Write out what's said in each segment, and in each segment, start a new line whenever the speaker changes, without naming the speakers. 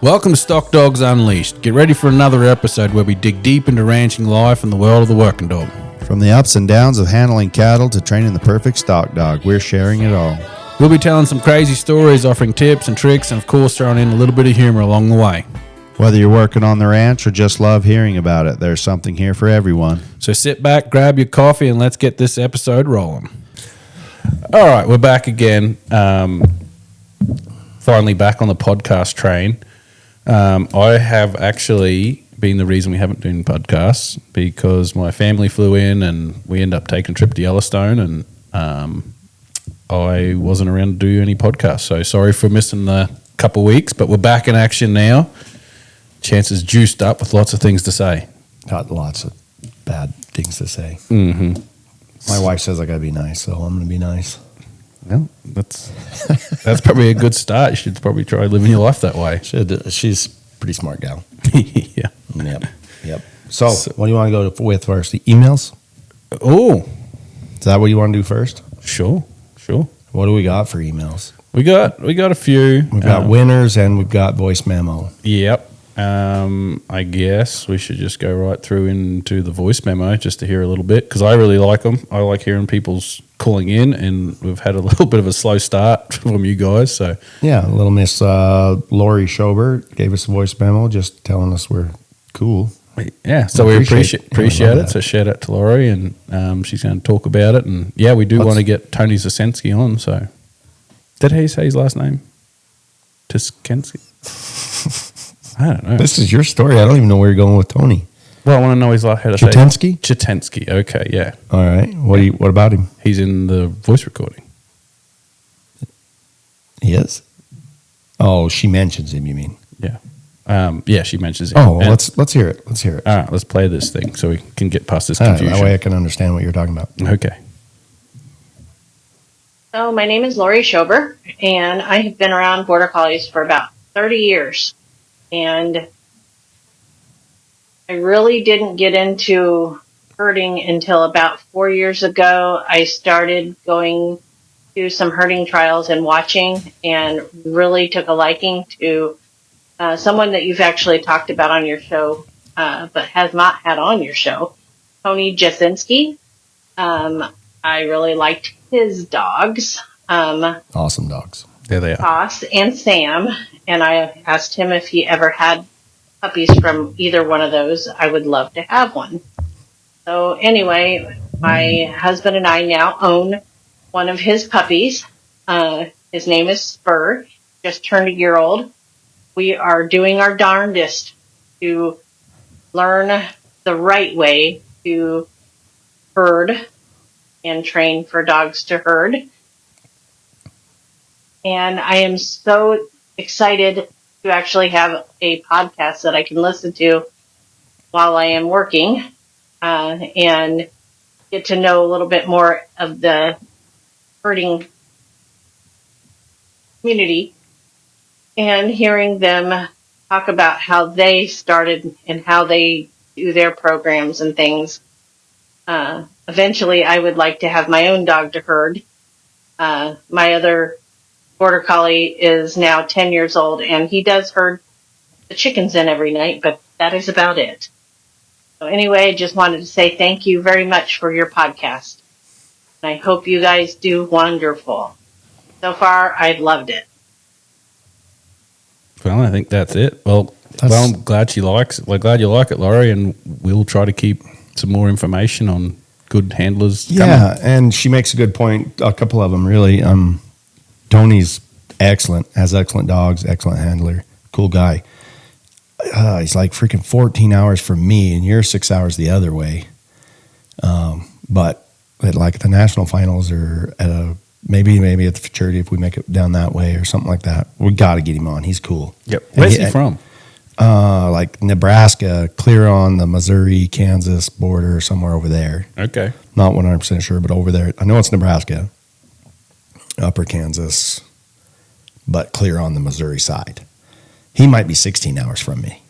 Welcome to Stock Dogs Unleashed. Get ready for another episode where we dig deep into ranching life and the world of the working dog.
From the ups and downs of handling cattle to training the perfect stock dog, we're sharing it all.
We'll be telling some crazy stories, offering tips and tricks, and of course throwing in a little bit of humor along the way.
Whether you're working on the ranch or just love hearing about it, there's something here for everyone.
So sit back, grab your coffee, and let's get this episode rolling. All right, we're back again. Finally back on the podcast train. I have actually been the reason we haven't done podcasts because my family flew in and we ended up taking a trip to Yellowstone, and I wasn't around to do any podcasts. So sorry for missing the couple weeks, but we're back in action now. Chances juiced up with lots of things to say.
Got lots of bad things to say.
Mm-hmm.
My wife says I got to be nice, so I'm going to be nice.
Well, that's probably a good start. You should probably try living your life that way.
She's a pretty smart gal.
Yeah.
Yep. So, what do you want to go with first? The emails?
Oh.
Is that what you want to do first?
Sure.
What do we got for emails?
We got a few.
We've got winners and we've got voice memo.
Yep. I guess we should just go right through into the voice memo just to hear a little bit because I really like them. I like hearing people's calling in, and we've had a little bit of a slow start from you guys. So
yeah, little Miss Lori Schobert gave us a voice memo just telling us we're cool.
Yeah, so we appreciate it. So shout out to Lori, and she's going to talk about it. And yeah, we do want to get Tony Zasensky on. So did he say his last name? Tiskensky? I don't know.
This is your story. I don't even know where you're going with Tony.
Well, I want to know his last name.
Chitensky?
Chitensky. Okay, yeah.
All right. What about him?
He's in the voice recording.
He is? Oh, she mentions him, you mean?
Yeah. Yeah, she mentions him.
Oh, well, let's hear it.
All right, let's play this thing so we can get past this confusion.
That way I can understand what you're talking about.
Okay.
So my name is Lori Schober, and I have been around Border Collies for about 30 years. And I really didn't get into herding until about 4 years ago. I started going to some herding trials and watching, and really took a liking to someone that you've actually talked about on your show, but has not had on your show, Tony Jasinski. I really liked his dogs.
Awesome dogs.
There they are.
Toss and Sam. And I asked him if he ever had puppies from either one of those. I would love to have one. So anyway, my husband and I now own one of his puppies. His name is Spur. Just turned a year old. We are doing our darndest to learn the right way to herd and train for dogs to herd. And I am so excited to actually have a podcast that I can listen to while I am working, and get to know a little bit more of the herding community, and hearing them talk about how they started and how they do their programs and things. Eventually I would like to have my own dog to herd. My other Border Collie is now 10 years old, and he does herd the chickens in every night, but that is about it. So anyway, I just wanted to say thank you very much for your podcast. And I hope you guys do wonderful. So far, I've loved it.
Well, I think that's it. Well, I'm glad she likes it. We're glad you like it, Laurie, and we'll try to keep some more information on good handlers.
Yeah, and she makes a good point. A couple of them, really. Tony's excellent, has excellent dogs, excellent handler, cool guy. He's like freaking 14 hours from me, and you're 6 hours the other way. But at like the national finals, or at maybe at the futurity, if we make it down that way or something like that, we got to get him on. He's cool.
Yep. Where's he from?
Like Nebraska, clear on the Missouri, Kansas border, somewhere over there.
Okay.
Not 100% sure, but over there. I know it's Nebraska. Upper Kansas, but clear on the Missouri side. He might be 16 hours from me,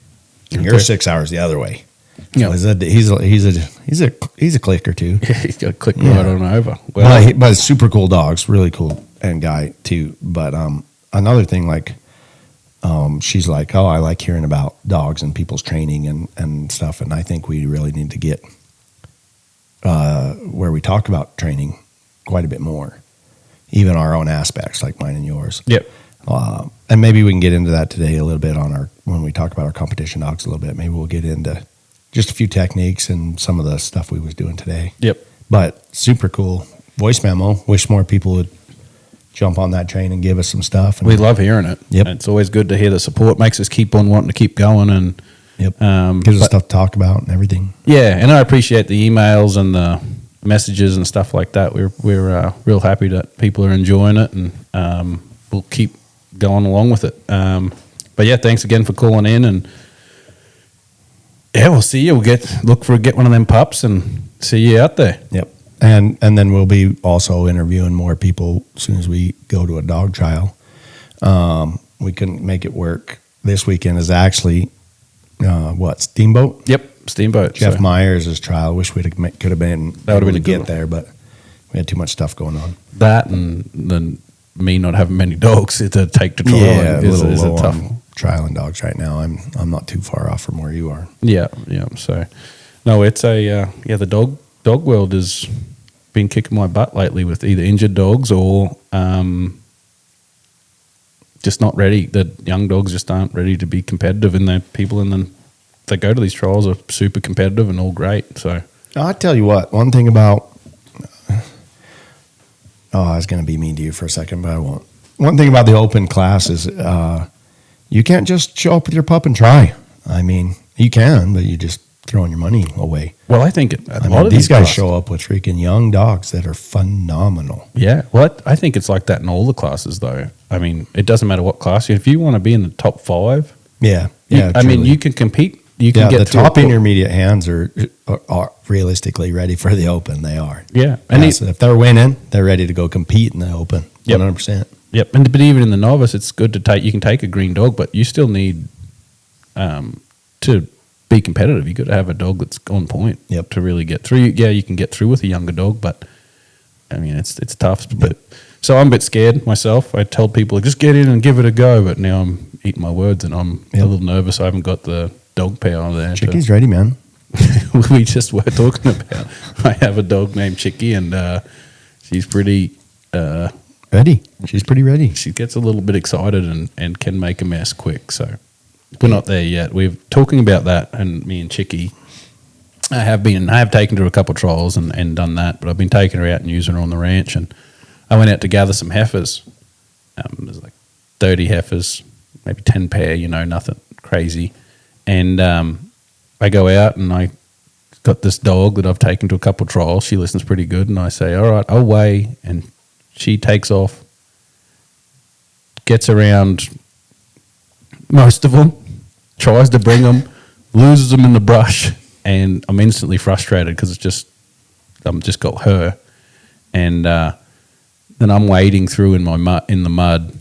and you're 6 hours the other way.
Yeah,
so he's a clicker too.
Yeah, he's got to click right on over. Well,
but super cool dogs, really cool, and guy too. But another thing, like she's like, oh, I like hearing about dogs and people's training and stuff. And I think we really need to get where we talk about training quite a bit more, even our own aspects like mine and yours.
Yep.
And maybe we can get into that today a little bit when we talk about our competition dogs a little bit. Maybe we'll get into just a few techniques and some of the stuff we was doing today.
Yep.
But super cool voice memo. Wish more people would jump on that train and give us some stuff. And
We love hearing it.
Yep.
It's always good to hear the support. Makes us keep on wanting to keep going. And
gives us stuff to talk about and everything.
yeah, and I appreciate the emails and the messages and stuff like that. We're real happy that people are enjoying it, and we'll keep going along with it. But yeah, thanks again for calling in, and yeah, we'll see you. We'll get one of them pups and see you out there.
Yep. And then we'll be also interviewing more people as soon as we go to a dog trial. We couldn't make it work. This weekend is actually Steamboat?
Yep, Steamboat.
Jeff
So
Myers' trial. Wish we could have been
That would've
able
been
to
a good
get
one.
there, but we had too much stuff going on.
that, and then me not having many dogs to take to trial
A
is
little
a
low
tough.
on trialing dogs right now. I'm not too far off from where you are.
Yeah. So, no, it's the dog world has been kicking my butt lately with either injured dogs or just not ready. The young dogs just aren't ready to be competitive, and then they go to these trials are super competitive and all great. So,
I tell you what, one thing about I was going to be mean to you for a second, but I won't. One thing about the open class is you can't just show up with your pup and try. I mean, you can, but you just throwing your money away.
well, I think a lot of
these guys
classes-
show up with freaking young dogs that are phenomenal.
Yeah, well, I think it's like that in all the classes, though. I mean, it doesn't matter what class. If you want to be in the top 5,
Yeah,
I mean,
truly.
you can compete. You can
Yeah,
get
the
through
top
a-
intermediate hands are realistically ready for the open. They are.
Yeah,
And
and
so if they're winning, they're ready to go compete in the open.
Yep.
100%.
Yep, but even in the novice, it's good to take. You can take a green dog, but you still need to be competitive. You got to have a dog that's on point.
Yep.
To really get through. Yeah, you can get through with a younger dog, but I mean, it's tough. But so I'm a bit scared myself. I tell people just get in and give it a go, but now I'm eating my words and I'm a little nervous. I haven't got the dog power there.
Chickie's ready, man.
We just were talking about. I have a dog named Chickie, and she's pretty.
Ready. She's pretty ready.
She gets a little bit excited and can make a mess quick. So we're not there yet. We're talking about that, and me and Chickie. I have taken her to a couple of trials and done that, but I've been taking her out and using her on the ranch. And I went out to gather some heifers. There's like 30 heifers, maybe 10 pair, nothing crazy. And I go out and I got this dog that I've taken to a couple of trials. She listens pretty good, and I say, all right, I'll weigh. And she takes off, gets around most of them, tries to bring them, loses them in the brush, and I'm instantly frustrated because I'm just got her, and then I'm wading through in the mud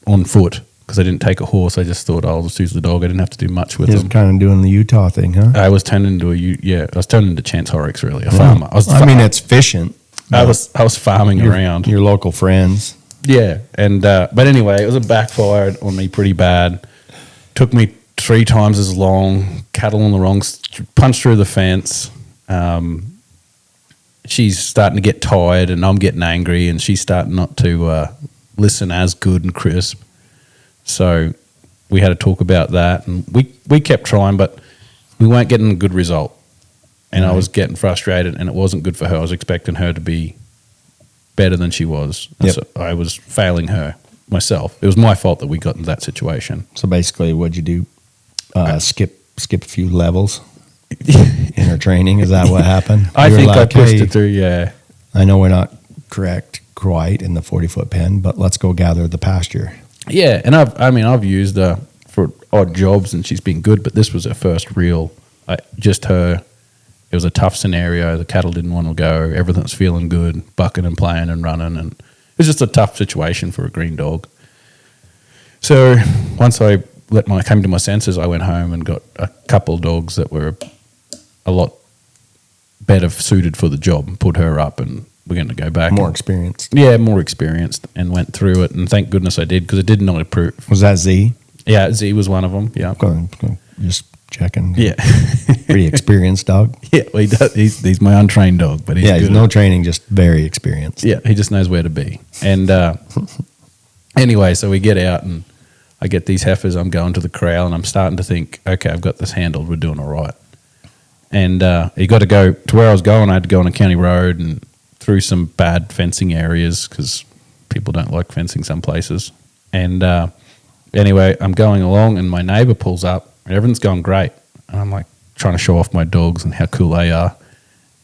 on foot because I didn't take a horse. I just thought I'll just use the dog. I didn't have to do much with
He's
them.
kind of doing the Utah thing, huh?
I was turned into Chance Horrocks, really, a farmer.
It's efficient.
I was farming around.
Your local friends.
Yeah, and but anyway, it was a backfired on me pretty bad. Took me 3 times as long. Cattle on the wrong, punched through the fence. She's starting to get tired, and I'm getting angry, and she's starting not to listen as good and crisp. So we had to talk about that, and we kept trying, but we weren't getting a good result. And I was getting frustrated, and it wasn't good for her. I was expecting her to be better than she was. And
Yep.
so I was failing her myself. It was my fault that we got in that situation.
So basically, what'd you do? Skip a few levels in her training. Is that what happened?
I
You were
think I
like,
pushed
"Hey,
it through, yeah.
I know we're not correct quite in the 40-foot pen, but let's go gather the pasture.
Yeah, and I've used her for odd jobs, and she's been good, but this was her first real, just her. It was a tough scenario. The cattle didn't want to go. Everything was feeling good, bucking and playing and running, and it was just a tough situation for a green dog. So once I came to my senses, I went home and got a couple of dogs that were a lot better suited for the job, and put her up, and we're going to go back.
More experience.
Yeah, more experienced, and went through it, and thank goodness I did, because it did not improve.
Was that Z?
Yeah, Z was one of them. Yeah.
Just checking.
Yeah.
Pretty experienced dog.
Yeah, well, he does. He's my untrained dog, but he's
He's
good.
no training, just very experienced.
Yeah, he just knows where to be. And anyway, so we get out and I get these heifers. I'm going to the corral and I'm starting to think, okay, I've got this handled. We're doing all right. And you got to go to where I was going. I had to go on a county road and through some bad fencing areas because people don't like fencing some places. And anyway, I'm going along and my neighbor pulls up and everything's going great. And I'm like trying to show off my dogs and how cool they are.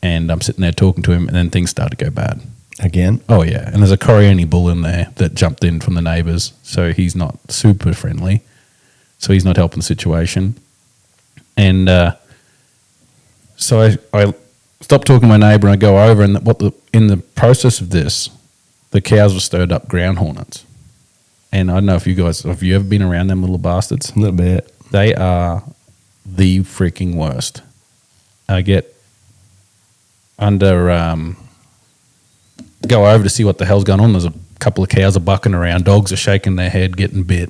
And I'm sitting there talking to him and then things start to go bad.
Again?
Oh, yeah. And there's a Coriani bull in there that jumped in from the neighbours. So he's not super friendly. So he's not helping the situation. And so I stop talking to my neighbour and I go over. And in the process of this, the cows were stirred up ground hornets. And I don't know if you guys, have you ever been around them little bastards?
A little bit.
They are the freaking worst. I get go over to see what the hell's going on. There's a couple of cows are bucking around. Dogs are shaking their head, getting bit.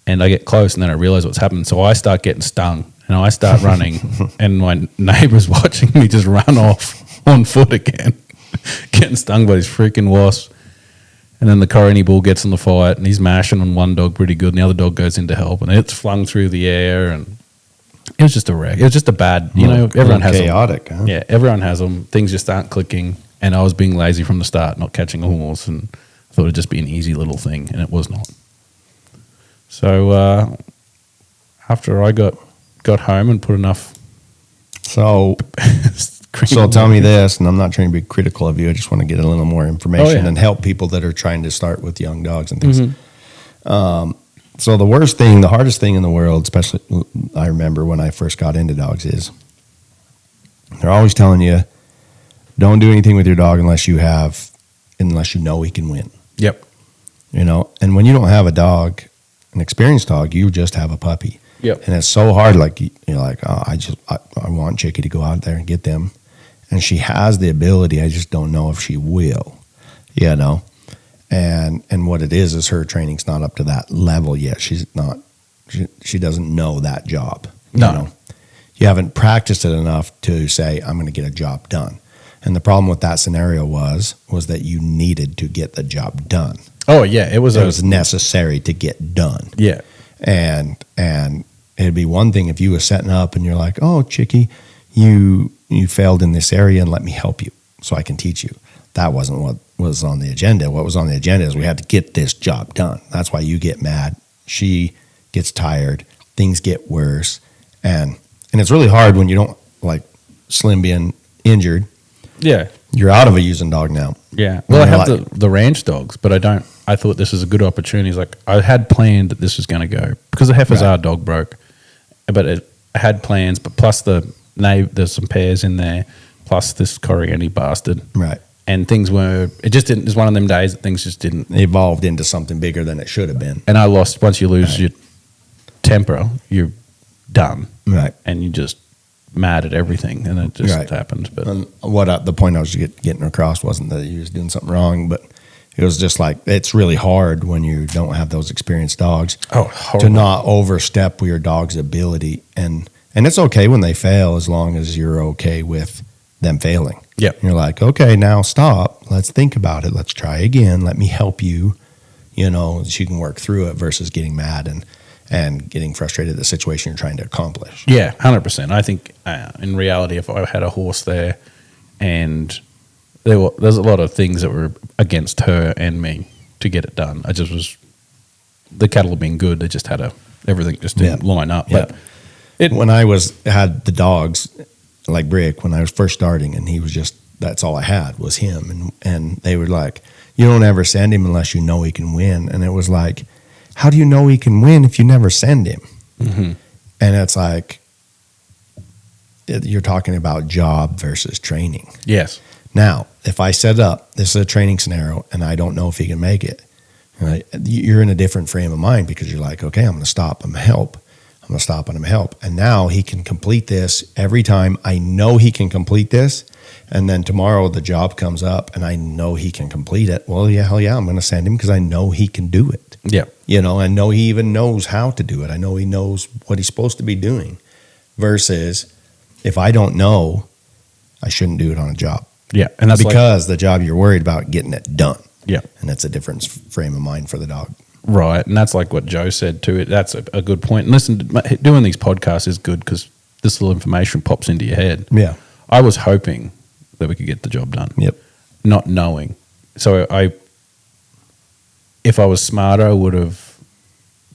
And I get close and then I realize what's happened. So I start getting stung and I start running and my neighbor's watching me just run off on foot again, getting stung by these freaking wasps. And then the Coriani bull gets in the fight and he's mashing on one dog pretty good and the other dog goes in to help and it's flung through the air and it was just a wreck. It was just a bad, everyone has
chaotic,
them.
huh?
Yeah, everyone has them. Things just aren't clicking. And I was being lazy from the start, not catching a horse, and I thought it'd just be an easy little thing, and it was not. So after I got home and put enough,
So tell me this, and I'm not trying to be critical of you. I just want to get a little more information and help people that are trying to start with young dogs and things. So the hardest thing in the world, especially I remember when I first got into dogs, is they're always telling you, don't do anything with your dog unless you know he can win.
Yep.
And when you don't have a dog, an experienced dog, you just have a puppy.
Yep.
And it's so hard. Like, you're like, oh, I want Chicky to go out there and get them. And she has the ability. I just don't know if she will, And what it is her training's not up to that level yet. She doesn't know that job.
No.
You haven't practiced it enough to say, I'm going to get a job done. And the problem with that scenario was that you needed to get the job done.
Oh yeah, it was
necessary to get done.
Yeah.
And it'd be one thing if you were setting up and you're like, oh, Chicky, you failed in this area and let me help you so I can teach you. That wasn't what was on the agenda. What was on the agenda is we had to get this job done. That's why you get mad. She gets tired. Things get worse. And it's really hard when you don't, like Slim being injured.
Yeah.
You're out of a using dog now.
Yeah. Well, I have the ranch dogs, but I thought this was a good opportunity. It's like I had planned that this was going to go because the heifers are dog broke, but I had plans, but plus there's some pairs in there, plus this Coriani bastard.
Right.
And things it just didn't, it's one of them days that things just didn't.
Evolved into something bigger than it should have been.
And I lost, once you lose your temper, you're done.
Right.
And you just mad at everything, and it just happens. But
the point I was getting across wasn't that you was doing something wrong, but it was just like it's really hard when you don't have those experienced dogs to not overstep your dog's ability, and it's okay when they fail as long as you're okay with them failing.
Yeah,
you're like, okay, now stop. Let's think about it. Let's try again. Let me help you. So you can work through it versus getting mad and getting frustrated at the situation you're trying to accomplish.
Yeah, 100%. I think in reality, if I had a horse there and there's a lot of things that were against her and me to get it done. The cattle being good, they just everything just didn't line up.
Yeah.
But
when I had the dogs, like Brick, when I was first starting, and he was just, that's all I had was him. And they were like, you don't ever send him unless you know he can win. And it was like, how do you know he can win if you never send him?
Mm-hmm.
And it's like, you're talking about job versus training.
Yes.
Now, if I set up, this is a training scenario, and I don't know if he can make it, right? You're in a different frame of mind because you're like, okay, I'm going to stop. I'm going to help. I'm going to stop and I'm help. And now he can complete this every time. I know he can complete this. And then tomorrow the job comes up and I know he can complete it. Well, yeah, hell yeah, I'm going to send him because I know he can do it.
Yeah.
I know he even knows how to do it. I know he knows what he's supposed to be doing. Versus if I don't know, I shouldn't do it on a job.
Yeah. And that's
because the job you're worried about getting it done.
Yeah.
And that's a different frame of mind for the dog.
Right. And that's like what Joe said too. That's a good point. And listen, doing these podcasts is good because this little information pops into your head.
Yeah.
I was hoping that we could get the job done.
Yep.
Not knowing. So if I was smarter, I would have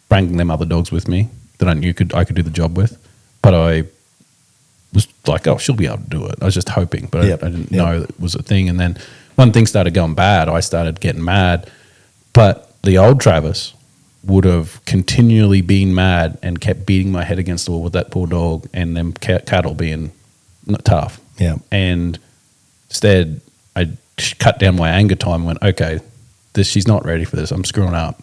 brought them other dogs with me that I knew I could do the job with. But I was like, oh, she'll be able to do it. I was just hoping, but I didn't know that it was a thing. And then when things started going bad, I started getting mad. But the old Travis would have continually been mad and kept beating my head against the wall with that poor dog and them cattle being tough.
Yeah.
And instead, I cut down my anger time and went, okay, she's not ready for this. I'm screwing up.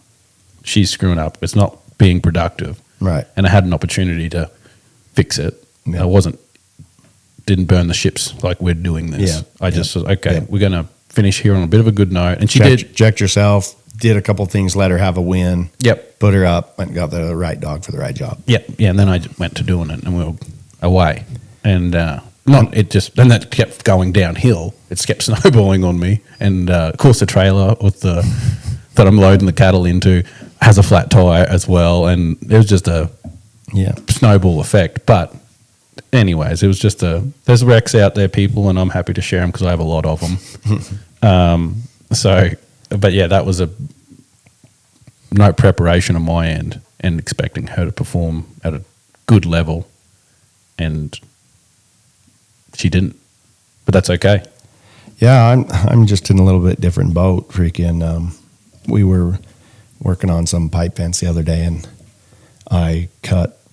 She's screwing up. It's not being productive.
Right.
And I had an opportunity to fix it.
Yeah.
I didn't burn the ships like we're doing this.
Yeah.
I just was, okay, we're going to finish here on a bit of a good note. And she did.
Checked yourself, did a couple things, let her have a win.
Yep.
Put her up, went and got the right dog for the right job.
Yep. Yeah. And then I just went to doing it and we were away. And then that kept going downhill. It kept snowballing on me. And of course the trailer that I'm loading the cattle into has a flat tire as well. And it was just a snowball effect. But anyways, it was just there's wrecks out there, people, and I'm happy to share them because I have a lot of them. But yeah, that was no preparation on my end and expecting her to perform at a good level, and she didn't. But that's okay.
Yeah, I'm just in a little bit different boat. Freaking, we were working on some pipe fence the other day, and I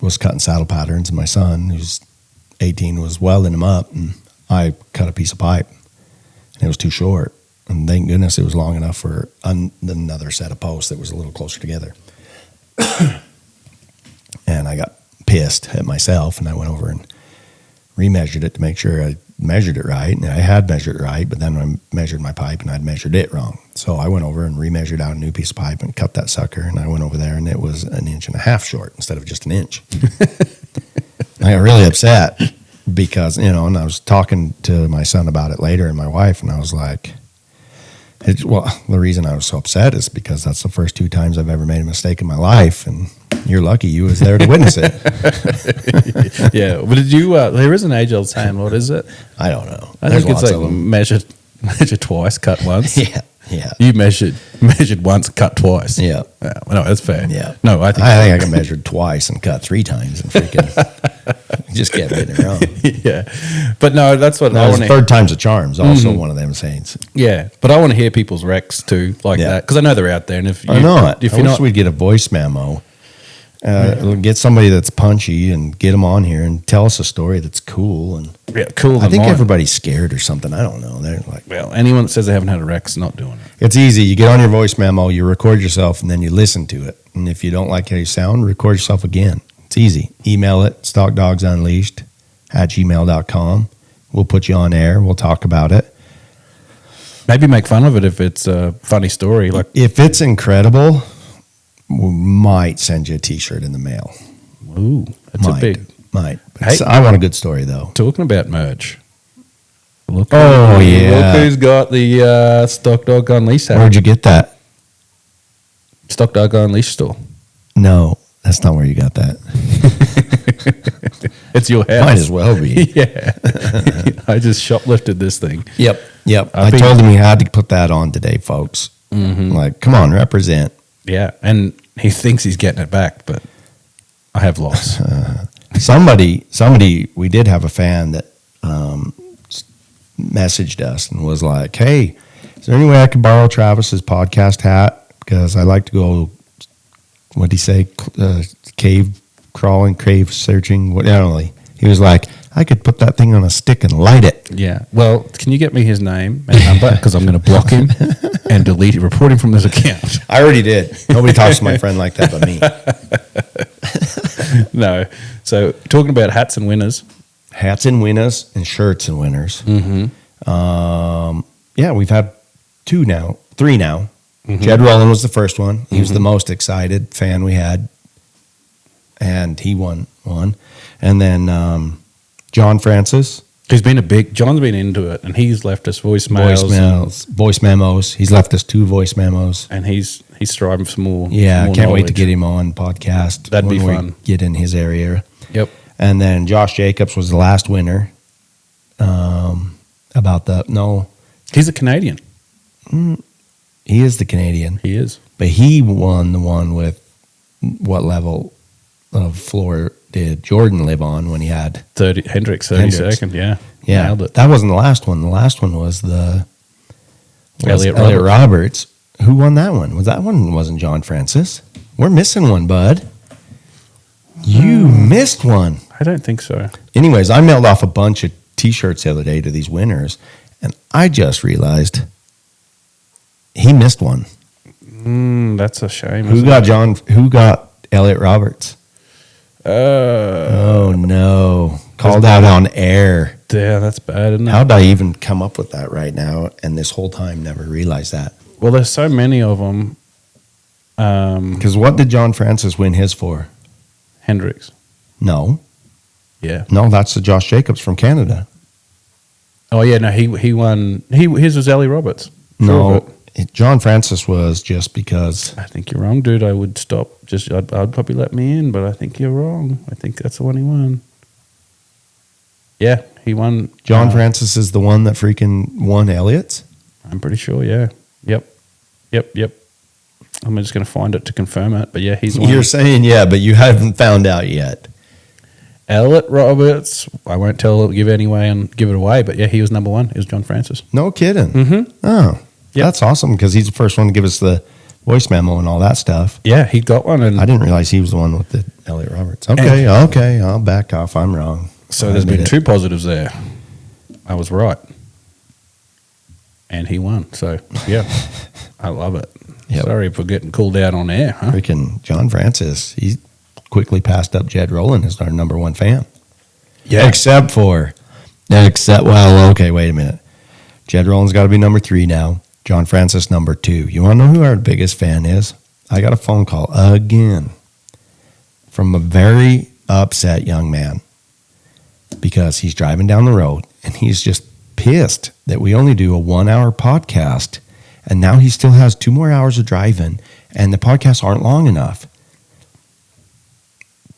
was cutting saddle patterns, and my son, who's 18, was welding them up, and I cut a piece of pipe, and it was too short. And thank goodness it was long enough for another set of posts that was a little closer together. And I got pissed at myself, and I went over and remeasured it to make sure I measured it right. And I had measured it right, but then I measured my pipe and I'd measured it wrong. So I went over and remeasured out a new piece of pipe and cut that sucker. And I went over there and it was 1.5 inches short instead of just 1 inch. I got really upset because, and I was talking to my son about it later and my wife, and I was like, the reason I was so upset is because that's the first 2 times I've ever made a mistake in my life, and you're lucky you was there to witness it.
Yeah, but did you? There is an age-old saying. What is it?
I don't know.
I think it's like measure twice, cut once.
Yeah.
You measured once, cut twice.
Yeah.
No, that's fair.
Yeah.
No, I think
I got measured twice and cut 3 times and freaking just kept getting it wrong.
Yeah, but no, that's what I want to.
3rd time's a charm's also one of them sayings.
Yeah, but I want to hear people's recs too, like that, because I know they're out there. And if you,
I wish we'd get a voice memo. Get somebody that's punchy and get them on here and tell us a story that's cool. And
cool.
I think everybody's scared or something. I don't know. They're like,
well, anyone that says they haven't had a rec's not doing it.
It's easy. You get on your voice memo, you record yourself, and then you listen to it. And if you don't like how you sound, record yourself again. It's easy. Email it, stalkdogsunleashed@gmail.com. We'll put you on air. We'll talk about it.
Maybe make fun of it if it's a funny story. Like
if it's incredible, we might send you a T-shirt in the mail.
Ooh, that's a big.
Might. Hey, I want a good story though.
Talking about merch. Look who's got the Stock Dog Unleashed hat.
Where'd you get that?
Stock Dog Unleashed store.
No, that's not where you got that.
It's your house.
Might as well be.
Yeah. I just shoplifted this thing.
Yep. I told him he had to put that on today, folks. Mm-hmm. Like, come on, represent.
Yeah, and he thinks he's getting it back, but I have lost.
Somebody, we did have a fan that messaged us and was like, hey, is there any way I can borrow Travis's podcast hat? Because I like to go, what'd he say, cave crawling, cave searching. He was like, I could put that thing on a stick and light it.
Yeah. Well, can you get me his name and number? Because I'm going to block him and delete him, report him from this account.
I already did. Nobody talks to my friend like that but me.
No. So talking about hats and winners.
Hats and winners and shirts and winners. Yeah, we've had three now. Jed Rowland was the first one. He was the most excited fan we had, and he won one. And then John Francis.
John's been into it, and he's left us voice memos.
He's left us 2 voice memos.
And he's striving for more.
Yeah,
more
can't wait to
knowledge.
get him on podcast.
That'd be
when
fun.
we get in his area.
Yep.
And then Josh Jacobs was the last winner.
He's a Canadian.
He is the Canadian.
He is.
But he won the one with what level of floor did Jordan live on when he had
Hendricks 32nd, yeah.
Yeah.
Nailed it.
That wasn't the last one. The last one was Elliot
Roberts.
Roberts. Who won that one? That one wasn't John Francis. We're missing one, bud. You missed one.
I don't think so.
Anyways, I mailed off a bunch of T-shirts the other day to these winners, and I just realized he missed one.
That's a shame.
Who got Elliot Roberts? Oh no! Called out on air.
Yeah, that's bad, isn't it?
How'd I even come up with that right now? And this whole time, never realized that.
Well, there's so many of them.
Because what did John Francis win his for?
Hendricks.
No,
Yeah.
that's the Josh Jacobs from Canada.
Oh yeah, no, he won. His was Ellie Roberts. Sure
No,
of it.
John Francis was just because.
I think you're wrong, dude. I would stop. I'd probably let me in, but I think you're wrong. I think that's the one he won. Yeah, he won.
John Francis is the one that freaking won Elliot's?
I'm pretty sure. Yeah. Yep. I'm just going to find it to confirm it, but yeah, he's won.
You're saying yeah, but you haven't found out yet.
Elliot Roberts. I won't give it away, but yeah, he was number one. It was John Francis.
No kidding.
Mm-hmm.
Oh,
Yep.
that's awesome because he's the first one to give us the voice memo and all that stuff.
Yeah, he got one, and
I didn't realize he was the one with the Elliot Roberts. Okay, I'll back off. I'm wrong.
so there's been 2 positives there. I was right, and he won. So yeah, I love it.
Yep.
Sorry for getting called out on air. Huh?
Freaking John Francis. He quickly passed up Jed Rowland as our number 1 fan.
Yeah.
Except, wait a minute. Jed Rowland's got to be number 3 now. John Francis, number 2. You want to know who our biggest fan is? I got a phone call again from a very upset young man because he's driving down the road and he's just pissed that we only do a 1-hour podcast and now he still has 2 more hours of driving and the podcasts aren't long enough.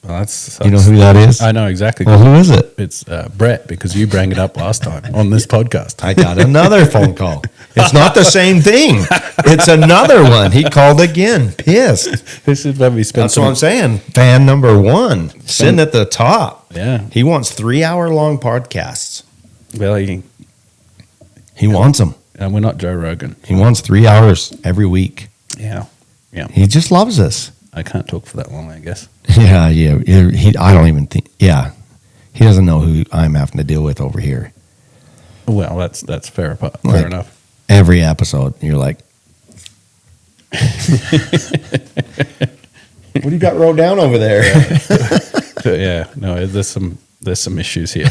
Well, that's
You know who that is?
I know exactly.
Well, who is it?
It's Brett, because you brought it up last time on this podcast.
I got another phone call. It's not the same thing. It's another one. He called again, pissed.
This is when we spent
That's what I'm saying. Fan number 1, sitting at the top.
Yeah.
He wants 3-hour-long podcasts.
Well,
He wants them.
and we're not Joe Rogan.
He wants 3 hours every week.
Yeah.
He just loves us.
I can't talk for that long, I guess.
Yeah. I don't even think. Yeah, he doesn't know who I'm having to deal with over here.
Well, that's fair
Like-
enough.
Every episode, you're like, what do you got wrote down over there?
So, yeah, no, there's some issues here.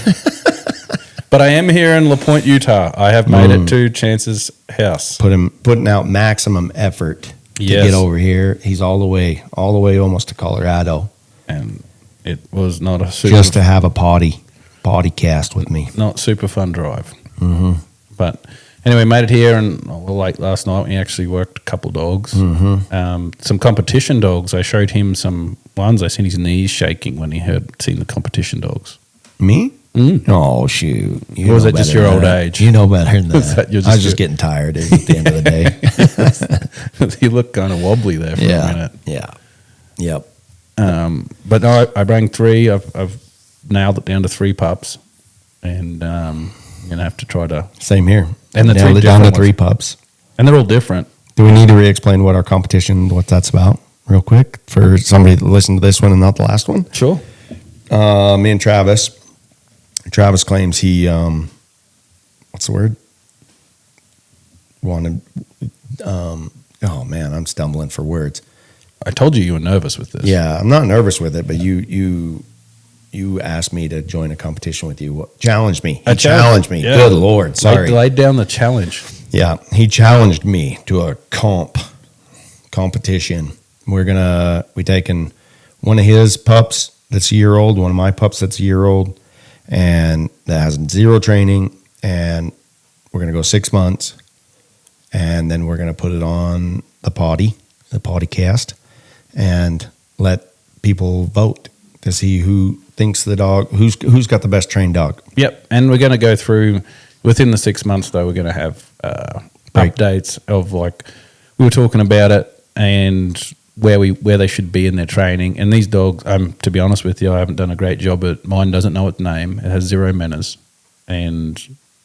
But I am here in La Pointe, Utah. I have made it to Chance's house.
Putting out maximum effort to
Yes.
get over here. He's all the way almost to Colorado,
And it was not a super,
just to have a potty cast with me.
not super fun drive. Mm-hmm. But anyway, made it here, and late last night we actually worked a couple dogs. Mm-hmm. Some competition dogs. I showed him some ones. I seen his knees shaking when he seen the competition dogs.
Me? Oh, shoot. You
Or was
know
it just
better
your
than
old
that.
age?
You know better than
Was
that.
that your-
I was just getting tired at the end of the day.
He looked kind of wobbly there for a minute.
Yeah. Yep.
But no, I bring 3. I've nailed it down to 3 pups, and I'm gonna have to try to.
Same here.
And the
nailed
3
it down to
different
3
ones.
pups.
And they're all different.
Do we need to re-explain what our competition, what that's about, real quick, for somebody that listened to this one and not the last one?
Sure.
Me and Travis Travis claims he, what's the word? Wanted, oh man, I'm stumbling for words.
I told you were nervous with this.
Yeah, I'm not nervous with it, but you asked me to join a competition with you. Challenged me. He challenged me.
Yeah.
Good Lord. Sorry.
Laid down the challenge.
Yeah, he challenged me to a competition. We taken one of his pups that's a year old, one of my pups that's a year old, and that has zero training, and we're going to go 6 months, and then we're going to put it on the potty cast, and let people vote to see who thinks the dog, who's got the best trained dog.
Yep, and we're going to go through, within the 6 months though, we're going to have updates of, like, we were talking about it and where they should be in their training. And these dogs, to be honest with you, I haven't done a great job at. Mine doesn't know its name. It has zero manners, and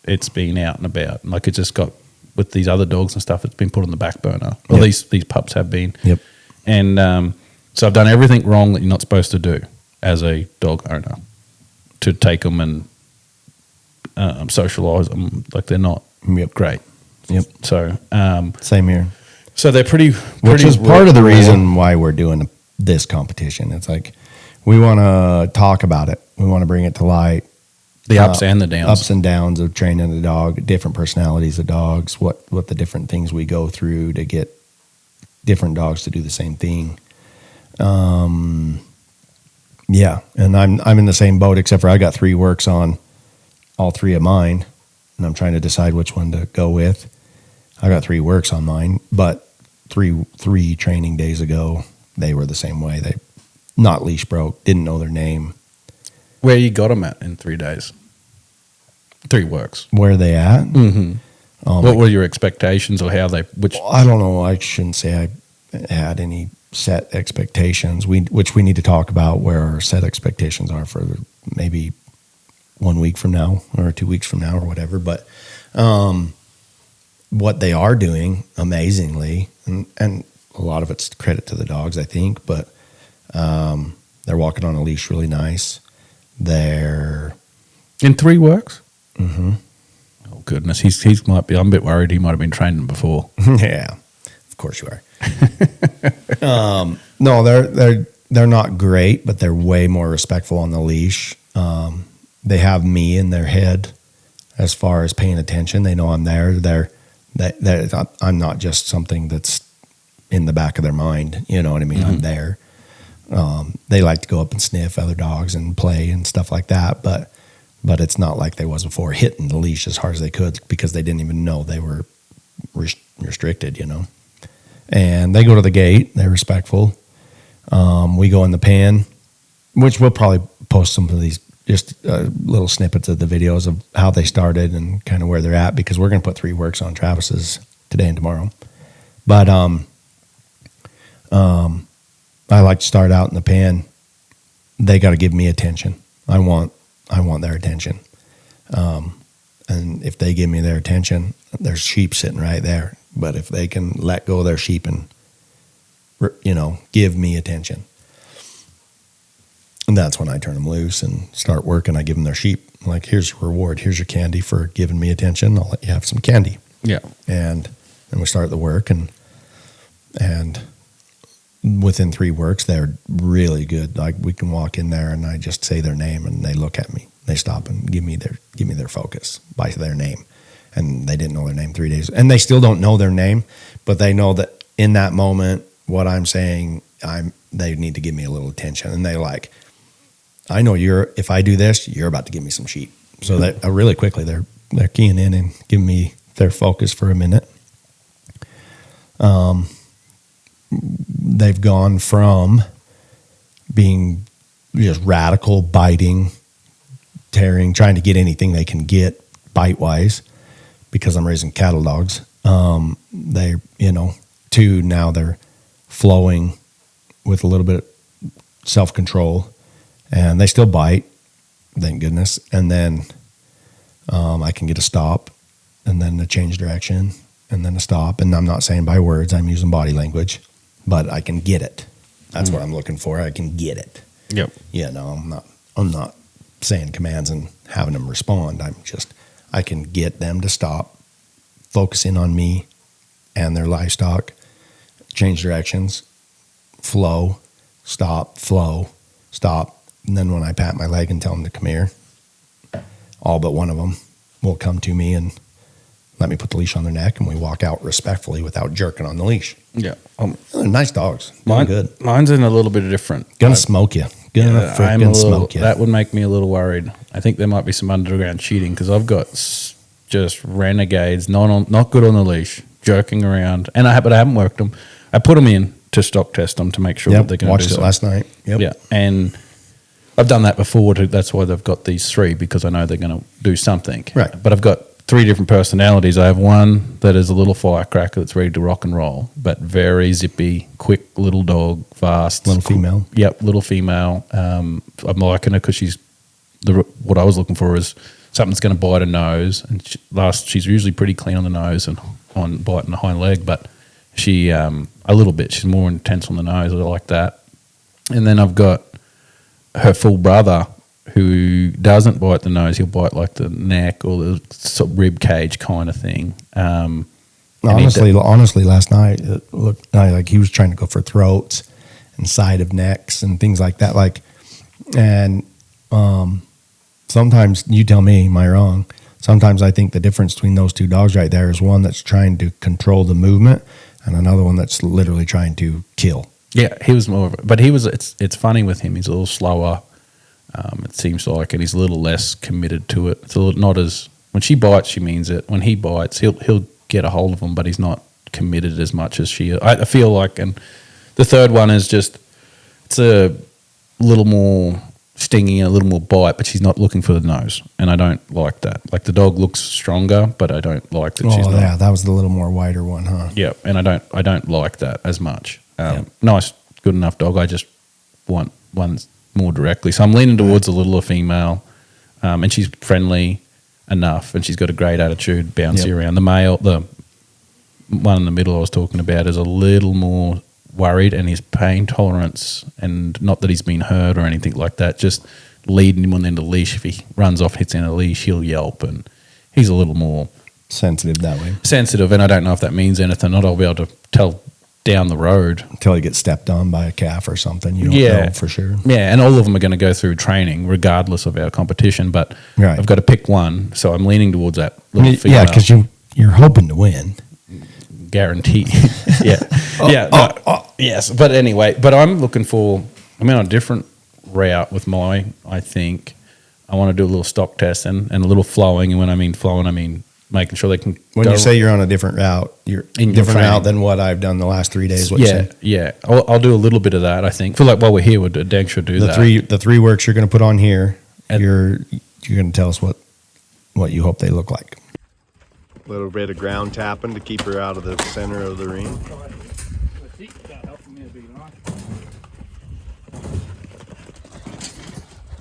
it's been out and about. Like, it just got, with these other dogs and stuff, it's been put on the back burner. Well, these pups have been.
Yep.
And so I've done everything wrong that you're not supposed to do as a dog owner, to take them and socialise them. Like, they're not great.
Yep.
So
Same here.
So they're pretty
Which is part of the reason why we're doing this competition. It's like, we want to talk about it. We want to bring it to light.
The ups and the downs.
Ups and downs of training a dog, different personalities of dogs, what the different things we go through to get different dogs to do the same thing. Yeah, and I'm in the same boat, except for I got 3 works on all 3 of mine, and I'm trying to decide which one to go with. I got 3 works on mine, but three training days ago, they were the same way. They not leash broke, didn't know their name.
Where you got them at in 3 days? 3 works.
Where are they at?
Mm-hmm. What were your expectations, or how they?
I don't know. I shouldn't say I had any set expectations. Which we need to talk about where our set expectations are for maybe 1 week from now or 2 weeks from now or whatever. But what they are doing amazingly, and a lot of it's credit to the dogs, I think, but they're walking on a leash really nice. They're
in 3 works.
Mm-hmm.
Oh goodness, he's might be. I'm a bit worried. He might have been training before.
Yeah, of course you are. No, they're not great, but they're way more respectful on the leash. They have me in their head as far as paying attention. They know I'm there. I'm not just something that's in the back of their mind. You know what I mean? Mm-hmm. I'm there. They like to go up and sniff other dogs and play and stuff like that, but it's not like they was before, hitting the leash as hard as they could because they didn't even know they were restricted, you know. And they go to the gate. They're respectful. We go in the pen, which we'll probably post some of these, just little snippets of the videos of how they started and kind of where they're at, because we're going to put 3 works on Travis's today and tomorrow. But I like to start out in the pen. They got to give me attention. I want their attention. And if they give me their attention, there's sheep sitting right there. But if they can let go of their sheep and, you know, give me attention, and that's when I turn them loose and start working. I give them their sheep. Like, here's your reward. Here's your candy for giving me attention. I'll let you have some candy. Yeah. And then we start the work, and within 3 works, they're really good. Like, we can walk in there and I just say their name and they look at me. They stop and give me their focus by their name. And they didn't know their name 3 days. And they still don't know their name, but they know that in that moment, what I'm saying, they need to give me a little attention. And they like, I know if I do this, you're about to give me some sheep. So that really quickly, they're keying in and giving me their focus for a minute. They've gone from being just radical, biting, tearing, trying to get anything they can get bite-wise, because I'm raising cattle dogs. They, to now they're flowing with a little bit of self-control, and they still bite, thank goodness. And then I can get a stop, and then a change direction, and then a stop. And I'm not saying by words, I'm using body language, but I can get it. That's what I'm looking for. I can get it.
Yep.
Yeah, no, I'm not saying commands and having them respond. I can get them to stop, focus in on me and their livestock, change directions, flow, stop, and then when I pat my leg and tell them to come here, all but one of them will come to me and let me put the leash on their neck, and we walk out respectfully without jerking on the leash.
Yeah.
They're nice dogs. They're good.
Mine's in a little bit different.
Gonna smoke you. Gonna smoke you.
That would make me a little worried. I think there might be some underground cheating because I've got just renegades, not good on the leash, jerking around. But I haven't worked them. I put them in to stock test them to make sure that they're going to do something.
Watched it last night. Yep.
Yeah, and I've done that before. That's why they've got these 3, because I know they're going to do something.
Right.
But I've got 3 different personalities. I have one that is a little firecracker that's ready to rock and roll, but very zippy, quick little dog, fast.
Little female.
Yep, little female. I'm liking her because what I was looking for is something that's going to bite her nose. And she's usually pretty clean on the nose and on biting the hind leg, but she, a little bit, she's more intense on the nose. I like that. And then I've got her full brother, who doesn't bite the nose. He'll bite like the neck or the sort of rib cage kind of thing.
Honestly, last night it looked like he was trying to go for throats and side of necks and things like that. Sometimes you tell me, am I wrong? Sometimes I think the difference between those 2 dogs right there is one that's trying to control the movement and another one that's literally trying to kill.
Yeah, he was more, but it's funny with him. He's a little slower. It seems like, and he's a little less committed to it. It's a little, not as, when she bites, she means it. When he bites, he'll get a hold of them, but he's not committed as much as she is. I feel like, and the third one is just, it's a little more stingy, a little more bite, but she's not looking for the nose, and I don't like that. Like, the dog looks stronger, but I don't like that she's not.
Yeah, that was the little more wider one, huh?
Yeah, and I don't like that as much. Nice, good enough dog. I just want one more directly. So I'm leaning towards a littler female, and she's friendly enough, and she's got a great attitude, bouncy around. The male, the one in the middle I was talking about, is a little more worried, and his pain tolerance, and not that he's been hurt or anything like that, just leading him on the end of the leash. If he runs off, hits in a leash, he'll yelp, and he's a little more
sensitive that way.
Sensitive, and I don't know if that means anything. Not I'll be able to tell down the road
until he gets stepped on by a calf or something. You don't know for sure.
Yeah, and all of them are going to go through training regardless of our competition, but I've got to pick one, so I'm leaning towards that little female.
Yeah, because you're hoping to win.
Guarantee. Yes, but anyway, I'm on a different route with I think I want to do a little stock test and a little flowing, and when I mean flowing, I mean making sure they can.
When you say you're on a different route, you're in different route than what I've done the last 3 days.
Yeah. I'll do a little bit of that. I think. I feel like while we're here, we'll dang sure do that.
The 3 works you're going to put on here. You're going to tell us what you hope they look like.
A little bit of ground tapping to keep her out of the center of the ring.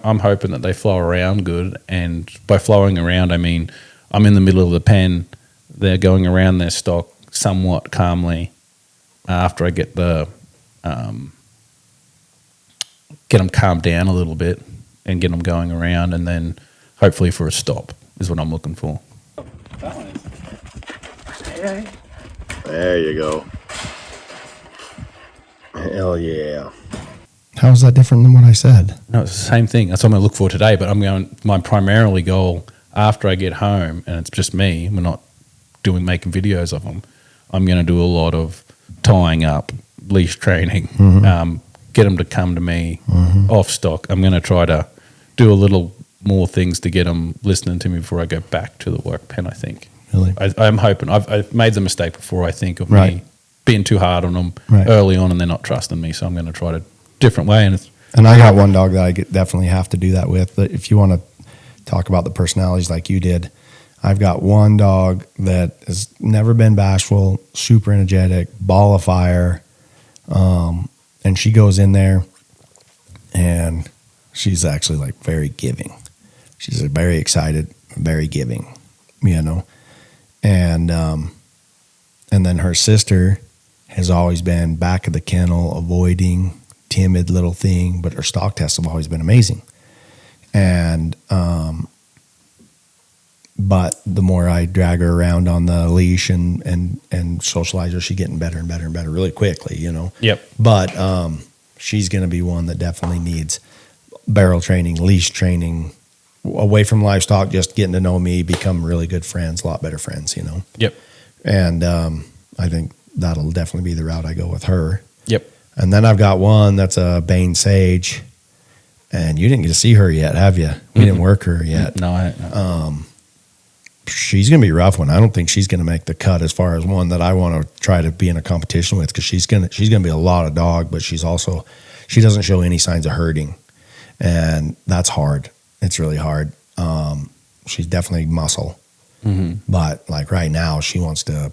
I'm hoping that they flow around good, and by flowing around, I mean I'm in the middle of the pen. They're going around their stock somewhat calmly. After I get get them calmed down a little bit and get them going around, and then hopefully for a stop is what I'm looking for.
There you go. Hell yeah.
How is that different than what I said?
No, it's the same thing. That's what I'm going to look for today, but my primarily goal after I get home, and it's just me, we're not making videos of them, I'm going to do a lot of tying up, leash training, get them to come to me off stock. I'm going to try to do a little more things to get them listening to me before I go back to the work pen, I think.
Really?
I'm hoping. I've made the mistake before, I think, of me being too hard on them early on and they're not trusting me, so I'm going to try to different way.
And I got one dog that I definitely have to do that with. But if you want to talk about the personalities like you did, I've got one dog that has never been bashful, super energetic, ball of fire, and she goes in there and she's actually like very giving. She's very excited, very giving, and then her sister has always been back of the kennel, avoiding, timid little thing, but her stock tests have always been amazing. And, but the more I drag her around on the leash and socialize her, she's getting better and better and better really quickly, you know?
Yep.
But she's going to be one that definitely needs barrel training, leash training, away from livestock, just getting to know me, become really good friends, a lot better friends, you know?
Yep.
And I think that'll definitely be the route I go with her.
Yep.
And then I've got one that's a Bane Sage, and you didn't get to see her yet, have you? We didn't work her yet.
No, I
She's going to be a rough one. I don't think she's going to make the cut as far as one that I want to try to be in a competition with, because she's going to be a lot of dog, but she doesn't show any signs of herding, and that's hard. It's really hard. She's definitely muscle, but like right now she wants to.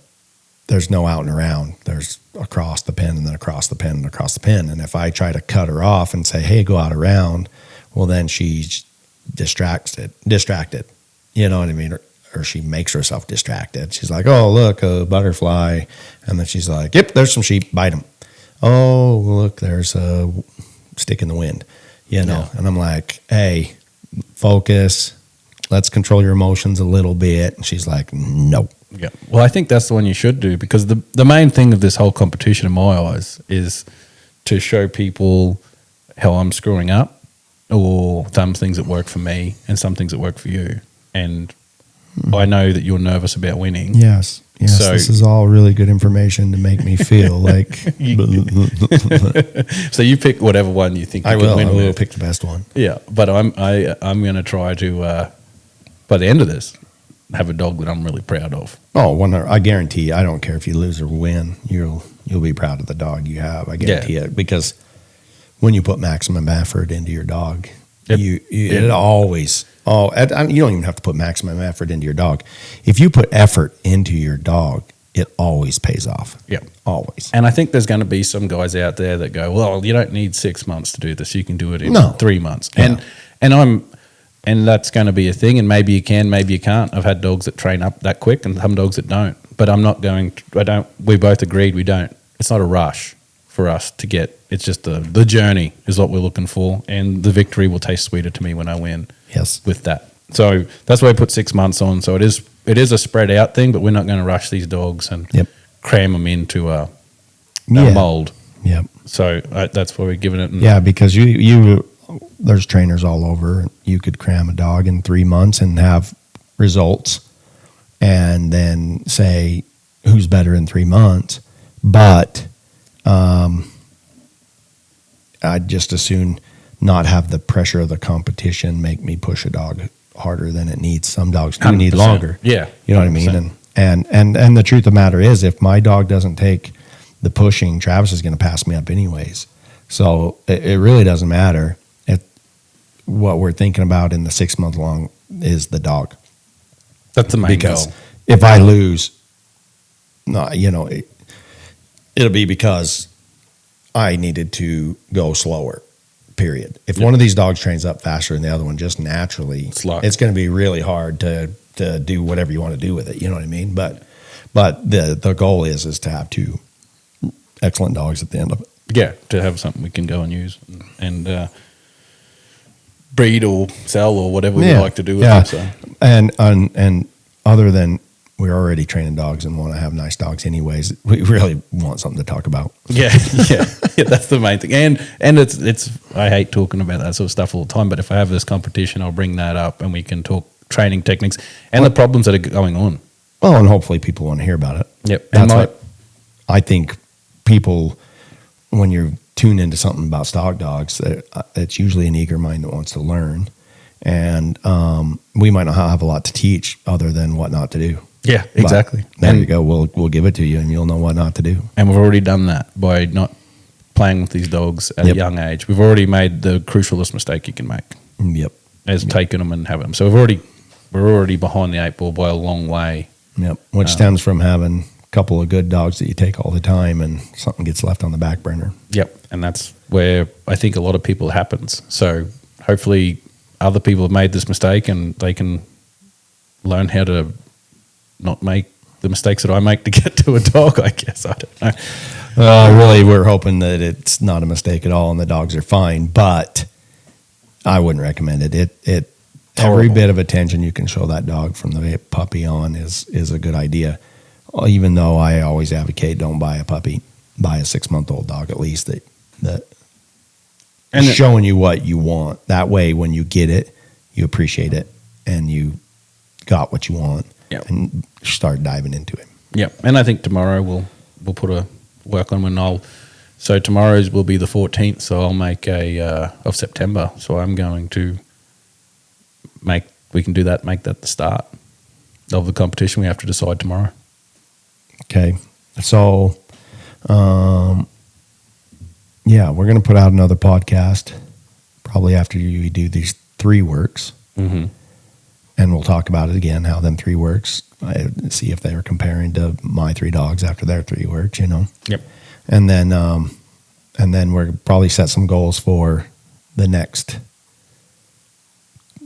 There's no out and around. There's across the pen and then across the pen and across the pen. And if I try to cut her off and say, "Hey, go out around," well, then she's distracted. You know what I mean? Or she makes herself distracted. She's like, "Oh, look, a butterfly," and then she's like, "Yep, there's some sheep. Bite them." "Oh, look, there's a stick in the wind." You know, and I'm like, "Hey, focus. Let's control your emotions a little bit." And she's like, "No."
Yeah. Well, I think that's the one you should do, because the main thing of this whole competition in my eyes is to show people how I'm screwing up, or some things that work for me and some things that work for you. And I know that you're nervous about winning.
Yes.
So,
This is all really good information to make me feel like.
So you pick whatever one you think you
I
can win
will
with.
pick the best one.
Yeah, but I'm going to try to by the end of this have a dog that I'm really proud of.
Oh, I guarantee. I don't care if you lose or win. You'll be proud of the dog you have. I guarantee it, because when you put maximum effort into your dog, it always. Oh, you don't even have to put maximum effort into your dog. If you put effort into your dog, it always pays off.
Yeah,
always.
And I think there's going to be some guys out there that go, "Well, you don't need 6 months to do this. You can do it in 3 months."
Yeah.
And that's going to be a thing. And maybe you can, maybe you can't. I've had dogs that train up that quick, and some dogs that don't. But I'm not going. We both agreed we don't. It's not a rush for us to get. It's just the journey is what we're looking for, and the victory will taste sweeter to me when I win.
Yes.
With that. So that's why I put 6 months on. So it is a spread out thing, but we're not going to rush these dogs and cram them into a mold.
Yep.
So that's why we're giving it.
Yeah, because you there's trainers all over. You could cram a dog in 3 months and have results, and then say who's better in 3 months. But I'd just as soon not have the pressure of the competition make me push a dog harder than it needs. Some dogs do need longer.
Yeah.
You know what I mean? And the truth of the matter is, if my dog doesn't take the pushing, Travis is going to pass me up anyways. So it really doesn't matter. What we're thinking about in the 6 month long is the dog.
That's the main goal.
If I lose, it'll be because I needed to go slower. Period. If one of these dogs trains up faster than the other one, just naturally, it's going to be really hard to do whatever you want to do with it. You know what I mean? But the goal is to have two excellent dogs at the end of it.
Yeah, to have something we can go and use and breed or sell or whatever we like to do with them. So.
And other than we're already training dogs and want to have nice dogs anyways, we really want something to talk about.
Yeah, that's the main thing. And it's I hate talking about that sort of stuff all the time, but if I have this competition, I'll bring that up and we can talk training techniques and the problems that are going on.
Well, and hopefully people want to hear about it.
Yep.
That's what I think people, when you tune into something about stock dogs, it's usually an eager mind that wants to learn. And we might not have a lot to teach other than what not to do.
Yeah, exactly.
But there you go. We'll give it to you and you'll know what not to do.
And we've already done that by not playing with these dogs at a young age. We've already made the crucialest mistake you can make.
Yep.
Taking them and having them. So we're already behind the 8 ball by a long way.
Yep. Which stems from having a couple of good dogs that you take all the time and something gets left on the back burner.
Yep. And that's where I think a lot of people happens. So hopefully other people have made this mistake and they can learn how to not make the mistakes that I make to get to a dog, I guess. I don't know.
Really, we're hoping that it's not a mistake at all and the dogs are fine. But I wouldn't recommend it. Every
Horrible.
bit of attention you can show that dog from the puppy on is a good idea. Even though I always advocate don't buy a puppy, buy a 6-month-old dog at least that
And
is showing you what you want. That way, when you get it, you appreciate it and you got what you want.
Yep.
And start diving into it.
Yeah, and I think tomorrow we'll put a work on when So tomorrow's will be the 14th, so I'll make of September. So I'm going to make that the start of the competition. We have to decide tomorrow.
Okay. So, yeah, we're going to put out another podcast probably after you do these 3 works.
Mm-hmm.
And we'll talk about it again, how them 3 works. See if they were comparing to my 3 dogs after their 3 works,
Yep.
And then we're probably set some goals for the next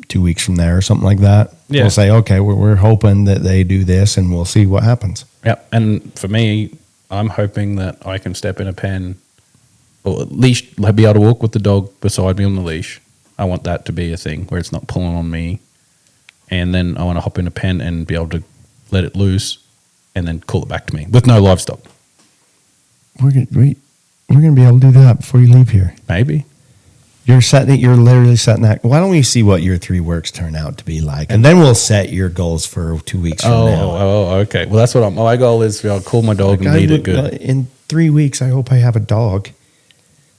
2 weeks from there or something like that.
Yeah.
We'll say, okay, we're hoping that they do this and we'll see what happens.
Yep. And for me, I'm hoping that I can step in a pen or at least be able to walk with the dog beside me on the leash. I want that to be a thing where it's not pulling on me. And then I want to hop in a pen and be able to let it loose and then call it back to me with no livestock.
We're gonna be able to do that before you leave here.
Maybe.
You're literally setting that. Why don't we see what your 3 works turn out to be like, and then we'll set your goals for 2 weeks from now.
Oh, okay. Well, that's what my goal is. I'll call my dog and lead it good.
In 3 weeks, I hope I have a dog.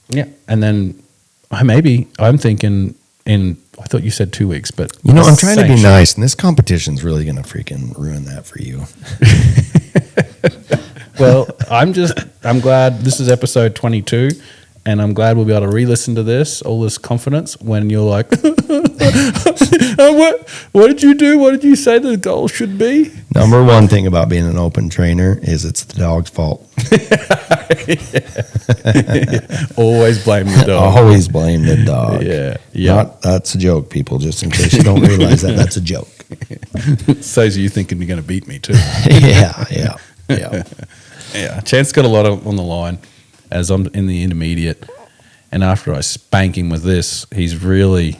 Yeah, and then I'm thinking I thought you said 2 weeks, but
I'm trying to be nice, and this competition's really going to freaking ruin that for you.
Well, I'm glad this is episode 22, and I'm glad we'll be able to re-listen to all this confidence when you're like, what did you do? What did you say the goal should be?
Number one thing about being an open trainer is it's the dog's fault.
Always blame the dog.
Always blame the dog.
Yeah.
That's a joke, people, just in case you don't realize that's a joke.
Says you thinking you're going to beat me too.
Yeah.
Yeah, Chance got a lot on the line as I'm in the intermediate, and after I spank him with this, he's really.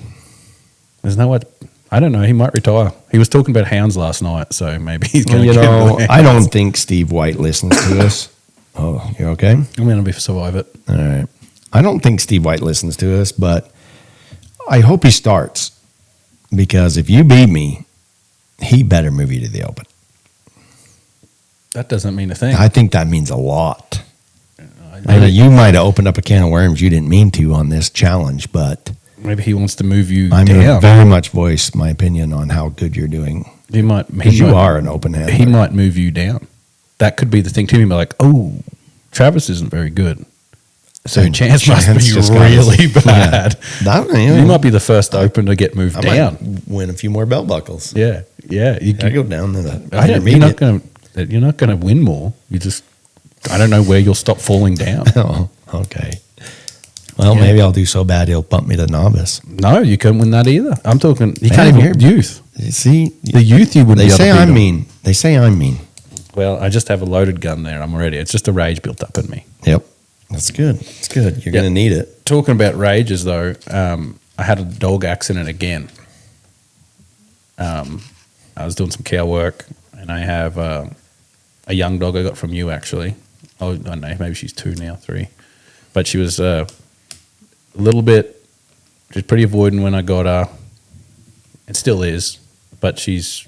There's no what. I don't know. He might retire. He was talking about hounds last night, so maybe he's going to.
I don't think Steve White listens to us. Oh, you're okay?
I'm going to survive it.
All right. I don't think Steve White listens to us, but I hope he starts, because if you beat me, he better move you to the open.
That doesn't mean a thing.
I think that means a lot.
Maybe,
You might have opened up a can of worms you didn't mean to on this challenge, but
maybe he wants to move you
I'm going to
down.
very much voice my opinion on how good you're doing.
He might.
Because you are an open handler.
He might move you down. That could be the thing too. He might be like, oh, Travis isn't very good. So
And
Chance must
Chance
be
just got
really
his-
bad.
Yeah.
You might be the first open to get moved
I
down.
might win a few more belt buckles.
Yeah. You
I go down to the
You're not going to win more. I don't know where you'll stop falling down.
Oh, okay. Well, maybe I'll do so bad he'll bump me to novice.
No, you can't win that either. I'm talking. You
Man,
can't even
you're-
youth.
You see,
The youth you wouldn't.
they
be able
say
to beat
I'm
them.
mean. They say I'm mean.
Well, I just have a loaded gun there. I'm ready. It's just a rage built up in me.
Yep. That's good. It's good. You're going to need it.
Talking about rages, though, I had a dog accident again. I was doing some cow work, and I have a young dog I got from you, actually. Oh, I don't know, maybe she's 2 now, 3. But she was a little bit, she's pretty avoidant when I got her. It still is, but she's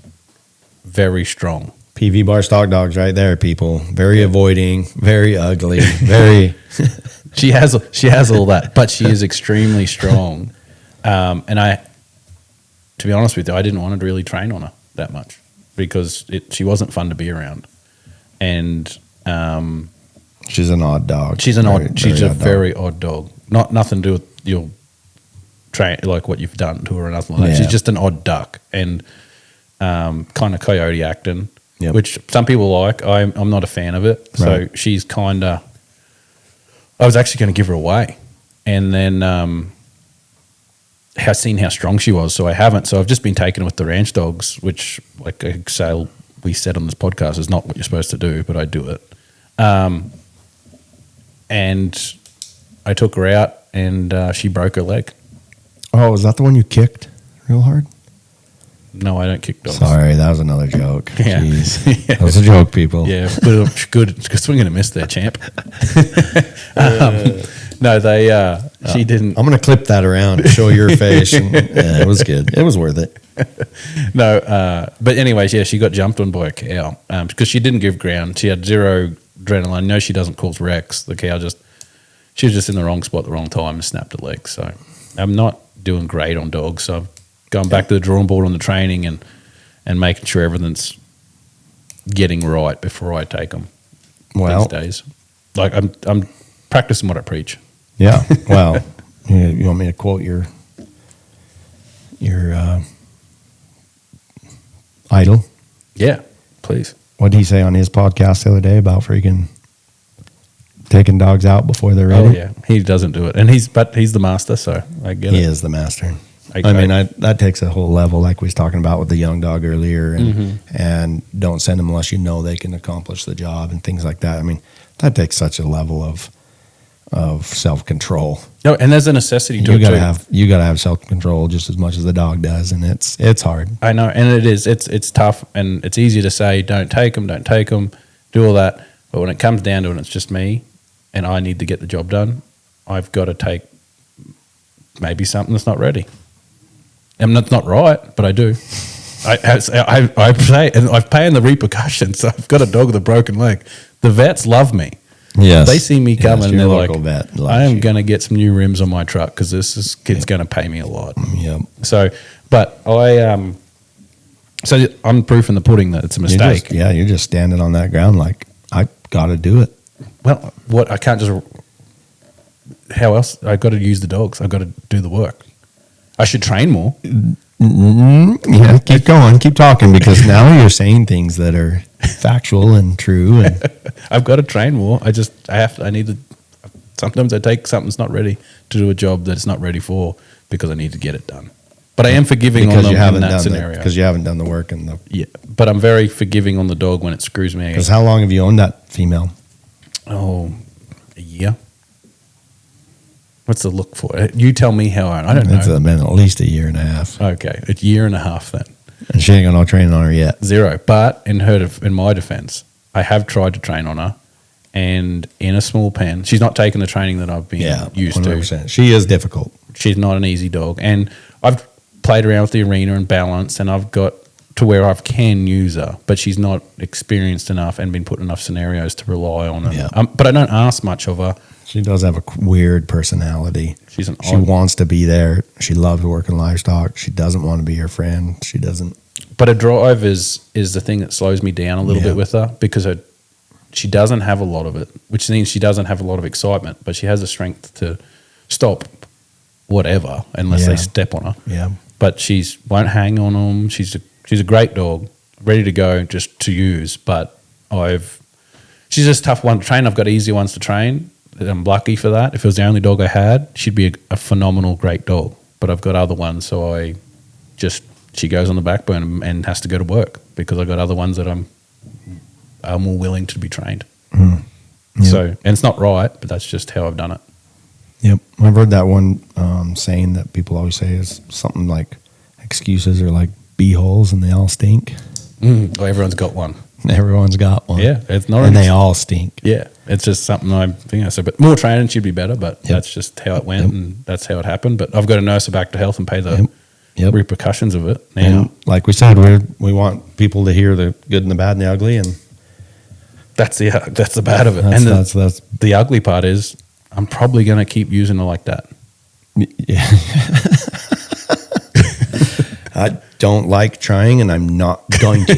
very strong.
PV bar stock dogs right there, people. Very avoiding, very ugly, very.
She has all that, but she is extremely strong. And to be honest with you, I didn't want to really train on her that much because she wasn't fun to be around. And
She's an odd dog.
she's a
dog.
very odd dog. Nothing to do with your train, like what you've done to her or nothing like that.
Yeah.
She's just an odd duck and kind of coyote acting,
Yep.
which some people like. I'm not a fan of it. So
Right.
she's kind of. I was actually going to give her away, and then I've seen how strong she was, so I haven't. So I've just been taking her with the ranch dogs, which, like I say, we said on this podcast, is not what you're supposed to do, but I do it. And I took her out, and she broke her leg.
Oh, is that the one you kicked real hard?
No, I don't kick dogs.
Sorry, that was another joke.
Yeah.
Jeez.
Yeah.
That was a joke, people.
Yeah, but good swing and a miss there, champ. No, they. She didn't.
I'm going to clip that around and show your face. And, yeah, it was good. It was worth it.
No, but anyways, yeah, she got jumped on by a cow because she didn't give ground. She had zero adrenaline. No, she doesn't cause wrecks. The cow she was just in the wrong spot at the wrong time and snapped a leg. So I'm not doing great on dogs. So I'm going back to the drawing board on the training and making sure everything's getting right before I take them.
Well,
these days, like I'm practicing what I preach.
yeah. Well, you want me to quote your idol?
Yeah, please.
What did he say on his podcast the other day about freaking taking dogs out before they're ready?
Oh yeah, he doesn't do it, and he's the master, so I get
He
it.
is the master.
I
mean, that takes a whole level, like we was talking about with the young dog earlier, and don't send them unless you know they can accomplish the job and things like that. I mean, that takes such a level of self-control.
No, and there's a necessity to
You
it
gotta
too.
you gotta have self-control just as much as the dog does, and it's hard.
I know, and it is. It's tough, and it's easy to say, don't take them, do all that. But when it comes down to it, it's just me, and I need to get the job done. I've got to take maybe something that's not ready. And that's not right, but I do. I say, and I've paying the repercussions. I've got a dog with a broken leg. The vets love me.
Yes,
They see me coming, and they're like,
vet loves
I am
you.
going to get some new rims on my truck because this kid's going to pay me a lot.
Yep.
So, but so I'm proof in the pudding that it's a mistake.
You're just standing on that ground like, I got to do it.
Well, what I can't just. How else? I've got to use the dogs. I've got to do the work. I should train more.
Yeah, keep going, keep talking, because now you're saying things that are factual and true. And
I've got to train more. I need to. Sometimes I take something that's not ready to do a job that it's not ready for because I need to get it done. But I am forgiving on them in that scenario.
Because you haven't done the work and the.
Yeah, but I'm very forgiving on the dog when it screws me.
Because how long have you owned that female?
Oh, a year. What's the look for? You tell me how I don't know.
It's been at least a year and a half,
Okay, a year and a half then.
and she ain't got no training on her yet.
Zero. But in my defense, I have tried to train on her, and in a small pen, she's not taken the training that I've been used
100%.
to.
She is difficult.
She's not an easy dog, and I've played around with the arena and balance, and I've got to where I can use her, but she's not experienced enough and been put in enough scenarios to rely on her.
Yeah.
But I don't ask much of her.
She does have a weird personality.
She's an
She
odd.
wants to be there. She loves working livestock. She doesn't want to be your friend. She doesn't.
But a drive is the thing that slows me down a little
Yeah.
bit with her because she doesn't have a lot of it, which means she doesn't have a lot of excitement, but she has the strength to stop whatever unless they
Yeah.
step on her.
Yeah.
But she's won't hang on them. She's a great dog, ready to go, just to use. But she's just a tough one to train. I've got easier ones to train. I'm lucky for that. If it was the only dog I had, she'd be a phenomenal, great dog. But I've got other ones, so she goes on the backbone and has to go to work because I've got other ones that I'm more willing to be trained.
Yep.
So, and it's not right, but that's just how I've done it.
Yep. I've heard that one saying that people always say is something like excuses are like bee holes and they all stink.
Well, everyone's got one.
Everyone's got one.
Yeah, it's not.
And they all stink.
Yeah, it's just something I think I said. But more training should be better. But that's just how it went, and that's how it happened. But I've got to nurse her back to health and pay the
Yep.
repercussions of it. Now,
And like we said, we want people to hear the good and the bad and the ugly, and
that's the bad of it.
that's
And the ugly part is I'm probably going to keep using her like that.
yeah. I don't like trying, and I'm not going to.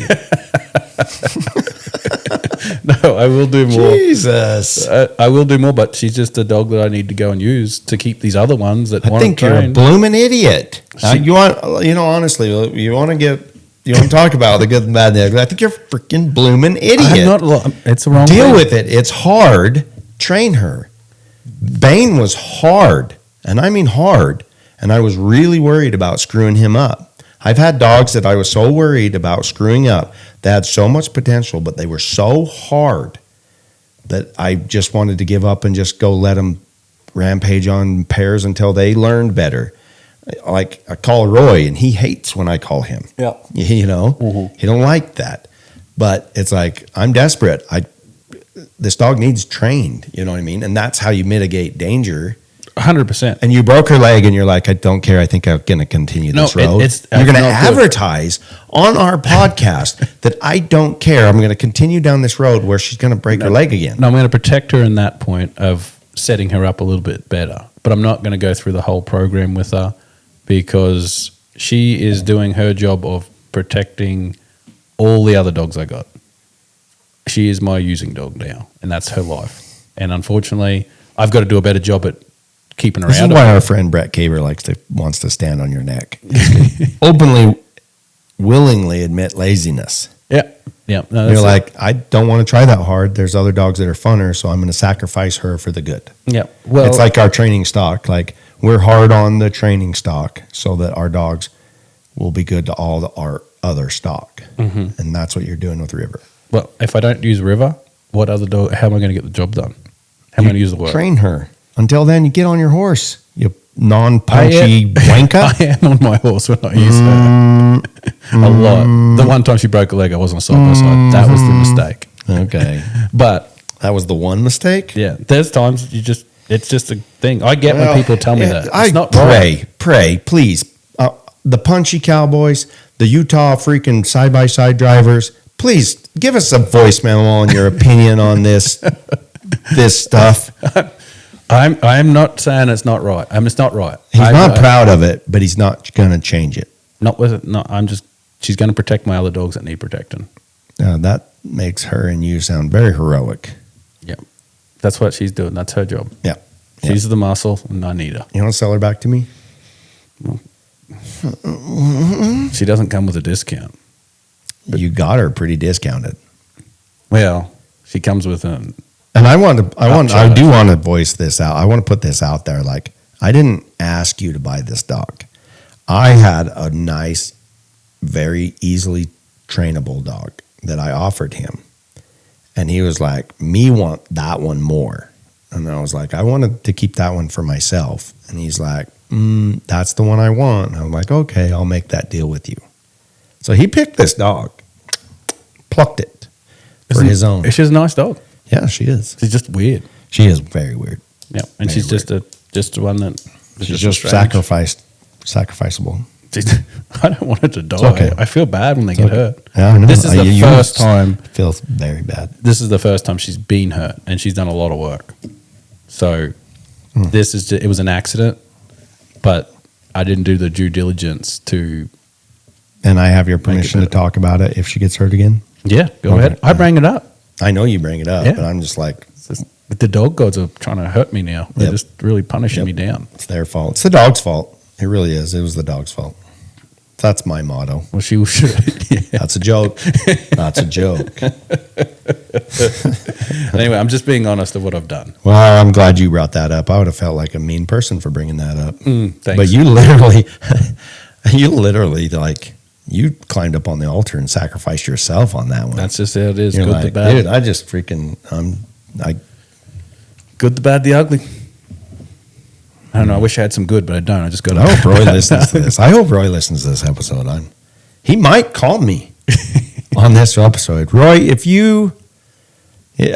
No, I will do more.
Jesus.
I will do more, but she's just a dog that I need to go and use to keep these other ones that
I
want
think
to
you're a
train.
blooming idiot.
See-
Honestly, you want to talk about the good and bad and the ugly. I think you're a freaking blooming idiot.
I'm not. It's the wrong.
Deal
thing.
with it. It's hard. Train her. Bane was hard, and I mean hard. And I was really worried about screwing him up. I've had dogs that I was so worried about screwing up. They had so much potential, but they were so hard that I just wanted to give up and just go let them rampage on pairs until they learned better. Like I call Roy and he hates when I call him.
Yeah.
You know, he don't like that. But it's like, I'm desperate. This dog needs trained, you know what I mean? And that's how you mitigate danger.
100%.
And you broke her leg and you're like, I don't care. I think I'm going to continue this road. You're going to advertise on our podcast that I don't care. I'm going to continue down this road where she's going to break her leg again.
No, I'm going to protect her in that point of setting her up a little bit better. But I'm not going to go through the whole program with her because she is doing her job of protecting all the other dogs I got. She is my using dog now, and that's her life. And unfortunately, I've got to do a better job at keeping her out.
This is why our friend Brett Caver wants to stand on your neck. Openly, willingly admit laziness.
Yeah. Yeah. No,
You're like, I don't want to try that hard. There's other dogs that are funner, so I'm going to sacrifice her for the good.
Yeah. Well,
it's like our training stock. Like we're hard on the training stock so that our dogs will be good to all our other stock.
Mm-hmm.
And that's what you're doing with River.
Well, if I don't use River, what other dog? How am I going to get the job done? How am I going to use the word?
Train her. Until then, you get on your horse. You non-punchy wanker.
I am on my horse when I use her a lot. The one time she broke a leg, I wasn't side by side. That was the mistake.
Okay,
but
that was the one mistake.
Yeah, there's times it's just a thing. I get when people tell me that.
I
It's not
pray, please. The punchy cowboys, the Utah freaking side-by-side drivers, please give us a voicemail on your opinion on this stuff.
I'm not saying it's not right. It's not right.
He's not proud of it, but he's not going to change it.
Not with it. No, she's going to protect my other dogs that need protecting.
That makes her and you sound very heroic.
Yeah. That's what she's doing. That's her job.
Yeah.
She's the muscle and I need her.
You want to sell her back to me?
She doesn't come with a discount.
You got her pretty discounted.
Well, she comes with an.
And I do want to voice this out. I want to put this out there. Like, I didn't ask you to buy this dog. I had a nice, very easily trainable dog that I offered him. And he was like, me want that one more. And I was like, I wanted to keep that one for myself. And he's like, that's the one I want. And I'm like, okay, I'll make that deal with you. So he picked this dog, plucked it for his own.
She's a nice dog.
Yeah, she is.
She's just weird.
She is very weird.
Yeah, and
Very
she's just one that
She's just sacrificable.
I don't want her to die.
okay.
I feel bad when they get hurt.
Yeah, I know.
This is the first time.
Feels very bad.
This is the first time she's been hurt, and she's done a lot of work. So it was an accident, but I didn't do the due diligence to.
And I have your permission to talk about it if she gets hurt again?
Yeah, go ahead. I bring it up.
I know you bring it up,
Yeah.
but I'm just like,
The dog gods are trying to hurt me now. They're just really punishing me down.
it's their fault. It's the dog's fault. It really is. It was the dog's fault. That's my motto.
Well, she should. Yeah.
That's a joke. That's a joke.
Anyway, I'm just being honest of what I've done.
Well, I'm glad you brought that up. I would have felt like a mean person for bringing that up.
Thanks.
But you climbed up on the altar and sacrificed yourself on that one.
That's just how it is.
You're
Good,
like,
the bad.
dude, I just freaking,
Good, the bad, the ugly. I don't know. I wish I had some good, but I don't. I just got.
I hope Roy listens to this. I hope Roy listens to this episode. He might call me on this episode. Roy,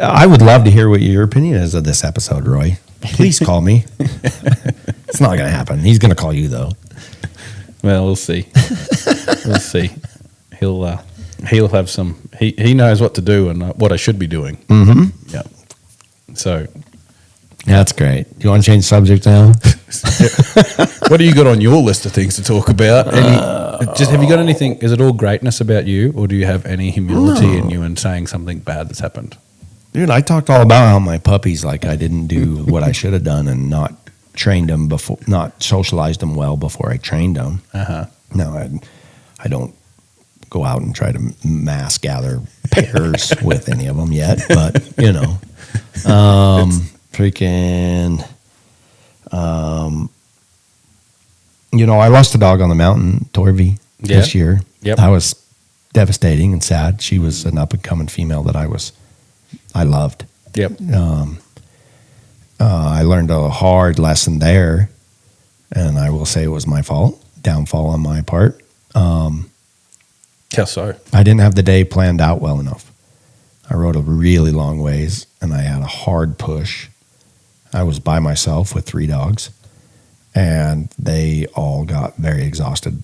I would love to hear what your opinion is of this episode, Roy. Please call me. It's not going to happen. He's going to call you, though.
Well, we'll see. We'll see. He'll have some. He knows what to do and what I should be doing.
Mm-hmm.
Yeah. So.
That's great. Do you want to change subject now?
What do you got on your list of things to talk about? Have you got anything? Is it all greatness about you, or do you have any humility in you in saying something bad that's happened?
Dude, I talked all about how my puppies, like I didn't do what I should have done and not trained them before, not socialized them well before I trained them.
Uh-huh.
No, I don't go out and try to mass gather pairs with any of them yet, but I lost a dog on the mountain, Torvi, this year.
Yep.
That was devastating and sad. She was an up and coming female that I loved.
Yep.
I learned a hard lesson there And I will say it was my fault, downfall on my part.
How so?
I didn't have the day planned out well enough. I rode a really long ways and I had a hard push. I was by myself with 3 dogs and they all got very exhausted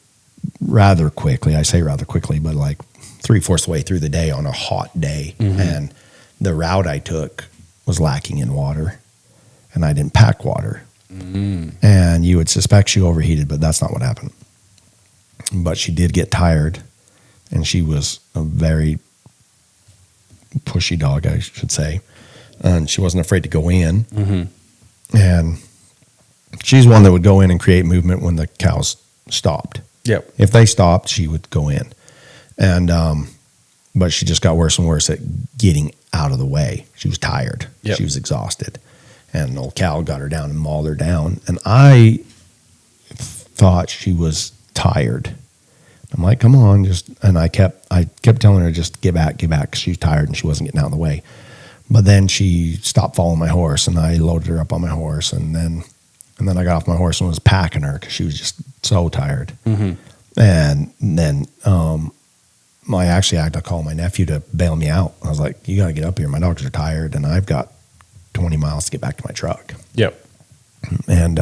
rather quickly. I say rather quickly, but like 3/4 the way through the day on a hot day. And the route I took was lacking in water and I didn't pack water. And you would suspect she overheated, but that's not what happened. But she did get tired. And she was a very pushy dog, I should say. And she wasn't afraid to go in. And she's one that would go in and create movement when the cows stopped.
Yep.
If they stopped, she would go in. And but she just got worse and worse at getting out of the way. She was tired.
Yep.
She was exhausted. And an old cow got her down and mauled her down. And I thought she was tired. I'm like, come on, and I kept telling her, just get back, because she was tired and she wasn't getting out of the way. But then she stopped following my horse, and I loaded her up on my horse, and then I got off my horse and was packing her because she was just so tired. And then I actually had to call my nephew to bail me out. I was like, you got to get up here. My dogs are tired, and I've got 20 miles to get back to my truck.
Yep.
And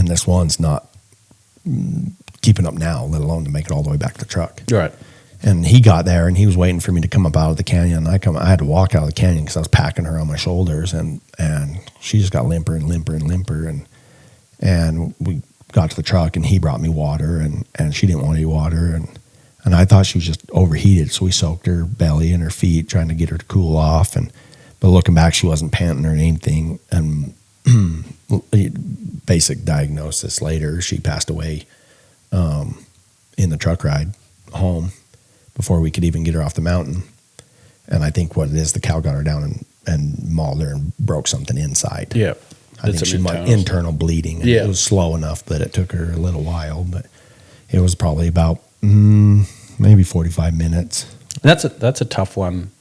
this one's not keeping up now, let alone to make it all the way back to the truck.
Right.
And he got there and he was waiting for me to come up out of the canyon. I had to walk out of the canyon because I was packing her on my shoulders, and she just got limper and limper and limper. And we got to the truck and he brought me water, and she didn't want any water. And I thought she was just overheated. So we soaked her belly and her feet, trying to get her to cool off. But looking back, she wasn't panting or anything. And basic diagnosis later, she passed away in the truck ride home before we could even get her off the mountain. And I think what it is, the cow got her down and mauled her and broke something inside.
Yeah.
I think she might internal bleeding. And
Yeah.
It was slow enough that it took her a little while, but it was probably about maybe 45 minutes.
That's a tough one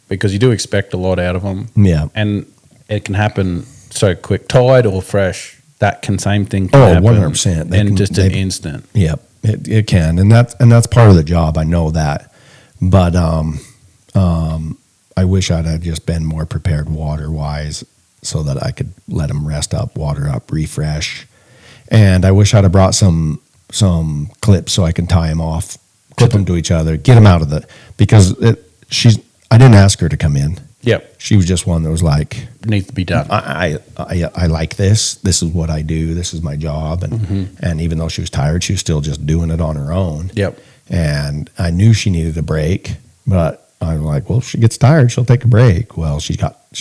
because you do expect a lot out of them.
Yeah.
And it can happen so quick, tied or fresh. That same thing can happen.
100%.
In just an instant.
Yep, it can, and that's part of the job. I know that, but I wish I'd have just been more prepared water wise, so that I could let them rest up, water up, refresh, and I wish I'd have brought some clips so I can tie them off, clip them to each other, get them out of because I didn't ask her to come in.
Yep.
She was just one that was like,
Needs to be done.
I like this. This is what I do. This is my job. And even though she was tired, she was still just doing it on her own.
Yep.
And I knew she needed a break, but I was like, well, if she gets tired, she'll take a break. Well, she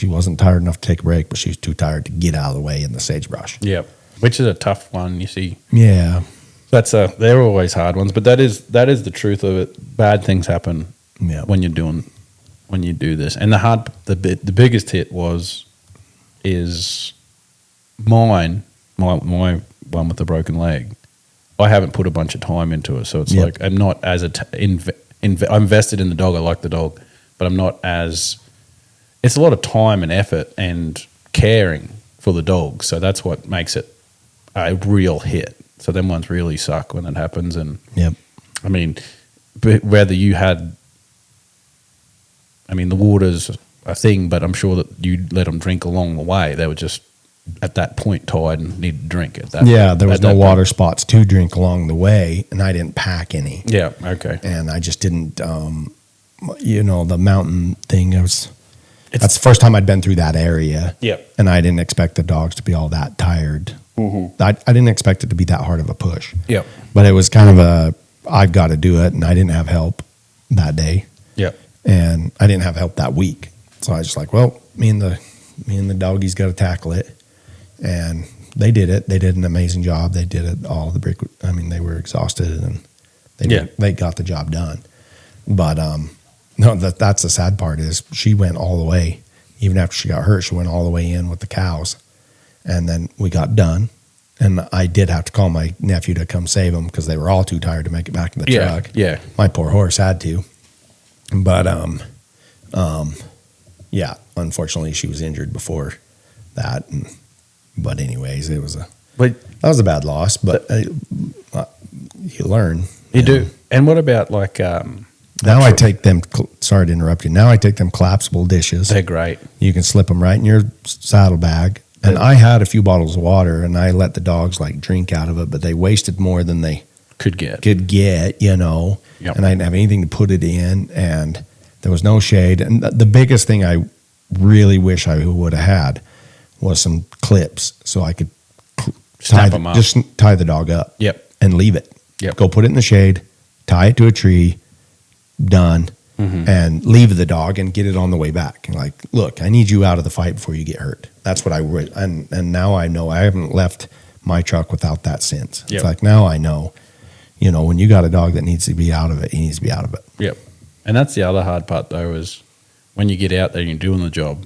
wasn't tired enough to take a break, but she was too tired to get out of the way in the sagebrush.
Yep. Which is a tough one, you see.
Yeah.
They're always hard ones, but that is the truth of it. Bad things happen when you do this. And the biggest hit is my one with the broken leg. I haven't put a bunch of time into it, so it's like I'm not as I'm invested in the dog. I like the dog, but I'm not as. It's a lot of time and effort and caring for the dog, so that's what makes it a real hit. So them ones really suck when that happens, and I mean, whether you had. I mean, the water's a thing, but I'm sure that you let them drink along the way. They were just at that point tired and needed to drink at that.
Yeah, there was no water spots to drink along the way, and I didn't pack any.
Yeah, okay.
And I just didn't, the mountain thing. That's the first time I'd been through that area.
Yep.
And I didn't expect the dogs to be all that tired. Mm-hmm. I didn't expect it to be that hard of a push.
Yep.
But it was kind of I've got to do it, and I didn't have help that day.
Yep.
And I didn't have help that week. So I was just like, well, me and the doggies got to tackle it. And they did it. They did an amazing job. They did it all. They were exhausted and they got the job done. But no, that's the sad part is she went all the way. Even after she got hurt, she went all the way in with the cows. And then we got done. And I did have to call my nephew to come save them because they were all too tired to make it back in the truck.
Yeah.
My poor horse had to. But unfortunately she was injured before that, and But anyways,
But
that was a bad loss, but you learn.
you do. And what about like
Now I take them. Sorry to interrupt you. Now I take them collapsible dishes.
they're great.
You can slip them right in your saddlebag. And I had a few bottles of water, and I let the dogs like drink out of it, but they wasted more than they
Could get.
could get, you know.
Yep.
And I didn't have anything to put it in, and there was no shade. And the biggest thing I really wish I would have had was some clips so I could
Snap 'em up.
just tie the dog up.
Yep.
And leave it.
Yep.
Go put it in the shade, tie it to a tree, done,
Mm-hmm.
and leave the dog and get it on the way back. And like, look, I need you out of the fight before you get hurt. That's what I would. And now I know I haven't left my truck without that since.
Yep.
It's like now I know, you know, when you got a dog that needs to be out of it, he needs to be out of it.
Yep. And that's the other hard part though, is when you get out there and you're doing the job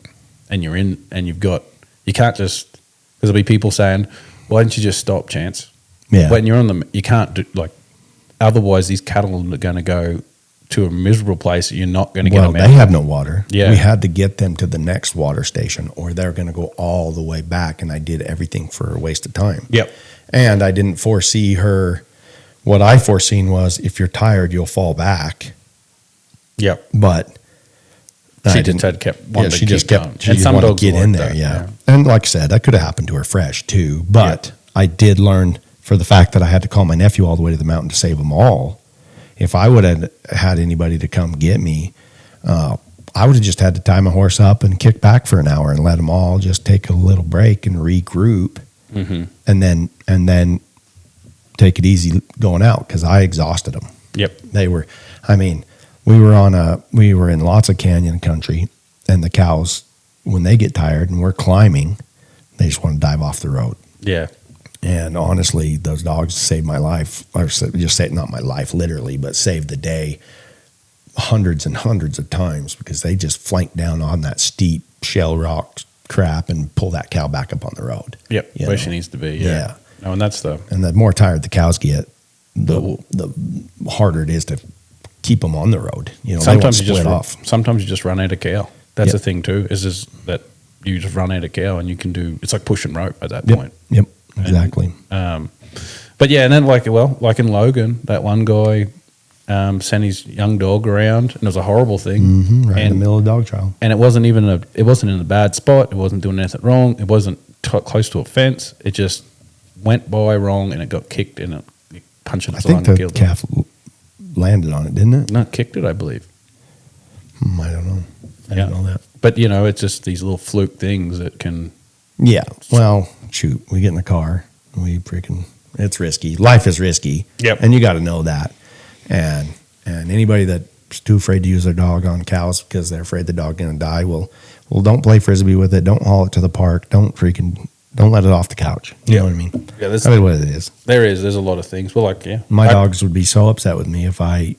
and you're in and you can't just, because there'll be people saying, why don't you just stop, Chance?
Yeah.
When you're on them, you can't do, like, otherwise these cattle are going to go to a miserable place. You're not going to get
Well,
them
they
out.
have no water.
Yeah.
We had to get them to the next water station or they're going to go all the way back. And I did everything for a waste of time.
Yep.
And I didn't foresee her. What I foreseen was if you're tired, you'll fall back.
Yep.
But
She
I
just had kept
Yeah,
wanting to
she just
keep
kept.
going.
She
And
just
some
wanted
dogs
to get
like
in
that,
there. Yeah. And like I said, that could have happened to her fresh too. But I did learn for the fact that I had to call my nephew all the way to the mountain to save them all. If I would have had anybody to come get me, I would have just had to tie my horse up and kick back for an hour and let them all just take a little break and regroup, and then take it easy going out because I exhausted them.
Yep.
They were, I mean, we were in lots of canyon country, and the cows, when they get tired and we're climbing, they just want to dive off the road.
Yeah.
And honestly, those dogs saved my life, or just say not my life literally, but saved the day hundreds and hundreds of times because they just flanked down on that steep shell rock crap and pull that cow back up on the road.
Yep.
You
Where
know?
she needs to be.
Yeah.
Yeah. No, and that's the,
And the more tired the cows get, the harder it is to keep them on the road. You know,
sometimes
they won't split off.
Sometimes you just run out of cow. That's
Yep.
the thing too, is just that you just run out of cow and you can do, it's like pushing rope at that
Yep.
point.
Yep. Exactly.
But yeah, and then like in Logan, that one guy sent his young dog around, and it was a horrible thing.
Right in the
and,
middle of dog trial.
and it wasn't in a bad spot. It wasn't doing anything wrong. It wasn't close to a fence. It just went by wrong, and it got kicked, and it punched
I
its
think
lung
the
and killed it.
calf landed on it, didn't it?
No, kicked it, I believe.
I don't know. I didn't know that.
But you know, it's just these little fluke things that can.
Yeah. Well, shoot, we get in the car. It's risky. Life is risky.
Yep.
And you got to know that. And anybody that's too afraid to use their dog on cows because they're afraid the dog going to die, well, don't play Frisbee with it. Don't haul it to the park. Don't let it off the couch. You know what I mean?
Yeah,
That's what it is.
there's a lot of things. Well, like
My dogs would be so upset with me if I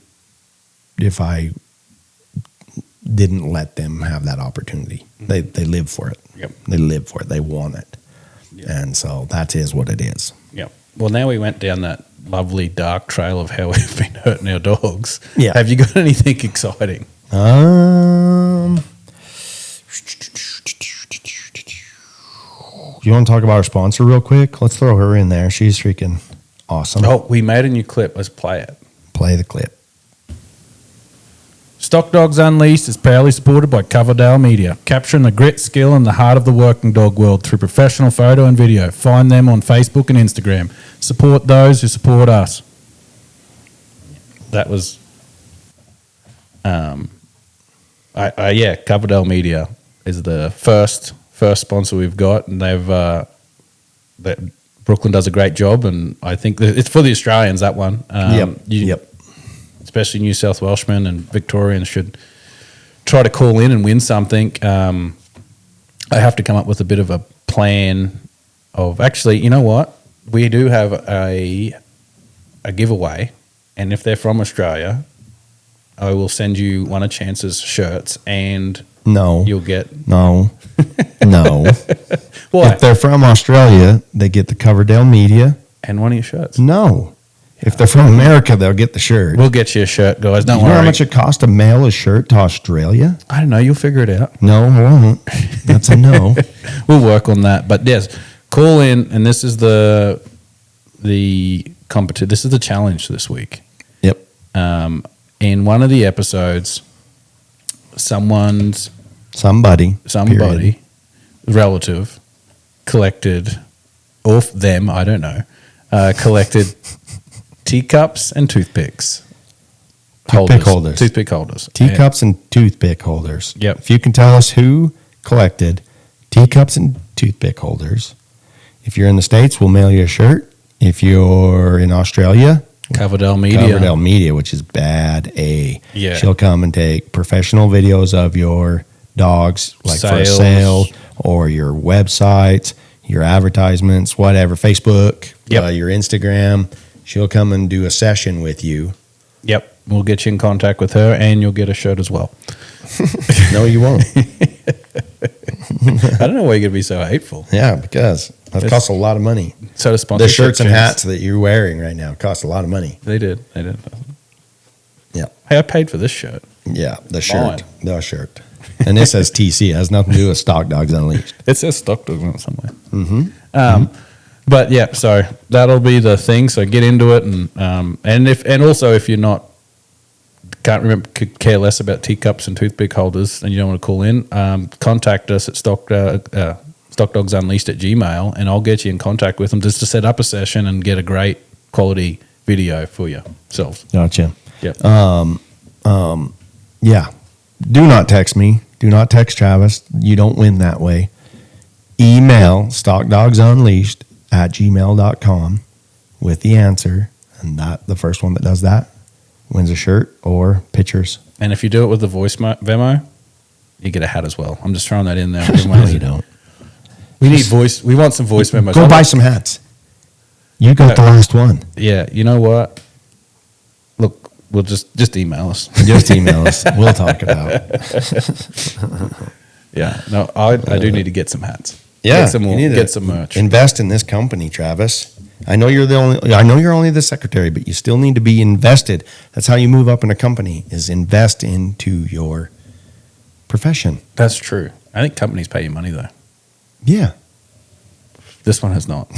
didn't let them have that opportunity. They live for it.
Yep.
They live for it. They want it.
Yep.
And so that is what it is.
Yeah. Well, now we went down that lovely dark trail of how we've been hurting our dogs.
Yeah.
Have you got anything exciting?
You want to talk about our sponsor real quick? Let's throw her in there. She's freaking awesome.
Oh, we made a new clip. Let's play it.
Play the clip.
Stock Dogs Unleashed is proudly supported by Coverdale Media, capturing the grit, skill, and the heart of the working dog world through professional photo and video. Find them on Facebook and Instagram. Support those who support us. That was, Coverdale Media is the first sponsor we've got, and Brooklyn does a great job, and I think that it's for the Australians, that one.
Yep.
Especially New South Welshmen and Victorians should try to call in and win something. I have to come up with a bit of a plan of, actually, you know what? We do have a giveaway, and if they're from Australia, I will send you one of Chance's shirts, and
No.
you'll get...
No. No.
What?
If they're from Australia, they get the Coverdale Media.
And one of your shirts.
No. If they're from America, they'll get the shirt.
We'll get you a shirt, guys. Don't
you know
worry.
how much it costs to mail a shirt to Australia?
I don't know. You'll figure it out.
No, I won't. That's a no.
We'll work on that. But yes, call in, and this is the competition. This is the challenge this week.
Yep.
In one of the episodes, somebody, relative, collected, or them, I don't know, collected teacups and toothpicks.
Toothpick holders.
Toothpick holders.
Teacups and toothpick holders.
Yep.
If you can tell us who collected teacups and toothpick holders. If you're in the States, we'll mail you a shirt. If you're in Australia,
Coverdale Media.
Coverdale Media, which is bad A.
Yeah.
She'll come and take professional videos of your dogs, like for a
Sales.
sale, or your websites, your advertisements, whatever, Facebook,
Yep.
your Instagram. She'll come and do a session with you.
Yep. We'll get you in contact with her, and you'll get a shirt as well.
No, you won't.
I don't know why you're going to be so hateful.
Yeah, because that costs a lot of money.
So to
The
sponsorship
shirts and
chance.
hats that you're wearing right now cost a lot of money.
They did.
Yeah.
Hey, I paid for this shirt.
Yeah, the shirt.
Mine.
The shirt. And this says TC. It has nothing to do with Stock Dogs Unleashed.
It says stock dog on it somewhere. But yeah, so that'll be the thing. So get into it, and also if you're not can't remember, could care less about teacups and toothpick holders, and you don't want to call in, contact us at stockdogsunleashed@gmail, and I'll get you in contact with them just to set up a session and get a great quality video for yourselves.
Gotcha.
Yep.
Yeah. Do not text me. Do not text Travis. You don't win that way. Email stockdogsunleashed@gmail.com with the answer. And the first one that does that wins a shirt or pictures.
And if you do it with the voice Vemo, you get a hat as well. I'm just throwing that in there.
No, you don't.
We need voice. We want some voice memos.
Go buy some hats. You got the last one.
Yeah, you know what? Look, we'll just email us.
Just email us. We'll talk about it.
Yeah, no, I do need to get some hats.
Yeah,
get some more,
you need to
get some merch.
Invest in this company, Travis. I know you're only the secretary, but you still need to be invested. That's how you move up in a company, is invest into your profession.
That's true. I think companies pay you money though.
Yeah.
This one has not.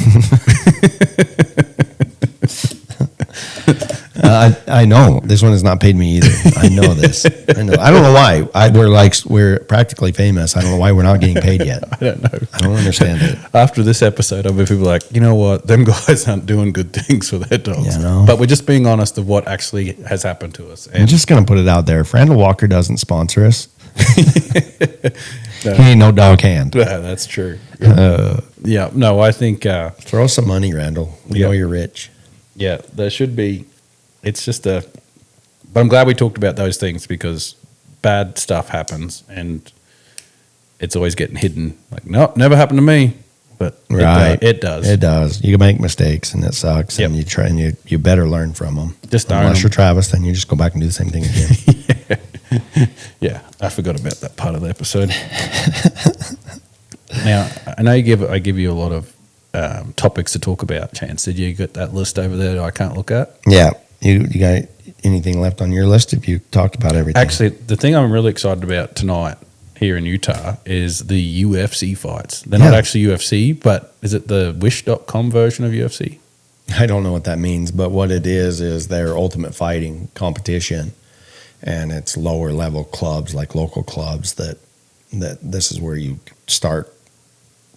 I know this one has not paid me either. I know this. I know. I don't know why. We're practically famous. I don't know why we're not getting paid yet.
I don't know.
I don't understand it.
After this episode, I'll be people like, you know what? Them guys aren't doing good things for their dogs.
Yeah, I know.
But we're just being honest of what actually has happened to us.
I'm
And
just gonna put it out there. If Randall Walker doesn't sponsor us,
No.
he ain't no dog hand.
yeah, that's true. Yeah, no, I think
Throw some money, Randall. We know you're rich.
yeah, there should be. It's just but I'm glad we talked about those things because bad stuff happens and it's always getting hidden. Like, no, never happened to me, but it does.
It does. You can make mistakes and it sucks.
Yep.
And you try and you better learn from them.
Just own
unless
'em.
you're Travis, then you just go back and do the same thing again.
Yeah, I forgot about that part of the episode. Now, I know I give you a lot of topics to talk about. Chance, did you get that list over there that I can't look at?
Yeah. You got anything left on your list? If you talked about everything,
Actually, the thing I'm really excited about tonight here in Utah is the UFC fights. They're not
Yeah.
actually UFC, but is it the Wish.com version of UFC?
I don't know what that means, but what it is their ultimate fighting competition, and it's lower level clubs like local clubs that this is where you start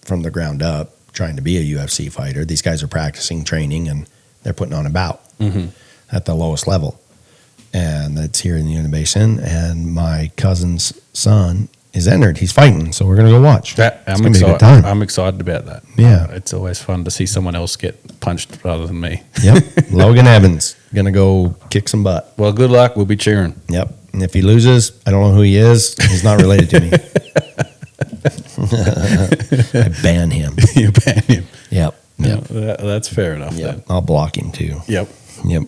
from the ground up trying to be a UFC fighter. These guys are practicing, training, and they're putting on a bout at the lowest level. And it's here in the Uinta Basin, and my cousin's son is entered. He's fighting, so we're going to go watch. It's
I'm
gonna be a
excited.
good time.
I'm excited about that.
Yeah.
It's always fun to see someone else get punched rather than me.
Yep. Logan Evans going to go kick some butt.
Well, good luck. We'll be cheering.
Yep. And if he loses, I don't know who he is. He's not related to me. I ban him.
You ban him.
Yep.
Yeah,
Yep.
that's fair enough.
Yep.
Then.
I'll block him too.
Yep.
Yep.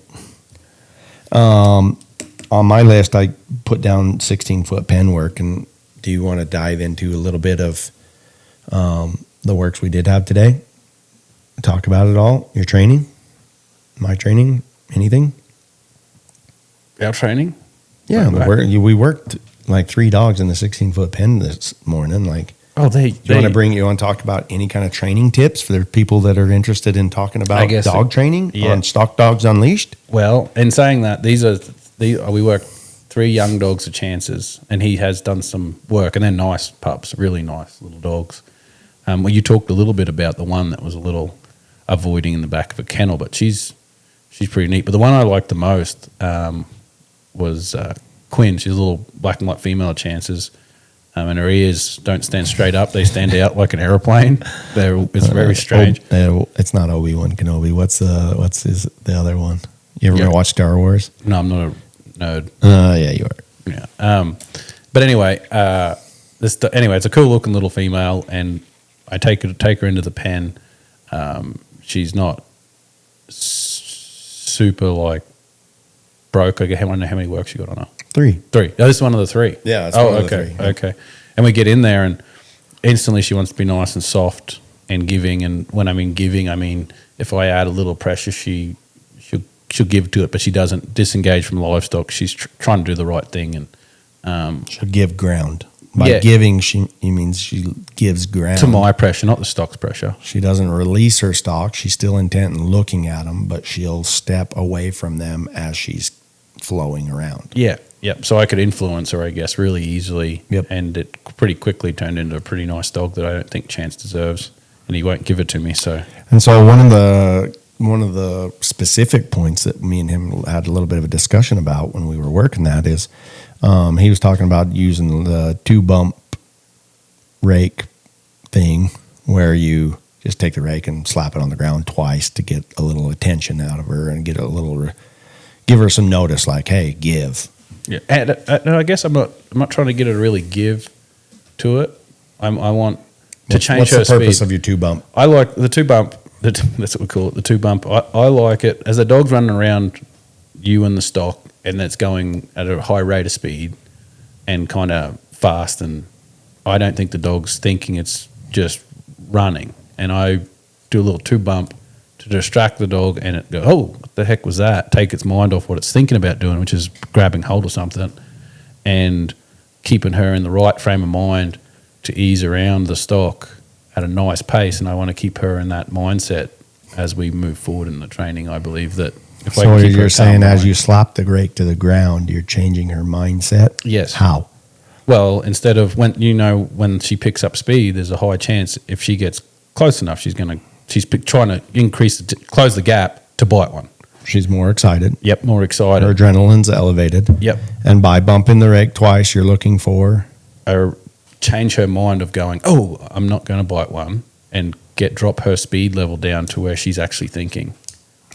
On my list, I put down 16-foot pen work. And do you want to dive into a little bit of the works we did have today? Talk about it all. Your training, my training, anything?
Our training.
Yeah,
Right.
we worked like 3 dogs in the 16-foot pen this morning. Like,
Oh,
Do you want to talk about any kind of training tips for the people that are interested in talking about dog training on Stock Dogs Unleashed?
Well, in saying that, we work 3 young dogs of Chances, and he has done some work, and they're nice pups, really nice little dogs. Well, you talked a little bit about the one that was a little avoiding in the back of a kennel, but she's pretty neat. But the one I liked the most was Quinn. She's a little black and white female of Chances. And her ears don't stand straight up; they stand out like an aeroplane. It's very strange.
It's not Obi-Wan Kenobi. What's the other one? You ever watch Star Wars?
No, I'm not a nerd.
Yeah, you are.
Yeah. But anyway, it's a cool looking little female, and I take her into the pen. She's not super like broke. I don't know how many works you got on her.
3.
Oh, this is one of the 3.
Yeah. It's one of the 3.
Okay. And we get in there, and instantly she wants to be nice and soft and giving. And when I mean giving, I mean if I add a little pressure, she'll give to it, but she doesn't disengage from livestock. She's trying to do the right thing, and
she'll give ground. By giving, she means she gives ground
to my pressure, not the stock's pressure.
She doesn't release her stock. She's still intent in looking at them, but she'll step away from them as she's flowing around.
Yeah. Yep. So I could influence her, I guess, really easily.
Yep.
And it pretty quickly turned into a pretty nice dog that I don't think Chance deserves, and he won't give it to me. So
one of the specific points that me and him had a little bit of a discussion about when we were working that is, he was talking about using the 2-bump rake thing, where you just take the rake and slap it on the ground twice to get a little attention out of her and get a little, give her some notice, like, hey, give.
Yeah, and I guess I'm not trying to get her to really give to it. I want to change her speed.
What's the purpose of your 2-bump?
I like the 2-bump. That's what we call it, the 2-bump. I like it as the dog's running around you and the stock, and it's going at a high rate of speed and kind of fast, and I don't think the dog's thinking, it's just running. And I do a little 2-bump to distract the dog, and it go, oh, what the heck was that? Take its mind off what it's thinking about doing, which is grabbing hold of something, and keeping her in the right frame of mind to ease around the stock at a nice pace. And I want to keep her in that mindset as we move forward in the training. I believe that if I
so
can keep
you're
her
saying
calm,
as you slap the rake to the ground, you're changing her mindset?
Yes.
How?
Well, instead of when she picks up speed, there's a high chance if she gets close enough, she's trying to close the gap to bite one.
She's more excited.
Yep, more excited.
Her adrenaline's elevated.
Yep.
And by bumping the rake twice, you're looking for?
Change her mind of going, oh, I'm not going to bite one, and drop her speed level down to where she's actually thinking.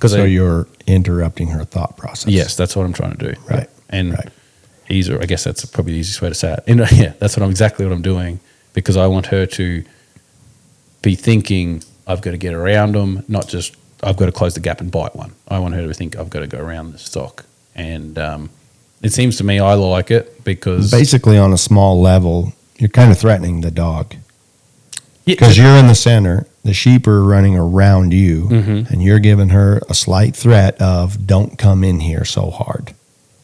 So you're interrupting her thought process.
Yes, that's what I'm trying to do.
Right.
And I guess that's probably the easiest way to say it. And yeah, that's exactly what I'm doing, because I want her to be thinking, I've got to get around them, not just I've got to close the gap and bite one. I want her to think I've got to go around the stock. And it seems to me I like it because
basically on a small level, you're kind of threatening the dog. Because you're in the center, the sheep are running around you, and you're giving her a slight threat of don't come in here so hard.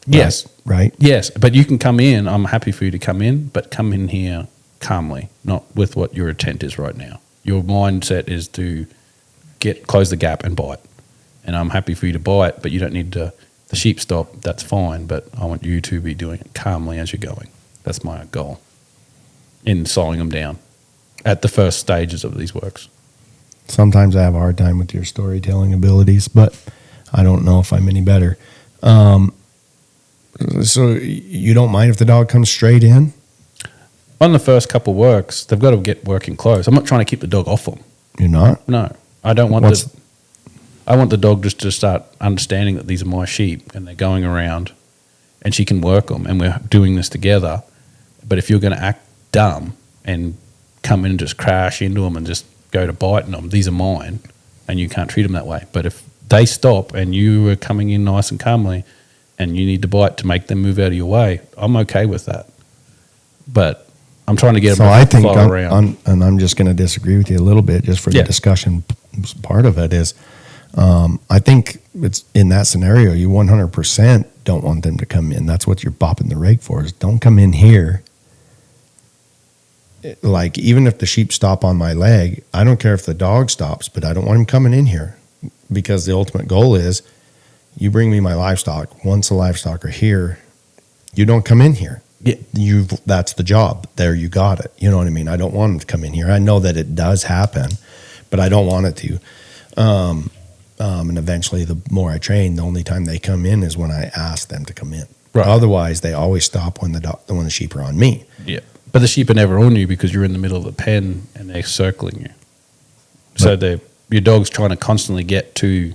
Yes.
Right?
Yes, but you can come in. I'm happy for you to come in, but come in here calmly, not with what your intent is right now. Your mindset is to close the gap and bite. And I'm happy for you to bite, but you don't need to, the sheep stop, that's fine, but I want you to be doing it calmly as you're going. That's my goal in slowing them down at the first stages of these works.
Sometimes I have a hard time with your storytelling abilities, but I don't know if I'm any better. So you don't mind if the dog comes straight in?
On the first couple works, they've got to get working close. I'm not trying to keep the dog off them.
You're not?
No. I don't want I want the dog just to start understanding that these are my sheep and they're going around and she can work them and we're doing this together. But if you're going to act dumb and come in and just crash into them and just go to biting them, these are mine and you can't treat them that way. But if they stop and you are coming in nice and calmly and you need to bite to make them move out of your way, I'm okay with that. But I'm trying to get them to follow around.
And I'm just going to disagree with you a little bit just for the discussion part of it is I think it's in that scenario, you 100% don't want them to come in. That's what you're bopping the rake for is don't come in here like even if the sheep stop on my leg, I don't care if the dog stops, but I don't want him coming in here, because the ultimate goal is you bring me my livestock. Once the livestock are here, you don't come in here.
Yeah.
That's the job. There, you got it. You know what I mean? I don't want them to come in here. I know that it does happen, but I don't want it to. And eventually, the more I train, the only time they come in is when I ask them to come in.
Right.
Otherwise, they always stop when the sheep are on me.
Yeah. But the sheep are never on you because you're in the middle of the pen and they're circling you. So your dog's trying to constantly get to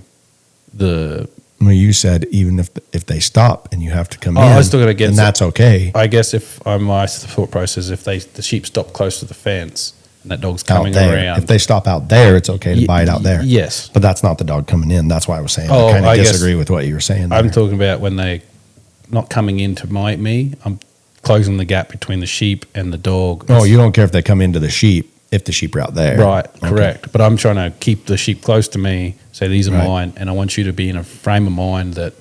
the.
Well, you said even if they stop and you have to come in,
I still got to get.
and that's okay.
I guess if my thought process, if the sheep stop close to the fence and that dog's
Out
coming
there,
around,
if they stop out there, it's okay to bite out there.
Yes,
but that's not the dog coming in. That's why I was saying
Oh,
I kind
I
of
guess
disagree with what you were saying.
I'm
there.
talking about when they not coming into me. I'm closing the gap between the sheep and the dog.
Oh, you don't care if they come into the sheep if the sheep are out there,
Right,
Okay.
correct. But I'm trying to keep the sheep close to me, say these are
Right.
mine, and I want you to be in a frame of mind that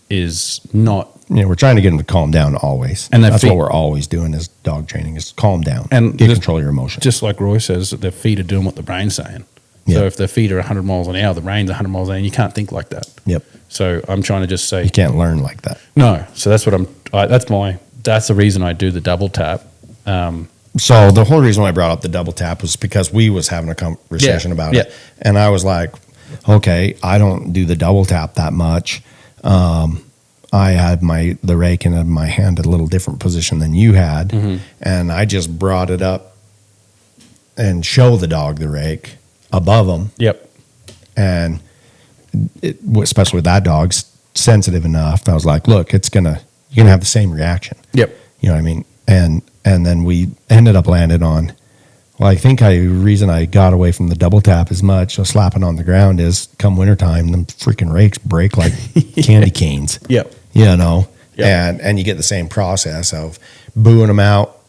is not.
Yeah, we're trying to get them to calm down always,
And their
that's
feet-
what we're always doing is dog training is calm down
And
get
just-
control of your emotions.
Just like Roy says, that their feet are doing what the brain's saying.
Yeah.
So if their feet are 100 miles an hour, the brain's 100 miles an hour, and you can't think like that.
Yep,
So I'm trying to just say,
you can't learn like that.
no. So that's what that's the reason I do the double tap.
So the whole reason why I brought up the double tap was because we was having a conversation about
yeah.
it, and I was like, okay, I don't do the double tap that much. I had the rake in my hand at a little different position than you had,
Mm-hmm.
and I just brought it up and show the dog the rake above him,
Yep.
and especially with that dog's sensitive enough. I was like, look, you're gonna have the same reaction.
Yep.
You know what I mean? And then we ended up landing on. Well, I think the reason I got away from the double tap as much, so slapping on the ground, is come wintertime, them freaking rakes break like candy canes.
Yep.
You know,
Yep.
and you get the same process of booing them out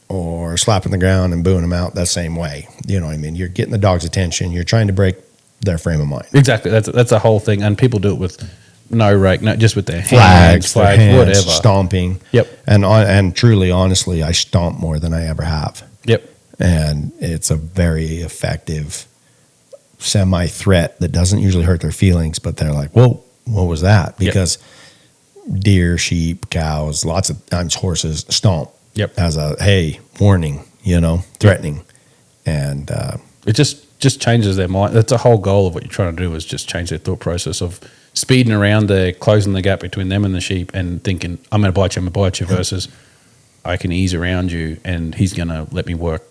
or slapping the ground and booing them out that same way. You know what I mean? You're getting the dog's attention. You're trying to break their frame of mind.
Exactly. That's a whole thing, and people do it with no rake, not just with their
Flags,
hands,
their hands,
whatever.
stomping.
Yep.
And truly, honestly, I stomp more than I ever have.
Yep.
And it's a very effective semi-threat that doesn't usually hurt their feelings, but they're like, whoa, what was that? Because deer, sheep, cows, lots of times horses stomp
Yep.
as a, hey, warning, threatening. And
It just changes their mind. That's the whole goal of what you're trying to do, is just change their thought process of speeding around there, closing the gap between them and the sheep, and thinking, I'm going to bite you, versus I can ease around you and he's going to let me work.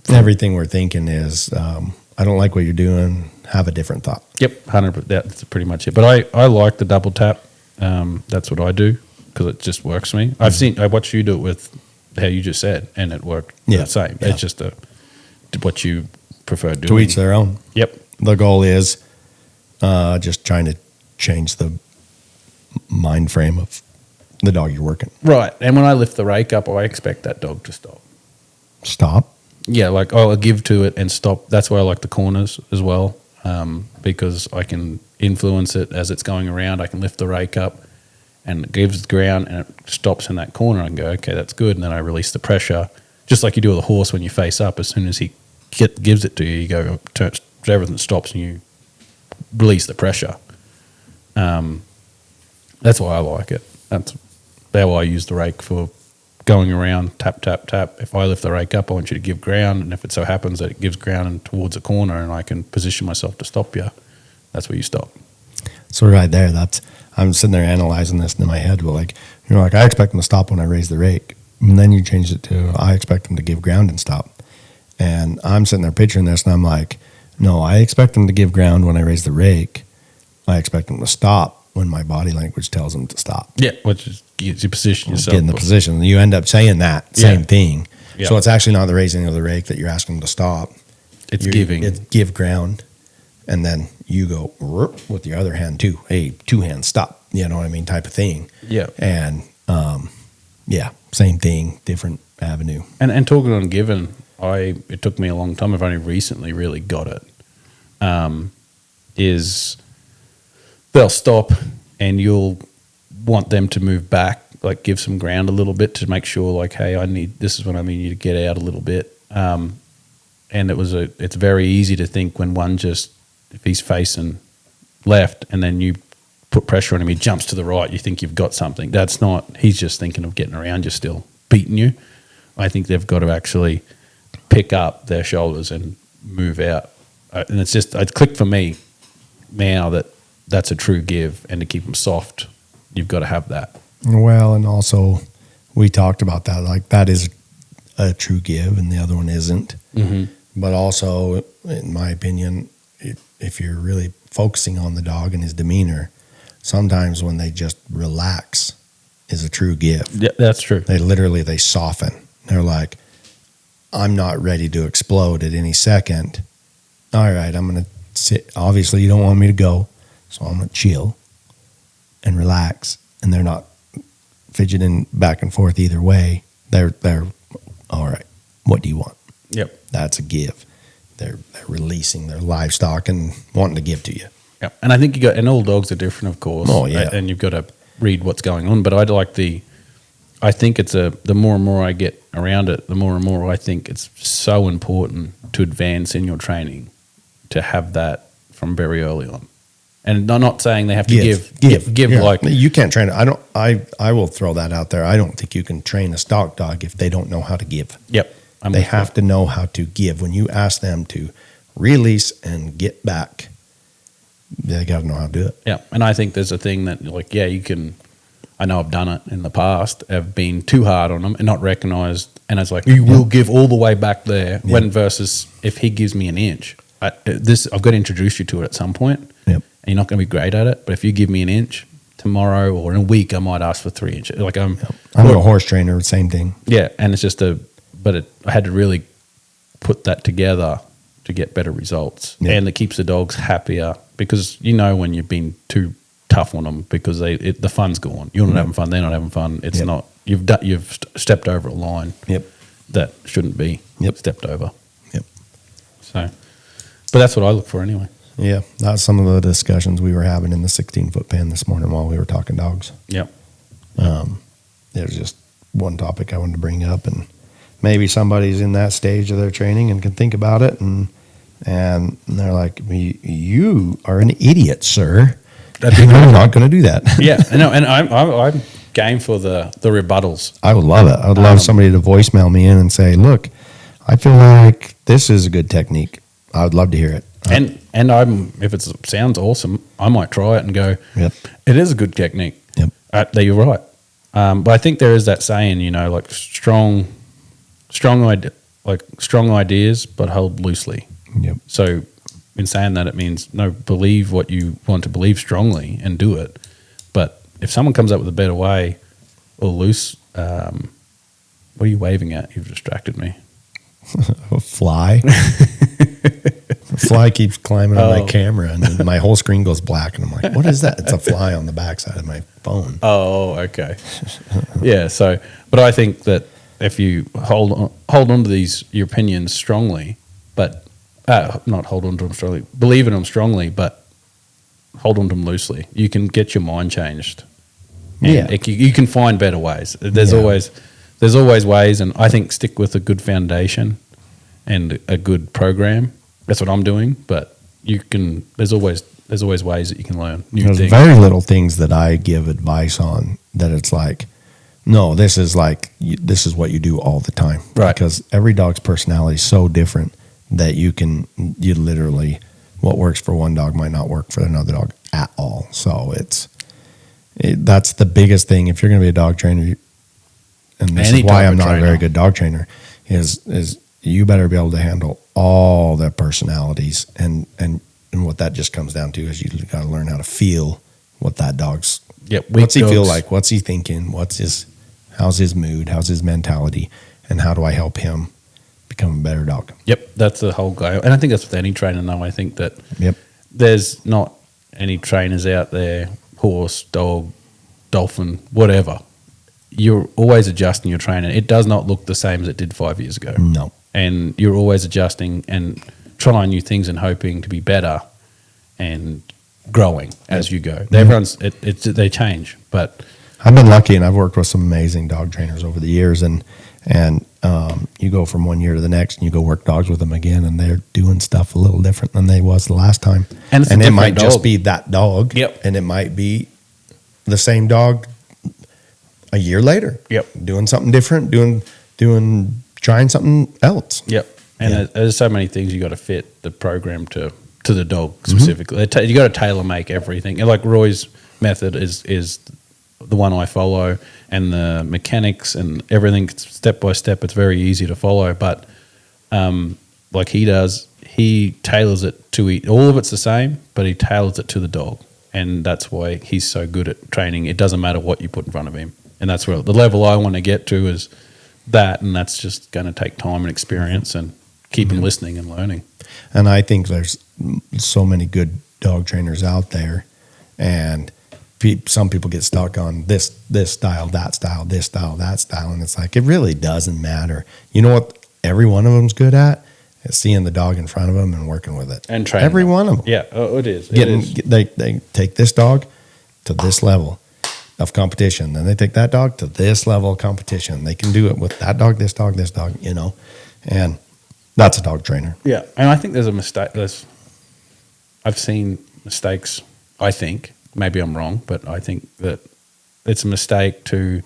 everything we're thinking is, I don't like what you're doing, have a different thought.
Yep, 100%. That's pretty much it. But I like the double tap. That's what I do because it just works for me. I watched you do it with how you just said, and it worked
Yeah,
the same.
yeah.
It's just what you prefer doing.
To each their own.
Yep.
The goal is just trying to change the mind frame of the dog you're working.
Right. And when I lift the rake up, I expect that dog to stop.
Stop.
Yeah, like I'll give to it and stop. That's why I like the corners as well, because I can influence it as it's going around. I can lift the rake up and it gives the ground and it stops in that corner. I can go, okay, that's good. And then I release the pressure, just like you do with a horse when you face up. As soon as he gives it to you, you go, everything stops and you release the pressure. That's why I like it. That's how I use the rake for going around, tap, tap, tap. If I lift the rake up, I want you to give ground. And if it so happens that it gives ground and towards a corner and I can position myself to stop you, that's where you stop.
So right there, I'm sitting there analyzing this in my head. But I expect them to stop when I raise the rake. And then you change it to, I expect them to give ground and stop. And I'm sitting there picturing this and I'm like, no, I expect them to give ground when I raise the rake. I expect them to stop when my body language tells them to stop.
Yeah, which is you position yourself.
Get in the position. And you end up saying that same thing.
Yeah.
So it's actually not the raising of the rake that you're asking them to stop.
It's giving.
It's give ground. And then you go with your other hand too. Hey, two hands, stop. You know what I mean? Type of thing.
Yeah.
And same thing, different avenue.
And talking on giving, it took me a long time. I've only recently really got it. Is they'll stop and you'll want them to move back, like give some ground a little bit to make sure, like, hey, this is what I need you to get out a little bit. and it's very easy to think when one just, if he's facing left and then you put pressure on him, he jumps to the right, you think you've got something. That's not, he's just thinking of getting around you still, beating you. I think they've got to actually pick up their shoulders and move out. And it's just, it clicked for me now that that's a true give, and to keep them soft, you've got to have that.
Well, and also we talked about that. Like, that is a true give, and the other one isn't.
Mm-hmm.
But also, in my opinion, if you're really focusing on the dog and his demeanor, sometimes when they just relax is a true give.
Yeah, that's true.
They soften. They're like, I'm not ready to explode at any second. All right, I'm going to sit. Obviously, you don't want me to go, so I'm going to chill and relax. And they're not fidgeting back and forth either way. They're all right. What do you want?
Yep.
That's a give. They're releasing their livestock and wanting to give to you.
Yeah, and I think and all dogs are different, of course.
Oh, yeah.
And you've got to read what's going on. But I think the more and more I get around it, the more and more I think it's so important to advance in your training, to have that from very early on. And I'm not saying they have to give
Yeah.
like,
You can't train it. I will throw that out there. I don't think you can train a stock dog if they don't know how to give.
yep.
They have to know how to give. When you ask them to release and get back, they got to know how to do it.
Yeah, and I think there's a thing that, like, yeah, you can. I know I've done it in the past. I've been too hard on them and not recognised, and it's like, you will give all the way back there.
Yeah.
When versus if he gives me an inch, I've got to introduce you to it at some point.
Yep.
And you're not going to be great at it, but if you give me an inch tomorrow or in a week, I might ask for 3 inches. Like
I'm a horse trainer. Same thing.
yeah, and it's just I had to really put that together to get better results,
Yeah.
and it keeps the dogs happier, because when you've been too tough on them, because the fun's gone. You're not having fun. They're not having fun. It's
Yep.
not. You've stepped over a line.
Yep.
That shouldn't be stepped over.
Yep.
So, but that's what I look for anyway.
Yeah, that's some of the discussions we were having in the 16-foot pen this morning while we were talking dogs.
Yep.
There's just one topic I wanted to bring up, and maybe somebody's in that stage of their training and can think about it, and they're like, "You are an idiot, sir. I'm not going to do that."
Yeah. No, and I'm game for the rebuttals.
I would love it. I would love somebody to voicemail me in and say, "Look, I feel like this is a good technique." I would love to hear it.
And if it sounds awesome, I might try it and go,
Yep.
It is a good technique.
Yep.
You're right. But I think there is that saying, like strong ideas, but held loosely.
Yep.
So in saying that, it means believe what you want to believe strongly and do it. But if someone comes up with a better way or loose, what are you waving at? You've distracted me.
A fly. A fly keeps climbing on my camera, and then my whole screen goes black, and I'm like, "What is that?" It's a fly on the backside of my phone.
Oh, okay. Yeah. So, but I think that if you hold on to your opinions strongly, but not hold on to them strongly, believe in them strongly, but hold on to them loosely, you can get your mind changed. And you can find better ways. There's always ways, and I think stick with a good foundation and a good program. That's what I'm doing, but there's always ways that you can learn new
There's
things.
very little things that I give advice on that it's like, no, this is what you do all the time.
Right.
Because every dog's personality is so different that you literally, what works for one dog might not work for another dog at all. So that's the biggest thing. If you're going to be a dog trainer, and this is why I'm not a very good dog trainer, is you better be able to handle all their personalities, and what that just comes down to is you got to learn how to feel what that dog's.
Yep.
What's he feel like? What's he thinking? How's his mood? How's his mentality? And how do I help him become a better dog?
Yep, that's the whole goal. And I think that's with any trainer, though. I think that
Yep.
there's not any trainers out there, horse, dog, dolphin, whatever. You're always adjusting your training. It does not look the same as it did 5 years ago.
No.
And you're always adjusting and trying new things and hoping to be better and growing as you go. They change, but
I've been lucky, and I've worked with some amazing dog trainers over the years, and And you go from one year to the next, and you go work dogs with them again, and they're doing stuff a little different than they was the last time.
And it's a
it
different
might just
dog.
be that dog.
Yep.
And it might be the same dog a year later.
Yep.
Doing something different, trying something else.
Yep. And there's so many things you got to fit the program to the dog specifically. You got to tailor make everything. And like Roy's method is the one I follow, and the mechanics and everything step by step. It's very easy to follow, but like he does, he tailors it to eat. All of it's the same, but he tailors it to the dog, and that's why he's so good at training. It doesn't matter what you put in front of him, and that's where the level I want to get to is that, and that's just going to take time and experience and keep him listening and learning.
And I think there's so many good dog trainers out there, and some people get stuck on this style, that style, this style, that style, and it's like it really doesn't matter. You know what? Every one of them's good at is seeing the dog in front of them and working with it.
And training
every
them.
one of them.
Yeah, it is.
They take this dog to this level of competition, then they take that dog to this level of competition. They can do it with that dog, this dog, you know, and that's a dog trainer.
Yeah, and I think there's a mistake. I've seen mistakes, I think. Maybe I'm wrong, but I think that it's a mistake to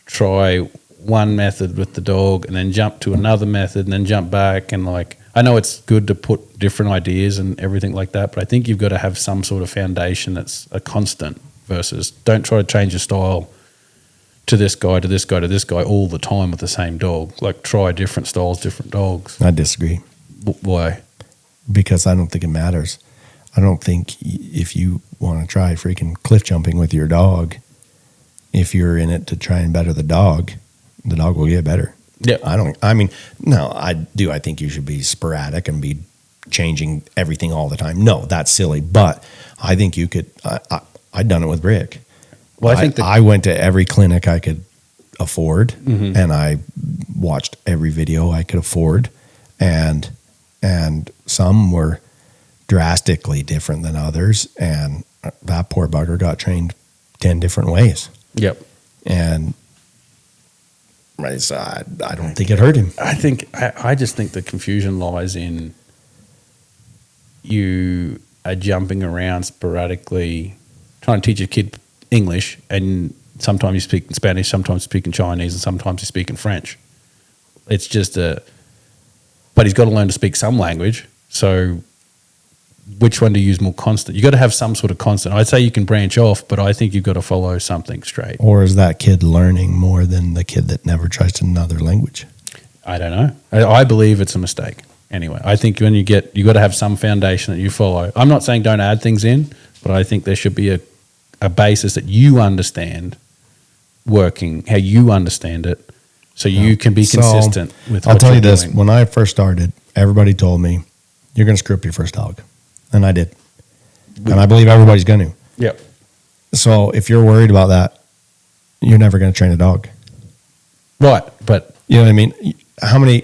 try one method with the dog and then jump to another method and then jump back. And like, I know it's good to put different ideas and everything like that, but I think you've got to have some sort of foundation that's a constant versus don't try to change your style to this guy, to this guy, to this guy all the time with the same dog. Like try different styles, different dogs.
I disagree.
Why?
Because I don't think it matters. I don't think if you want to try freaking cliff jumping with your dog, if you're in it to try and better the dog will get better.
Yeah.
I think you should be sporadic and be changing everything all the time. No, that's silly. But I think you could, I'd done it with Rick.
Well,
I went to every clinic I could afford, and I watched every video I could afford, and some were drastically different than others, and that poor bugger got trained 10 different ways.
Yep.
And I don't think it hurt him.
I just think the confusion lies in you are jumping around sporadically trying to teach a kid English, and sometimes you speak in Spanish, sometimes you speak in Chinese, and sometimes you speak in French. It's just but he's got to learn to speak some language. So which one to use more constant? You got to have some sort of constant. I'd say you can branch off, but I think you've got to follow something straight.
Or is that kid learning more than the kid that never tries another language?
I don't know. I believe it's a mistake. Anyway, I think when you got to have some foundation that you follow. I'm not saying don't add things in, but I think there should be a basis that you understand working, how you understand it, so you can be consistent with what
I'll tell you
you're
this.
doing.
When I first started, everybody told me, you're going to screw up your first dog. And I did. And I believe everybody's going to.
Yep.
So if you're worried about that, you're never going to train a dog.
Right, but
You know what I mean? How many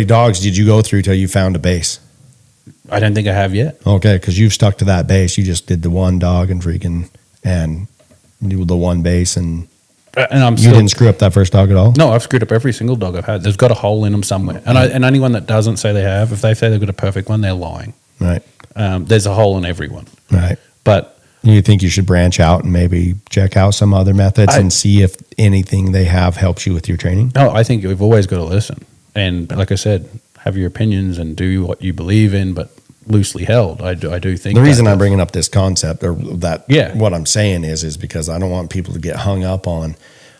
dogs did you go through till you found a base?
I don't think I have yet.
Okay, because you've stuck to that base. You just did the one dog and do the one base, and
And
you didn't screw up that first dog at all?
No, I've screwed up every single dog I've had. There's got a hole in them somewhere. And anyone that doesn't say they have, if they say they've got a perfect one, they're lying.
Right.
There's a hole in everyone.
Right.
But
You think you should branch out and maybe check out some other methods and see if anything they have helps you with your training?
no, I think we've always got to listen. And like I said, have your opinions and do what you believe in, but loosely held. I do think
The reason
that-
I'm bringing up this concept or that,
Yeah.
what I'm saying is because I don't want people to get hung up on,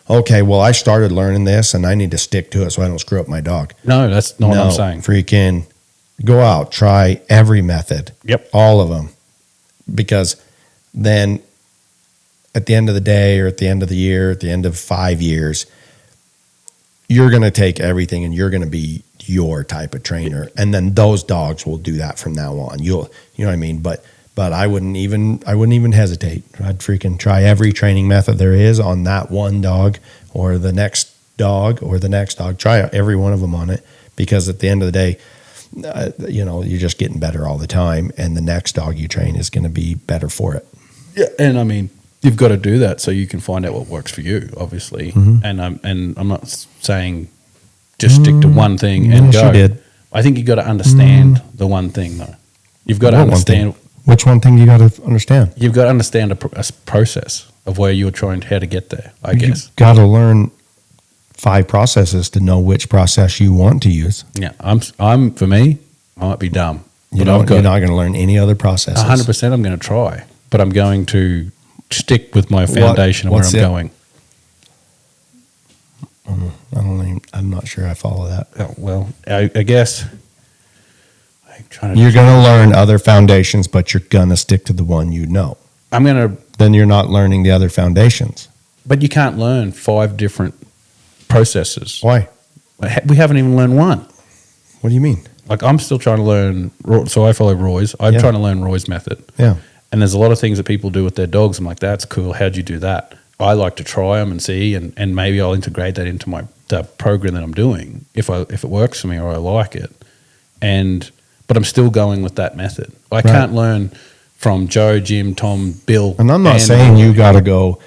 okay, well, I started learning this and I need to stick to it so I don't screw up my dog.
No, that's not what I'm saying.
Freaking go out, try every method.
Yep.
All of them. Because then at the end of the day or at the end of the year, at the end of 5 years, you're going to take everything and you're going to be your type of trainer. And then those dogs will do that from now on. You know what I mean? But I wouldn't even hesitate. I'd freaking try every training method there is on that one dog or the next dog or the next dog. Try every one of them on it, because at the end of the day, you're just getting better all the time, and the next dog you train is going to be better for it.
Yeah, and I mean, you've got to do that so you can find out what works for you, obviously. And I'm not saying just stick to one thing and
Yes,
go.
you did.
I think you got to understand the one thing though. You've got to
What one
understand.
thing? Which one thing you got to understand?
You've got to understand a process of where you're trying how to get there. I guess.
You've got to learn 5 processes to know which process you want to use.
Yeah, I'm for me. I might be dumb,
You're
but I've got
not going to learn any other processes.
100%. I'm going to try, but I'm going to stick with my foundation of where
what's
I'm
it?
going.
I'm not sure I follow that.
Oh, well, I guess I'm trying to.
You're going to learn other foundations, but you're going to stick to the one you know.
I'm going to,
Then you're not learning the other foundations.
but you can't learn 5 different processes.
Why?
We haven't even learned one.
What do you mean?
Like I'm still trying to learn. So I follow Roy's. I'm
Yeah.
trying to learn Roy's method.
Yeah.
And there's a lot of things that people do with their dogs. I'm like, that's cool. How'd you do that? I like to try them and see, and maybe I'll integrate that into the program that I'm doing if it works for me or I like it. But I'm still going with that method. I can't learn from Joe, Jim, Tom, Bill.
And I'm not saying you got to go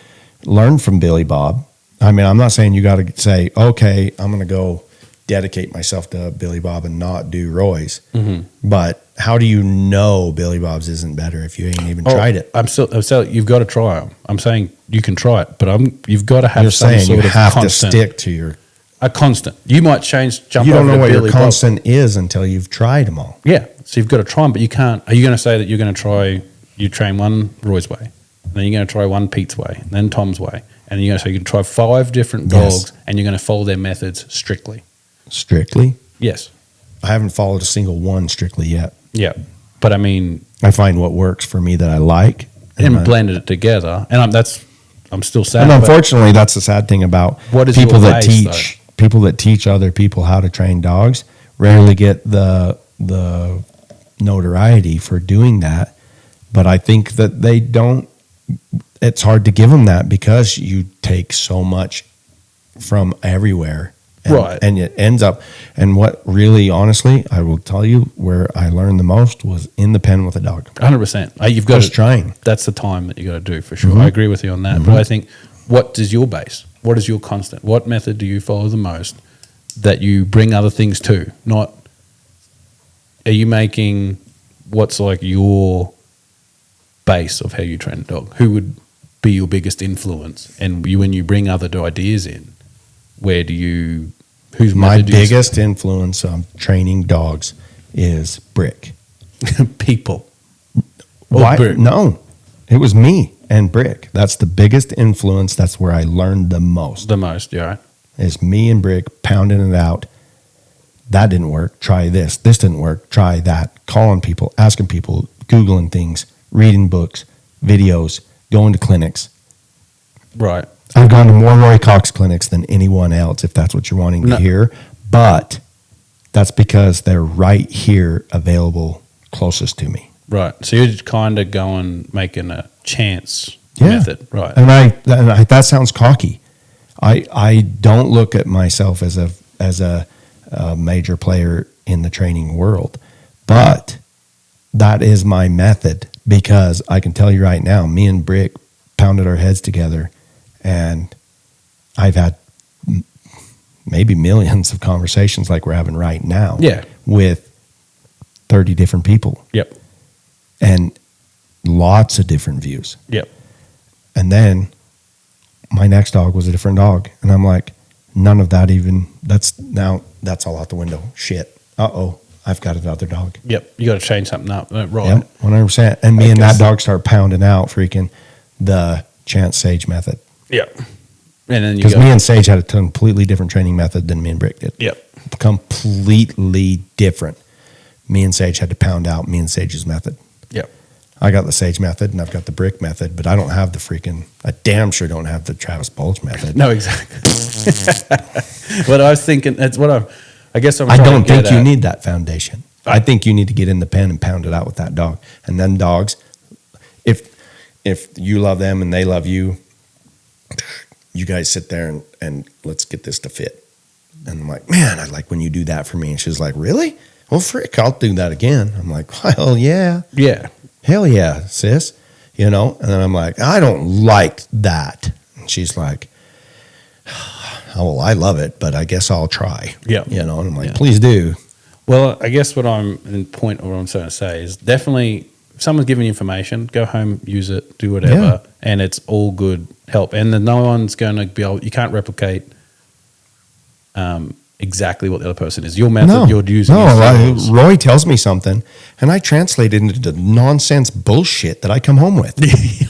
learn from Billy Bob. I mean, I'm not saying you got to say, okay, I'm going to go dedicate myself to Billy Bob and not do Roy's. But how do you know Billy Bob's isn't better if you ain't even tried it?
I'm still. You've got to try them. I'm saying you can try it, but you've got to have
You're
some
saying
sort
you
of
have
constant.
to stick to your.
A constant. You might jump
You don't
over
know
to
what
Billy
your
Bob.
constant is until you've tried them all.
Yeah, so you've got to try them, but you can't. Are you going to say that you're going to try? You train one Roy's way, and then you're going to try one Pete's way, and then Tom's way, and you're going to say you can try 5 different
Yes.
dogs, and you're going to follow their methods strictly.
Strictly?
Yes.
I haven't followed a single one strictly yet.
Yeah, but I mean,
I find what works for me that I like.
and blended it together, and I'm still sad.
And
but
unfortunately, that's the sad thing about
What is
people
your
that
base,
teach people that teach other people how to train dogs rarely get the notoriety for doing that. But I think that they don't. It's hard to give them that because you take so much from everywhere, and,
Right.
And it ends up. And what really, honestly, I will tell you, where I learned the most was in the pen with a dog.
100%. You've got
Just trying.
That's the time that you got to do for sure. I agree with you on that. But I think, what is your base? What is your constant? What method do you follow the most that you bring other things to? Not, are you making what's like your base of how you train a dog? Who would be your biggest influence? And when you bring other ideas in, whose
My
method do you-
biggest influence on training dogs is Brick.
people?
Why?
Brick.
No, it was me and Brick. That's the biggest influence. That's where I learned the most.
The most, yeah, right?
Is me and Brick pounding it out. That didn't work. Try this. This didn't work. Try that. Calling people, asking people, Googling things, reading books, videos, going to clinics.
Right.
I've gone to more Roy Cox clinics than anyone else, if that's what you're wanting to
No.
hear. But that's because they're right here available closest to me.
Right. So you're just kind of making a chance
Yeah.
method. Right.
And that sounds cocky. I don't look at myself as a major player in the training world, but that is my method because I can tell you right now, me and Brick pounded our heads together, and I've had maybe millions of conversations like we're having right now.
Yeah.
With 30 different people
Yep.
and lots of different views.
Yep.
And then my next dog was a different dog. And I'm like, none of that even, that's all out the window. Shit. Uh-oh, I've got another dog.
Yep. You got to change something up. Right.
Yep, 100%. And me
I
and that
guess-
dog start pounding out freaking the Chance Sage method.
Yep. And then you
Because
go.
me and Sage had a completely different training method than me and Brick did.
Yep.
Completely different. Me and Sage had to pound out me and Sage's method.
Yep.
I got the Sage method and I've got the Brick method, but I don't have I damn sure don't have the Travis Bulge method.
No, exactly. What I was thinking, that's what I guess I'm
I
trying
don't
to get
think you
at.
need that foundation. I think you need to get in the pen and pound it out with that dog. And then dogs, if you love them and they love you, you guys sit there and let's get this to fit. And I'm like, man, I like when you do that for me. And she's like, really? Well, frick, I'll do that again. I'm like, well, yeah.
Yeah.
Hell yeah, sis. you know? And then I'm like, I don't like that. And she's like, oh, well, I love it, but I guess I'll try.
Yeah.
You know, and I'm like,
Yeah.
please do.
Well, I guess what I'm trying to say is definitely if someone's giving you information, go home, use it, do whatever,
Yeah.
and it's all good help. And then no one's going to be able, you can't replicate exactly what the other person is. Your method, you're using. is yours.
Roy tells me something, and I translate it into nonsense bullshit that I come home with.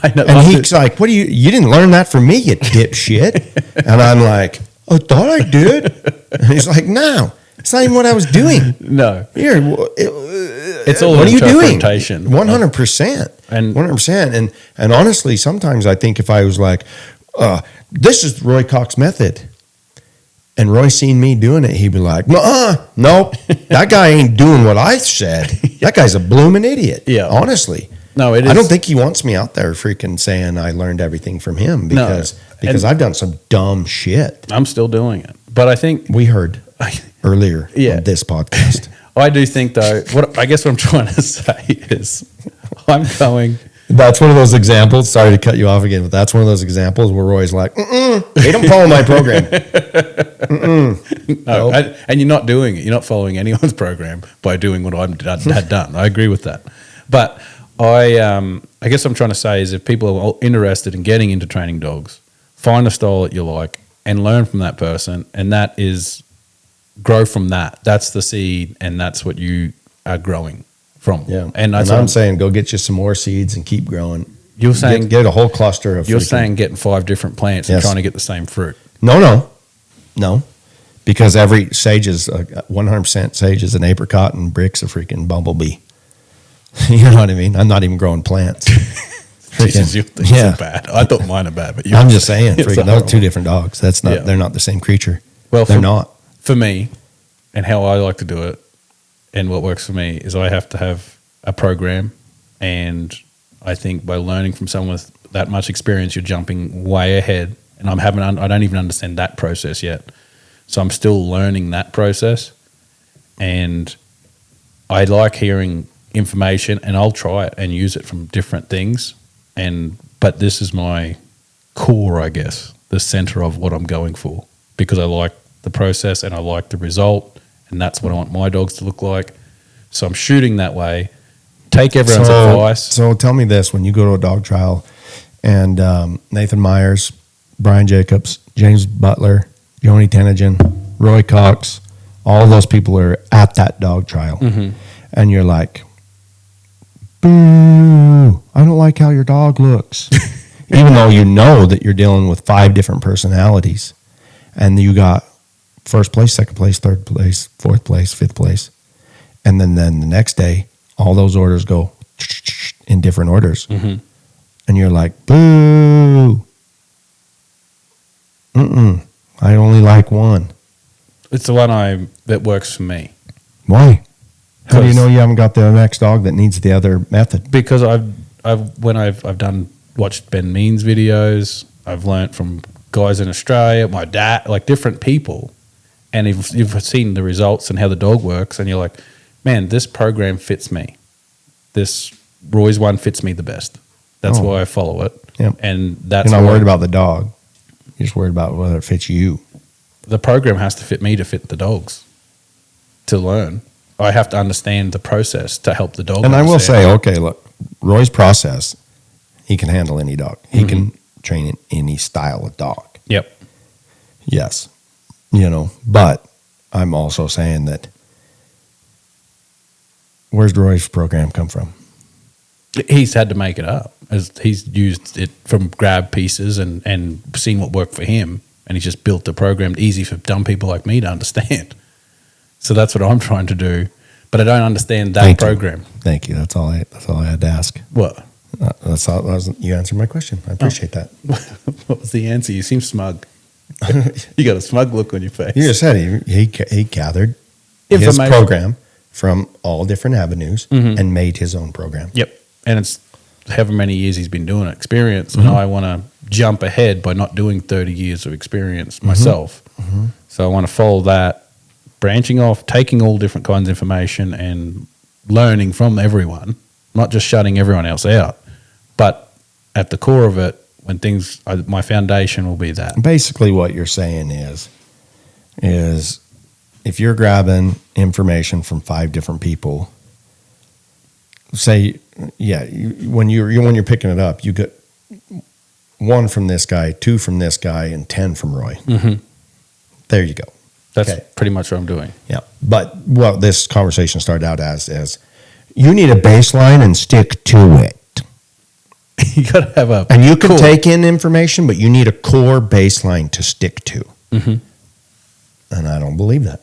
I know.
And he's like, what do you didn't learn that from me, you dipshit. And I'm like, I thought I did. And he's like, no, it's not even what I was doing.
No.
Here,
It's all
what are you doing?
interpretation.
100%.
And-
100%. And honestly, sometimes I think if I was like, this is Roy Cox method, and Roy seen me doing it, he'd be like, nope, that guy ain't doing what I said. That guy's a blooming idiot.
Yeah.
Honestly.
No, it
I
is.
don't think he wants me out there freaking saying I learned everything from him because
And-
I've done some dumb shit.
I'm still doing it. But I think
We heard earlier
Yeah.
on this podcast.
I do think though, what I'm trying to say is I'm going.
That's one of those examples. Sorry to cut you off again, but that's one of those examples where Roy's like, they don't follow my program.
No, and you're not doing it. You're not following anyone's program by doing what had done. I agree with that. But I guess what I'm trying to say is if people are interested in getting into training dogs, find a style that you like and learn from that person, and that is grow from that. That's the seed, and that's what you are growing from.
Yeah.
And that's
I'm
what
saying go get you some more seeds and keep growing.
You're saying
get a whole cluster of
you're
freaking-
saying getting 5 different plants and
Yes.
trying to get the same fruit.
No. Because every sage is 100% sage is an apricot and brick's a freaking bumblebee. You know what I mean? I'm not even growing plants.
Jesus, you think
yeah.
are bad. I thought mine are bad, but
I'm just saying,
It's
freaking, those
horrible.
are two different dogs. That's not.
Yeah.
They're not the same creature.
Well,
they're not.
For me, and how I like to do it, and what works for me is I have to have a program, and I think by learning from someone with that much experience, you're jumping way ahead. And I don't even understand that process yet, so I'm still learning that process. And I like hearing information, and I'll try it and use it from different things. But this is my core, I guess, the center of what I'm going for, because I like the process and I like the result, and that's what I want my dogs to look like. So I'm shooting that way. Take everyone's advice.
So tell me this: when you go to a dog trial, and Nathan Myers, Brian Jacobs, James Butler, Joni Tenogen, Roy Cox, all those people are at that dog trial, and you're like, boo, I don't like how your dog looks. Even though you know that you're dealing with 5 different personalities, and you got first place, second place, third place, fourth place, fifth place, and then the next day, all those orders go in different orders, and you're like, boo, I only like one.
It's the one that works for me.
Why? How do you
'Cause-
know you haven't got the next dog that needs the other method?
Because I've done watched Ben Means videos, I've learnt from guys in Australia, my dad, like different people, and you've seen the results and how the dog works, and you're like, man, this program fits me. This Roy's one fits me the best. That's why I follow it.
Yep.
And that's
You're not
why
worried about the dog. You're just worried about whether it fits you.
the program has to fit me to fit the dogs. To learn, I have to understand the process to help the dog.
And I will
understand.
say, okay, look, Roy's process, he can handle any dog. He can train in any style of dog.
Yep.
Yes. But I'm also saying that where's Roy's program come from?
He's had to make it up. As he's used it from grab pieces and seen what worked for him, and he's just built the program easy for dumb people like me to understand. So that's what I'm trying to do, but I don't understand that program.
Thank you. That's all I had to ask.
What?
You answered my question. I appreciate that.
What was the answer? You seem smug. You got a smug look on your face.
You just said he gathered his
Information.
program from all different avenues and made his own program.
Yep. And it's however many years he's been doing it, experience, and I want to jump ahead by not doing 30 years of experience myself. So I want to follow that, branching off, taking all different kinds of information and learning from everyone, not just shutting everyone else out, but at the core of it, when things, my foundation will be that.
Basically, what you're saying is if you're grabbing information from 5 different people, say, when you're picking it up, you get 1 from this guy, 2 from this guy, and 10 from Roy.
Mm-hmm.
There you go.
That's
Okay.
pretty much what I'm doing.
Yeah. But what this conversation started out as is you need a baseline and stick to it.
You got to have a,
And you can
core.
take in information, but you need a core baseline to stick to.
Mhm.
And I don't believe that.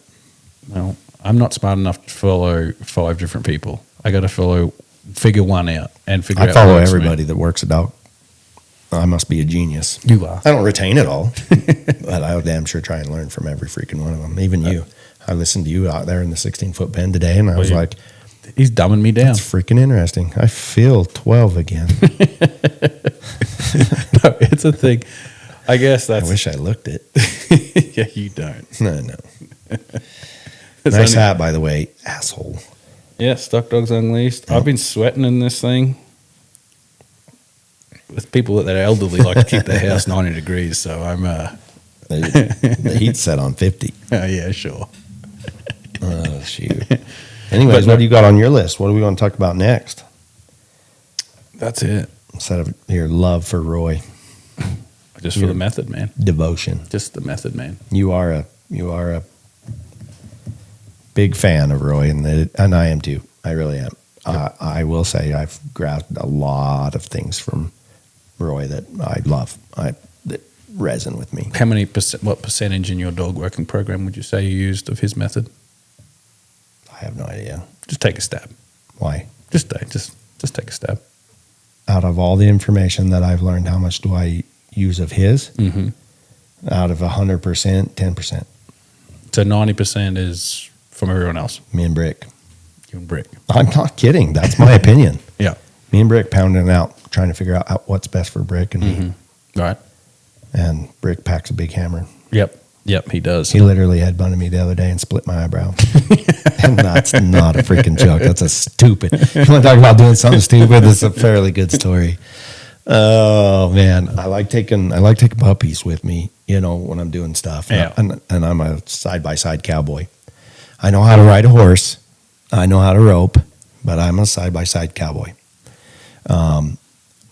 Well, I'm not smart enough to follow 5 different people. I got to figure one out and figure out.
I follow
what works for me.
everybody that works a dog. I must be a genius.
You are.
I don't retain it all, but I'll damn sure try and learn from every freaking one of them. Even you. I listened to you out there in the 16-foot pen today, and I was like,
He's dumbing me down.
that's freaking interesting. I feel 12 again.
No, it's a thing. I guess
I
that's.
wish I looked it.
Yeah, you don't.
No.
It's
Nice
only-
hat, by the way. Asshole.
Yeah, Stock Dogs Unleashed.
Yep.
I've been sweating in this thing. With people that are elderly like to keep their house 90 degrees, so I'm.
The heat's set on 50.
Yeah, sure.
Oh, shoot. Anyways,
But no-
what do you got on your list? What are we going to talk about next?
That's it.
Instead of your love for Roy,
Just for the method, man.
devotion.
Just the method, man.
You are a big fan of Roy, and I am too. I really am. I will say I've grabbed a lot of things from Roy that I love. That reson with me.
How many what percentage in your dog working program would you say you used of his method?
I have no idea
Just take a stab.
why.
Just take a stab.
Out of all the information that I've learned, how much do I use of his?
Mm-hmm.
Out of 100%, 10%.
So 90% is from everyone else.
Me and Brick.
You and Brick.
I'm not kidding. That's my opinion.
Yeah.
Me and Brick pounding it out, trying to figure out what's best for Brick and me.
Mm-hmm. Right.
And Brick packs a big hammer.
Yep, he does.
He literally headbutted me the other day and split my eyebrow. And that's not a freaking joke. That's a stupid. You want to talk about doing something stupid? It's a fairly good story. Oh man, I like taking puppies with me. When I'm doing stuff.
Yeah.
And I'm a side-by-side cowboy. I know how to ride a horse. I know how to rope, but I'm a side-by-side cowboy.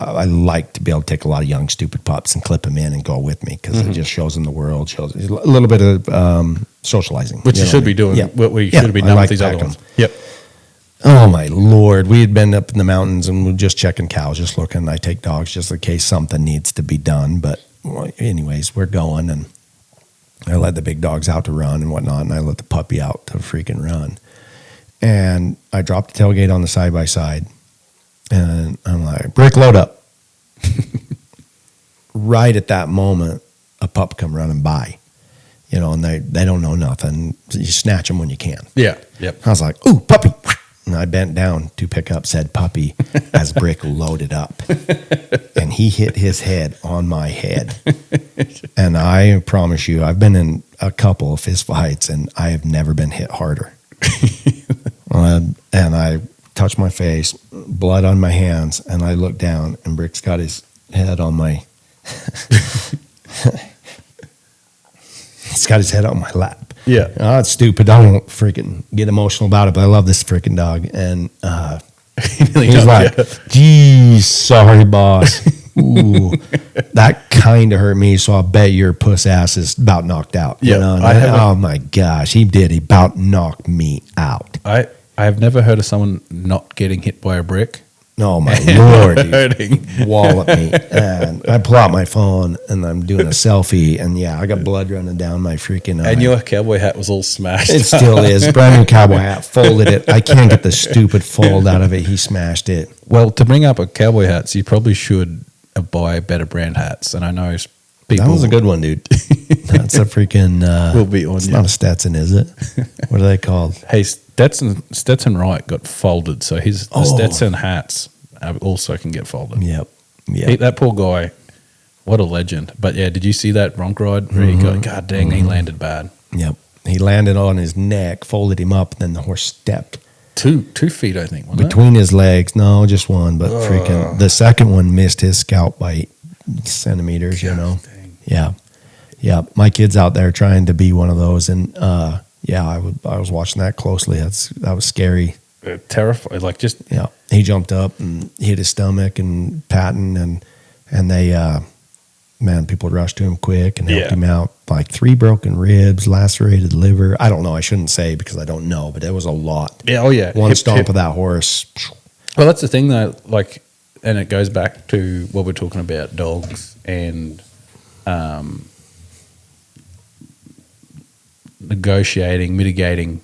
I like to be able to take a lot of young, stupid pups and clip them in and go with me because it just shows them the world, shows a little bit of socializing.
Which you should be doing.
Yeah.
What we
Yeah,
should be
I
done
like
with these other
packing
ones.
them.
Yep.
Oh, my Lord. We had been up in the mountains and we were just checking cows, just looking. I take dogs just in case something needs to be done. But anyways, we're going and I let the big dogs out to run and whatnot, and I let the puppy out to freaking run. And I dropped the tailgate on the side-by-side, and I'm like, Brick, load up. Right at that moment, a pup come running by, and they don't know nothing. You snatch them when you can.
Yeah. Yep.
I was like, ooh, puppy. And I bent down to pick up said puppy as Brick loaded up. And he hit his head on my head. And I promise you, I've been in a couple of fist fights and I have never been hit harder. And I touched my face, blood on my hands, and I looked down and Brick's got his head on my... He's got his head on my lap.
Yeah.
Oh, it's stupid. I don't freaking get emotional about it, but I love this freaking dog. And he's like, geez, sorry, boss. Ooh, that kind of hurt me. So I'll bet your puss ass is about knocked out.
Yeah,
Oh my gosh, he did. He about knocked me out.
I have never heard of someone not getting hit by a brick.
Oh my Lord, dude.
Hurting.
Wallop me. And I pull out my phone and I'm doing a selfie. And yeah, I got blood running down my freaking eye.
And your cowboy hat was all smashed.
It still is. Brand new cowboy hat. Folded it. I can't get the stupid fold out of it. He smashed it.
Well, to bring up a cowboy hats, you probably should buy better brand hats. And I know people.
That was a good one, dude. That's a freaking.
Will be on
It's
you.
not a Stetson, is it? What are they called?
Hey, Stetson Wright got folded, so the Stetson hats also can get folded.
Yep.
That poor guy, what a legend. But yeah, did you see that bronc ride where he got, God dang, he landed bad.
Yep. He landed on his neck, folded him up, and then the horse stepped
2 feet, I think. Wasn't
between his legs. No, just one, but freaking the second one missed his scalp by centimeters. You know, yeah. My kid's out there trying to be one of those, and I was watching that closely. That was scary.
Terrified. Like just
He jumped up and hit his stomach and patting, and they people rushed to him quick and helped him out. Like 3 broken ribs, lacerated liver. I don't know. I shouldn't say because I don't know, but it was a lot.
Yeah. Oh yeah.
One stomp of that horse.
Well, that's the thing though. Like, and it goes back to what we're talking about: dogs and negotiating, mitigating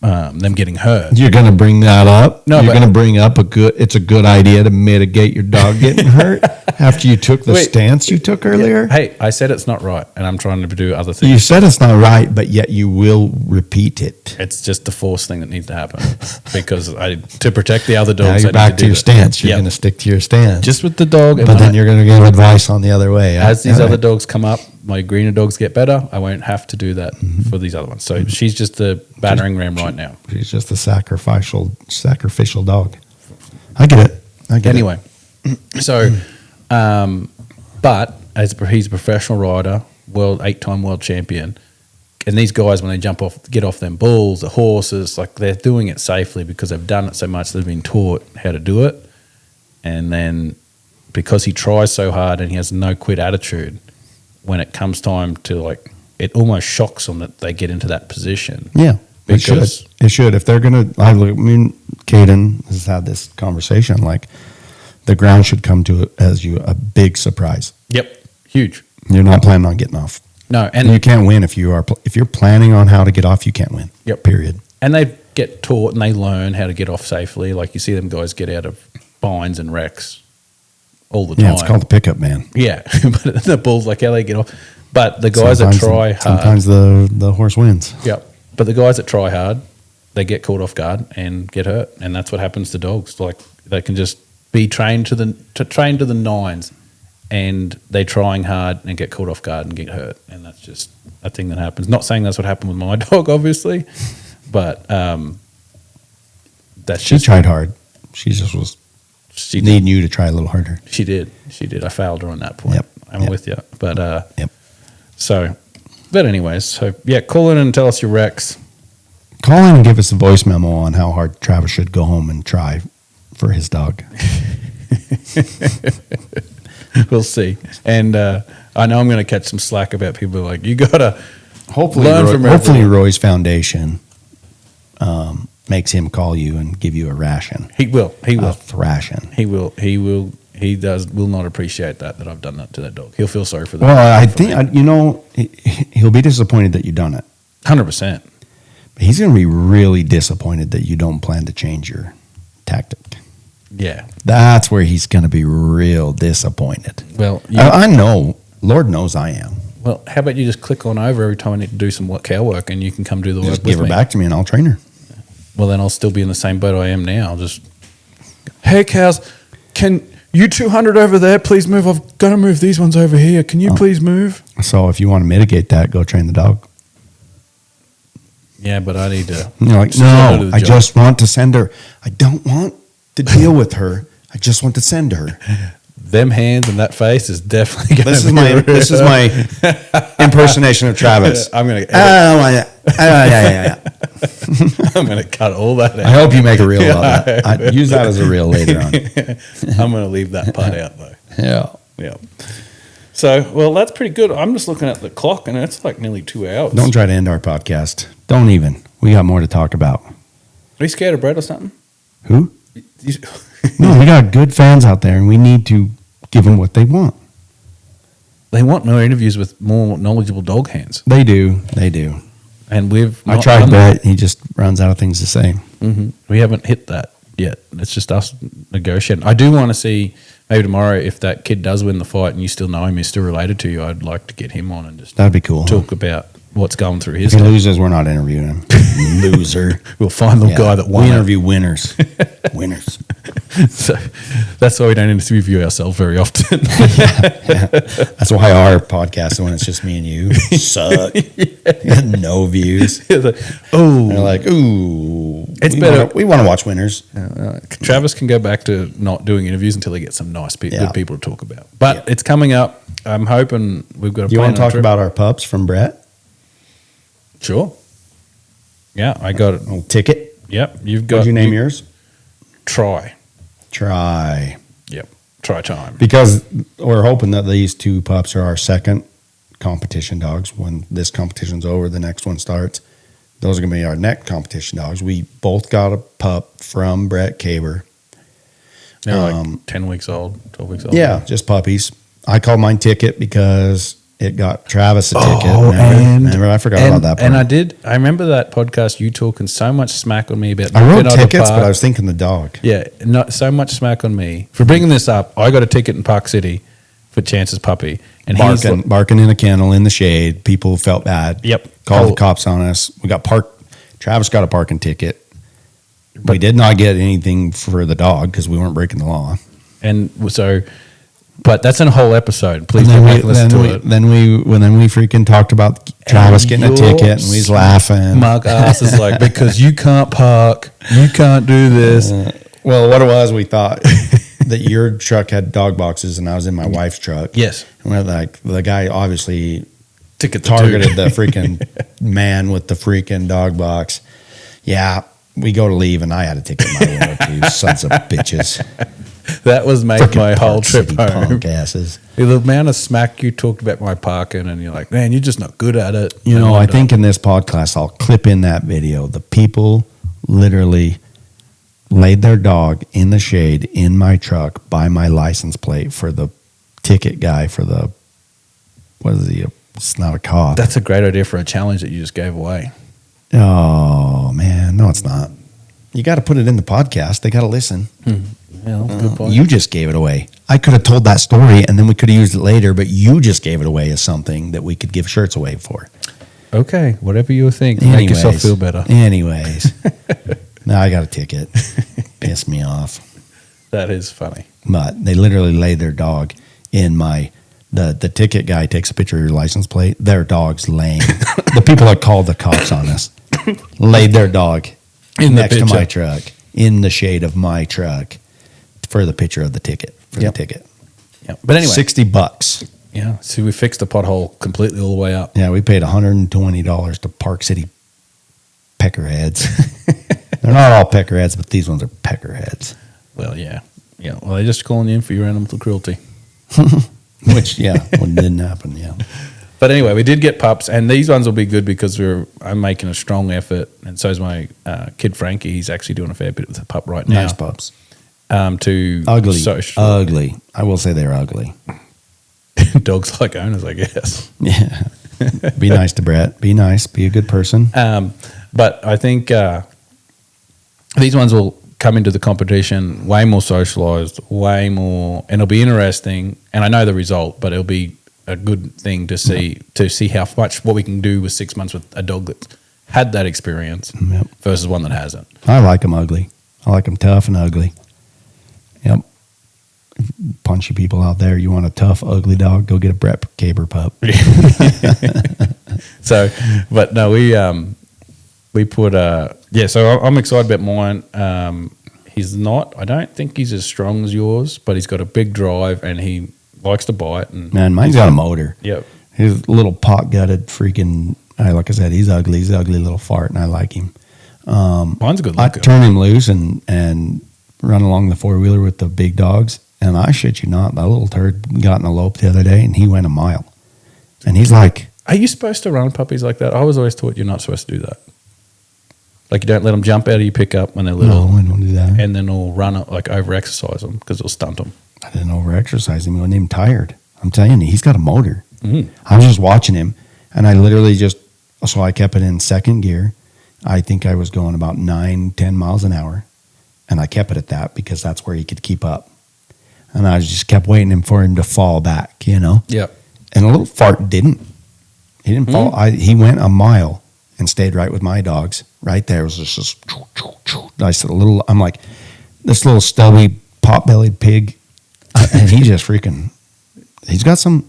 them getting hurt.
You're going to bring that up?
No,
you're
but-
going to bring up it's a good idea to mitigate your dog getting hurt after you took the
Wait.
stance you took earlier?
Hey, I said it's not right, and I'm trying to do other things.
You said it's not right, but yet you will repeat it.
It's just the force thing that needs to happen because to protect the other dogs.
Now
I
you're
need
back
to
to
do
your
that.
stance. You're
Yep.
going to stick to your stance.
Just with the dog.
but then you're going to give advice on the other way.
as these
All
other
right.
dogs come up, my greener dogs get better. I won't have to do that for these other ones. So she's just the battering ram right now.
She's just a sacrificial dog. I get it.
Anyway, so, but he's a professional rider, 8-time world champion. And these guys, when they get off them bulls, the horses, like they're doing it safely because they've done it so much, they've been taught how to do it. And then because he tries so hard and he has no quit attitude, when it comes time to it almost shocks them that they get into that position.
Yeah, it should.
Because-
It should. If they're going to, I mean, Caden has had this conversation. Like, the ground should come to as you a big surprise.
Yep, huge.
You're not planning on getting off.
No,
And you can't win if you're planning on how to get off. You can't win.
Yep.
Period.
And they get taught and they learn how to get off safely. Like you see them guys get out of binds and wrecks all the time.
Yeah, it's called the pickup man.
Yeah, but the bulls, like how they get off. But the guys that try hard.
Sometimes the horse wins.
Yep. But the guys that try hard, they get caught off guard and get hurt. And that's what happens to dogs. Like they can just be trained to the nines, and they're trying hard and get caught off guard and get hurt. And that's just a thing that happens. Not saying that's what happened with my dog, obviously, but that's
She
just
tried hard. She just was
she
needing you to try a little harder.
She did. I failed her on that point.
Yep.
I'm
Yep.
with you. But
Yep.
so, but anyways, so yeah, call in and tell us your wrecks.
Call in and give us a voice memo on how hard Travis should go home and try for his dog.
We'll see. And I know I'm going to catch some slack about people like, you got to
Hopefully,
learn from everyone.
Roy's Foundation makes him call you and give you a ration.
He will. He will.
A thrashing.
He will. He will. He will not appreciate that I've done that to that dog. He'll feel sorry for that.
Well, I think, he'll be disappointed that you've done it.
100%.
But he's going to be really disappointed that you don't plan to change your tactic.
Yeah.
That's where he's going to be real disappointed.
Well,
I know. Lord knows I am.
well, how about you just click on over every time I need to do some cow work, and you can come do the work
Just
with
give her
me.
back to me and I'll train her.
Well, then I'll still be in the same boat I am now. Just, hey, cows, can you 200 over there please move? I've got to move these ones over here. Can you please move?
So if you want to mitigate that, go train the dog.
Yeah, but I need to.
And you're like,
still do
no,
the
I
job."
just want to send her. I don't want to deal with her. I just want to send her.
Them hands and that face is definitely going to be
This is my impersonation of Travis.
I'm going to. I'm going to cut all that
I
out.
hope you make a reel of that. I use that as a reel later on.
I'm going to leave that part out though.
Yeah.
Yeah. So, well, that's pretty good. I'm just looking at the clock, and it's like nearly 2 hours.
Don't try to end our podcast. Don't even. We got more to talk about.
Are you scared of Brett or something?
Who? No, we got good fans out there, and we need to give them what they want.
They want more interviews with more knowledgeable dog hands,
They do. They do.
and we've.
I
not
tried
done that.
Brett. He just runs out of things to say.
We haven't hit that yet. It's just us negotiating. I do want to see maybe tomorrow if that kid does win the fight and you still know him, he's still related to you. I'd like to get him on and just
That'd be cool.
talk about what's going through his
If he
head.
loses, we're not interviewing him. Loser.
We'll find the
Yeah.
guy that won.
We
it.
interview winners. Winners.
So that's why we don't interview ourselves very often.
That's why our podcast, when it's just me and you, suck. No views.
It's like, oh,
They're like, ooh,
It's
we
better-
wanna- we want to watch winners.
Travis can go back to not doing interviews until he gets some nice,
Yeah.
good people to talk about. But
Yeah.
it's coming up. I'm hoping we've got a
You
plan
want to
on a
talk
trip.
about our pups from Brett?
Sure. Yeah, I got it.
Oh, Ticket.
Yep, you've got.
What'd you name yours?
Try.
Try.
Yep, try time.
Because we're hoping that these two pups are our second competition dogs. When this competition's over, the next one starts. Those are going to be our next competition dogs. We both got a pup from Brett Caber.
They're like 10 weeks old, 12 weeks old.
Yeah, just puppies. I called mine Ticket because it got Travis a ticket.
Oh,
Remember? I forgot about that part.
And I remember that podcast, you talking so much smack on me about
I wrote
being able to
tickets, but
park.
I was thinking the dog.
Yeah, not so much smack on me for bringing this up. I got a ticket in Park City for Chance's puppy, and he's
Barking in a kennel in the shade. People felt bad.
Yep.
Called
Oh.
the cops on us. Travis got a parking ticket. We did not get anything for the dog because we weren't breaking the law.
and so, but that's in a whole episode. Please
And
go
then
back and listen to it.
then we freaking talked about Travis getting a
your
ticket, and we was laughing.
Mark ass is like, because you can't park, you can't do this.
Well, what it was, we thought that your truck had dog boxes, and I was in my wife's truck.
Yes,
And we're like, the guy obviously
ticket the
targeted
two.
the freaking man with the freaking dog box. Yeah, we go to leave, and I had a ticket in my window too. Sons of bitches.
That was made
Frickin'
my whole
Park
trip
City
home.
punk asses.
The amount of smack you talked about my parking, and you're like, man, you're just not good at it.
You
And
know,
I'm
I
done.
think in this podcast, I'll clip in that video. The people literally laid their dog in the shade in my truck by my license plate for the ticket guy for the, what is he? It's not a cop.
that's a great idea for a challenge that you just gave away.
Oh, man. No, it's not. You got to put it in the podcast. They got to listen.
Well, good point.
You just gave it away. I could have told that story and then we could have used it later, but you just gave it away as something that we could give shirts away for.
Okay, whatever you think, make yourself feel better.
Anyways. Now I got a ticket. Pissed me off.
That is funny.
But they literally laid their dog in my the ticket guy takes a picture of your license plate. Their dog's laying. The people that called the cops on us laid their dog
In the
next to my
picture.
truck in the shade of my truck for the picture of the ticket.
Yep.
The ticket.
Yeah, but anyway,
$60.
yeah. So we fixed the pothole completely all the way up.
Yeah, we paid $120 to Park City peckerheads. They're not all peckerheads, but these ones are peckerheads.
Well, yeah. Well, they're just calling you in for your animal cruelty.
Which, yeah, when it didn't happen, yeah.
But anyway, we did get pups, and these ones will be good because I'm making a strong effort, and so is my kid Frankie. He's actually doing a fair bit with the pup right now.
Nice pups.
To
Ugly.
social
Ugly. I will say they're ugly.
dogs like owners, I guess.
Yeah. Be nice to Brett. Be nice. Be a good person.
But I think these ones will come into the competition way more socialized, way more, and it'll be interesting. And I know the result, but it'll be a good thing to see how much what we can do with 6 months with a dog that's had that experience
Yep.
versus one that hasn't.
I like them ugly. I like them tough and ugly. Yep. Punchy people out there, you want a tough, ugly dog, go get a Brett Caber pup.
So, but no, we put so I'm excited about mine. He's not. I don't think he's as strong as yours, but he's got a big drive and he likes to bite. And
Man, mine's got a motor.
Yep.
He's a little pot-gutted freaking, like I said, he's ugly. He's an ugly little fart, and I like him.
Mine's a good
I
looker.
turn him loose and run along the four-wheeler with the big dogs, and I shit you not, that little turd got in a lope the other day, and he went a mile. And he's like,
Are you supposed to run puppies like that? I was always taught you're not supposed to do that. Like you don't let them jump out of your pickup when they're little,
no, I don't do that.
and then they'll run like over exercise them because it'll stunt them.
I didn't over-exercise him. He wasn't even tired. I'm telling you, he's got a motor.
Mm.
I was just watching him, and I literally so I kept it in second gear. I think I was going about 9-10 miles an hour, and I kept it at that because that's where he could keep up. And I just kept waiting for him to fall back,
Yep.
And a little fart didn't. He didn't fall. He went a mile and stayed right with my dogs. Right there it was just nice little. I'm like, this little stubby pot-bellied pig, and he just freaking. He's got some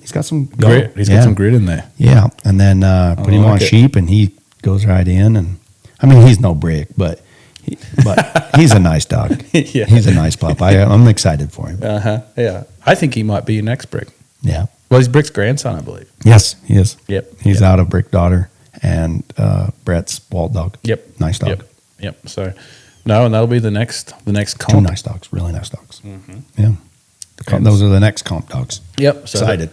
Grit. He's got some grit in there.
Yeah, and then put him on sheep, and he goes right in. And I mean, he's no brick, but he's a nice dog.
Yeah.
He's a nice pup. I'm excited for him.
Yeah. I think he might be your next Brick.
Yeah.
Well, he's Brick's grandson, I believe.
Yes, he is.
Yep.
He's out of Brick daughter and Brett's Walt dog.
Yep.
Nice dog.
Yep. So, no, and that'll be the next comp.
Two nice dogs. Really nice dogs. Yeah. Those are the next comp dogs.
Yep. So
Excited.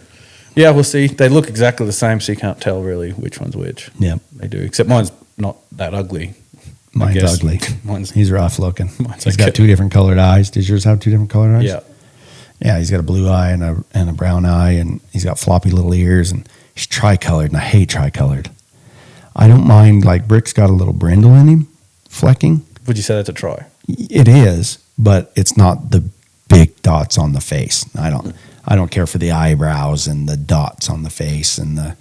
Yeah, we'll see. They look exactly the same, so you can't tell really which one's which.
Yep.
They do, except mine's not that ugly.
Mine's ugly. He's rough looking. He's got two different colored eyes. Does yours have two different colored eyes?
Yeah.
Yeah, he's got a blue eye and a brown eye, and he's got floppy little ears, and he's tricolored, and I hate tricolored. I don't mind, like, Brick's got a little brindle in him, flecking.
Would you say that's a try?
It is, but it's not the big dots on the face. I don't care for the eyebrows and the dots on the face and the,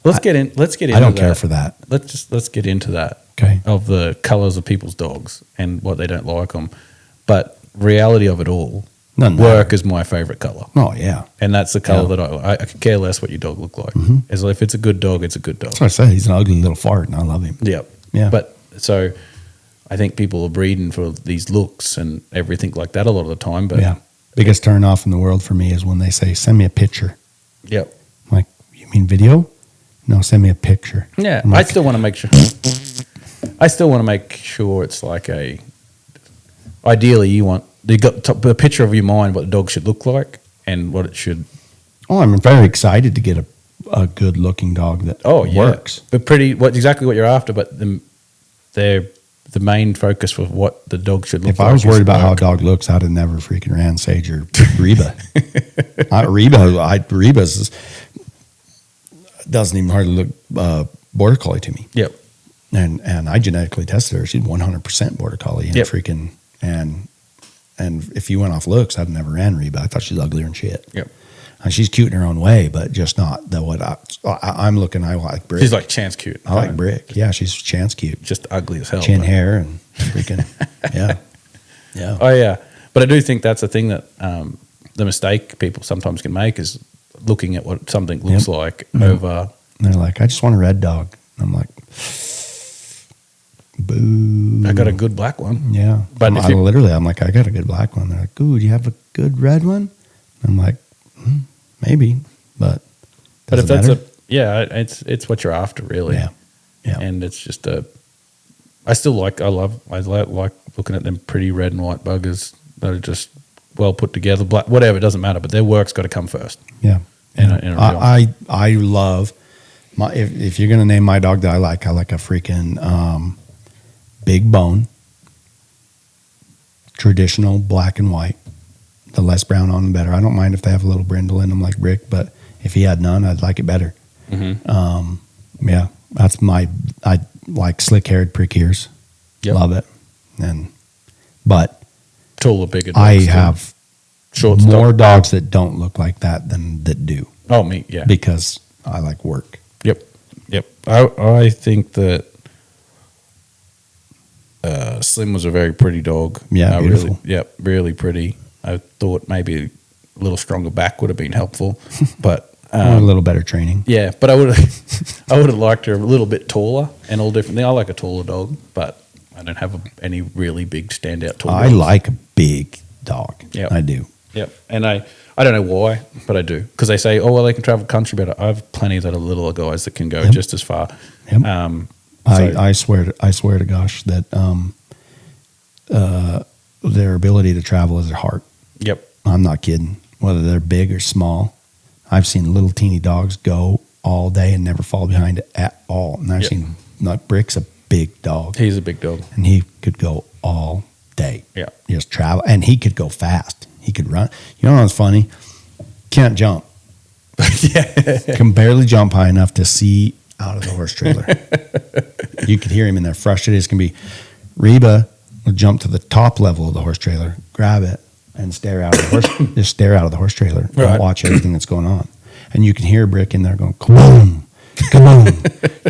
Let's get into
I don't care for that.
Let's get into that.
Okay.
Of the colors of people's dogs and what they don't like them. But reality of it all, work is my favorite color.
Oh, yeah.
And that's the color that I could care less what your dog look like. As if it's a good dog, it's a good dog.
That's what I say. He's an ugly little fart, and I love him.
Yep.
Yeah.
But so I think people are breeding for these looks and everything like that a lot of the time. But
yeah. Biggest turn off in the world for me is when they say, send me a picture.
Yep.
I'm like, you mean video? No, send me a picture.
Yeah.
Like,
I still want to make sure. It's like ideally you got a picture of your mind what the dog should look like and what it should.
Oh, I'm very excited to get a good looking dog that works.
But exactly what you're after, but they're the main focus for what the dog should look like.
If I was worried about how a dog looks, I'd have never freaking ran Sage or Reba. Reba's doesn't even hardly look border collie to me.
Yep.
And I genetically tested her. She's 100% border collie. And
Yep.
And if you went off looks, I'd never ran Reba. I thought she's uglier than shit.
Yep.
And she's cute in her own way, but just not what I'm looking. I like Brick.
She's like Chance cute.
I like Brick. Yeah, she's Chance cute.
Just ugly as hell.
Chin hair and freaking yeah.
Oh yeah, but I do think that's a thing that the mistake people sometimes can make is looking at what something looks like over.
And they're like, I just want a red dog. And I'm like, boo.
I got a good black one.
Yeah,
but
I'm like, I got a good black one. They're like, ooh, do you have a good red one? I'm like, maybe, but
if that's it's what you're after, really.
Yeah.
And it's just I like looking at them pretty red and white buggers that are just well put together. Black, whatever, it doesn't matter. But their work's got to come first.
Yeah. I love my. If you're gonna name my dog that I like a freaking big bone, traditional black and white. The less brown on them, better. I don't mind if they have a little brindle in them like Brick, but if he had none, I'd like it better. Yeah, that's I like slick-haired prick ears.
Yep.
Love it. But
taller, bigger dogs.
I have
short
more dogs that don't look like that than that do.
Oh, me, yeah.
Because I like work.
Yep. I think that Slim was a very pretty dog.
Yeah, beautiful.
Really pretty. I thought maybe a little stronger back would have been helpful, but
or a little better training.
Yeah, but I would have liked her a little bit taller and all different things. I like a taller dog, but I don't have any really big standout tall dogs.
I like a big dog.
Yeah,
I do.
Yep, and I don't know why, but I do because they say, oh well, they can travel country better. I have plenty that are littler guys that can go just as far.
Yep. I swear to gosh that their ability to travel is their heart.
Yep.
I'm not kidding. Whether they're big or small, I've seen little teeny dogs go all day and never fall behind at all. And I've seen Brick's a big dog.
He's a big dog.
And he could go all day.
Yeah.
Just travel. And he could go fast. He could run. You know what's funny? Can't jump. Can barely jump high enough to see out of the horse trailer. You could hear him in there frustrated as can be. Reba would jump to the top level of the horse trailer, grab it, and stare out of the horse. Just stare out of the horse trailer and watch everything that's going on. And you can hear Brick in there going, "Come on, come on,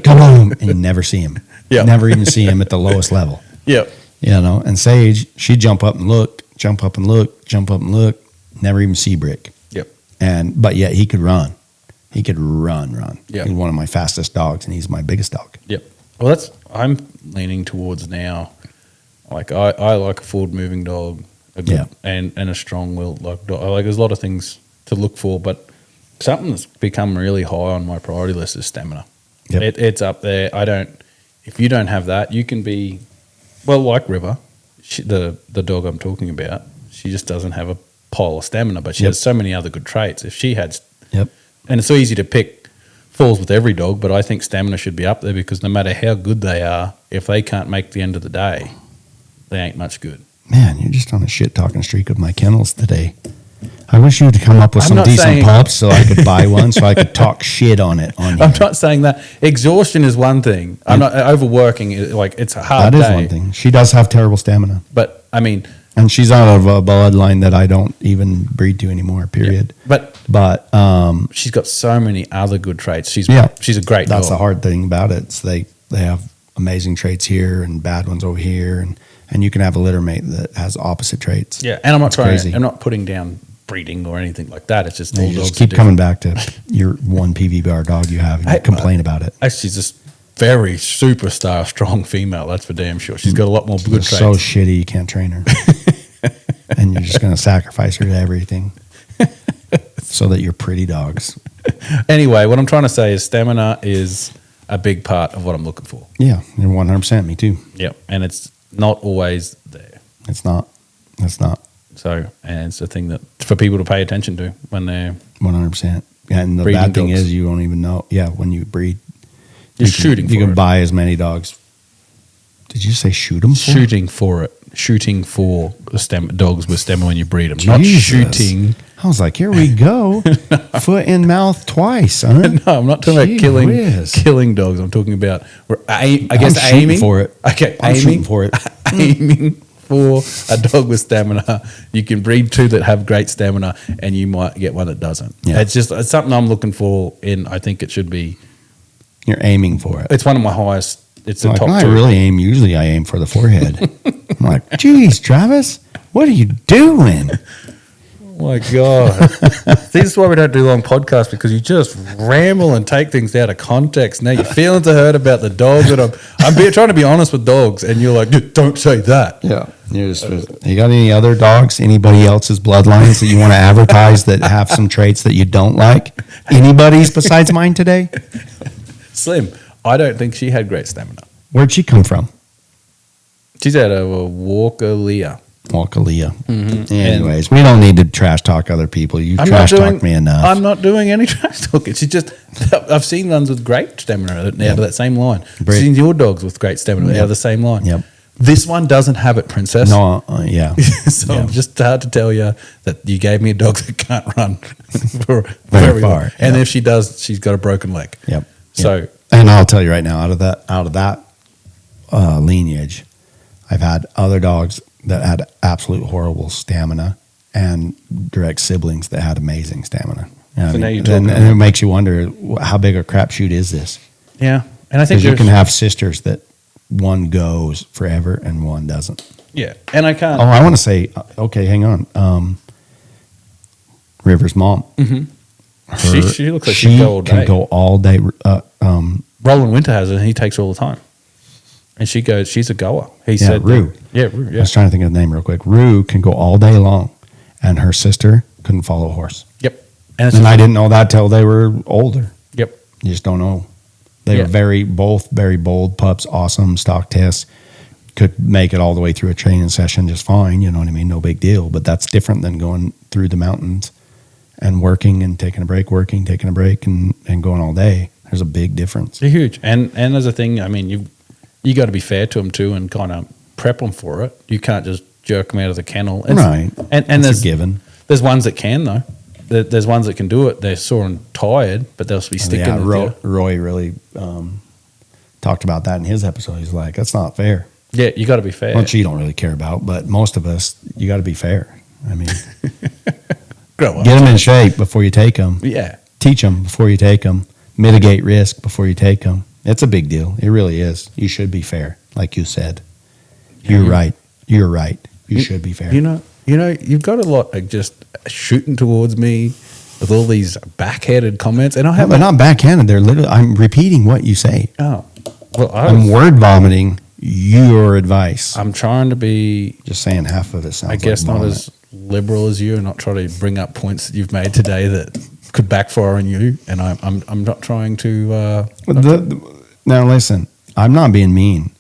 come on," and you never see him.
Yeah.
Never even see him at the lowest level.
Yep.
You know. And Sage, she'd jump up and look jump up and look, never even see Brick.
Yep.
But yet he could run. He could run.
Yep.
He's one of my fastest dogs, and he's my biggest dog.
Yep. Well, I'm leaning towards now. Like I like a forward moving dog, and a strong willed dog. Like there's a lot of things to look for, but something that's become really high on my priority list is stamina.
Yep.
It's up there. If you don't have that, you can be, well, like River, the dog I'm talking about. She just doesn't have a pile of stamina, but she has so many other good traits. If she had, and it's so easy to pick falls with every dog, but I think stamina should be up there because no matter how good they are, if they can't make the end of the day, they ain't much good.
Man, you're just on a shit talking streak with my kennels today. I wish you'd come up with some decent pups so I could buy one so I could talk shit on it. On you.
I'm not saying that. Exhaustion is one thing. I'm not overworking. Like it's a hard day.
That is one thing. She does have terrible stamina.
But I mean,
and she's out of a bloodline that I don't even breed to anymore. Period.
Yeah.
But
she's got so many other good traits. She's a great dog.
That's the hard thing about it. It's they have amazing traits here and bad ones over here, and you can have a litter mate that has opposite traits.
Yeah, and I'm not
crazy.
I'm not putting down breeding or anything like that. It's just all
you
dogs
just keep coming back to your one PVBR dog you have and you complain about it.
She's just very superstar strong female. That's for damn sure. She's got a lot more good traits.
So shitty you can't train her, and you're just going to sacrifice her to everything so that you're pretty dogs.
Anyway, what I'm trying to say is stamina is a big part of what I'm looking for.
Yeah, you're 100%. Me too.
Yep, and it's not always there.
It's not.
So, and it's a thing that for people to pay attention to when they're
100%. Yeah, and the
breeding
bad thing
dogs.
is you don't even know. Yeah, when you breed,
You're shooting for
You can
it.
buy as many dogs. Did you say shoot them?
Shooting for it. Shooting for dogs with stamina when you breed them. Not
Jesus.
shooting.
I was like, here we go. Foot in mouth twice, huh?
No, I'm not talking
Gee
about
whiz.
killing dogs. I'm talking about,
I'm
aiming
shooting for it.
Okay,
I'm shooting for it.
Aiming for a dog with stamina. You can breed two that have great stamina, and you might get one that doesn't.
Yeah.
It's something I'm looking for. I think it should be.
You're aiming for it.
It's one of my highest. It's the
Like,
top
when I
two.
really aim, usually I aim for the forehead. I'm like, geez, Travis, what are you doing?
Oh my God. See, this is why we don't do long podcasts, because you just ramble and take things out of context. Now your feelings are hurt about the dog that I'm trying to be honest with dogs, and you're like, don't say that.
Yeah. You got any other dogs, anybody else's bloodlines that you want to advertise that have some traits that you don't like? Anybody's besides mine today?
Slim, I don't think she had great stamina.
Where'd she come from?
She's out of Walkalia.
Walkalia.
Mm-hmm.
Anyways, we don't need to trash talk other people. You trash talked me enough.
I'm not doing any trash talking. She's just, I've seen ones with great stamina out of that same line. I've seen your dogs with great stamina out of the same line.
Yep.
This one doesn't have it, Princess.
No, yeah.
So I'm just hard to tell you that you gave me a dog that can't run for
Very
very
far.
far. And if she does, she's got a broken leg.
Yep.
So,
and I'll tell you right now, out of that lineage, I've had other dogs that had absolute horrible stamina and direct siblings that had amazing stamina. You know
So
what I
now
mean?
you're talking
and it makes you wonder how big a crapshoot is this?
yeah. And I think
Because you can have sisters that one goes forever and one doesn't.
yeah. And I can't.
Oh, I want to say, okay, hang on. River's mom.
Mm-hmm. She looks like
she
she'd go all
can
day.
go all day.
Roland Winter has it, and he takes her all the time. And she goes, she's a goer. He
Yeah,
said,
Rue.
Rue,
I
yeah.
was trying to think of the name real quick. Rue can go all day long, and her sister couldn't follow a horse.
Yep. And,
And I didn't know that till they were older.
Yep.
You just don't know. They were both very bold pups, awesome stock tests, could make it all the way through a training session just fine. You know what I mean? No big deal. But that's different than going through the mountains and working and taking a break, and going all day. There's a big difference.
They're huge. And there's a thing, I mean, you got to be fair to them too and kind of prep them for it. You can't just jerk them out of the kennel.
Right.
And
It's
there's
a given.
There's ones that can though. There's ones that can do it. They're sore and tired, but they'll be sticking.
Yeah,
with you.
Roy really talked about that in his episode. He's like, that's not fair.
Yeah, you got to be fair.
Which you don't really care about, but most of us, you got to be fair. I mean,
Grow up.
get them in shape before you take them.
Yeah.
Teach them before you take them. Mitigate risk before you take them. It's a big deal. It really is. You should be fair, like you said. You're right. You should be fair.
You You know, you've got a lot of just shooting towards me with all these backhanded comments, and I
They're
haven't.
not backhanded. They're literally. I'm repeating what you say.
Oh, well,
I'm word vomiting your advice.
I'm trying to be,
Just saying half of it sounds.
I guess,
like
not
vomit.
as liberal as you, and not try to bring up points that you've made today that could backfire on you. And I'm not trying to.
Now listen, I'm not being mean.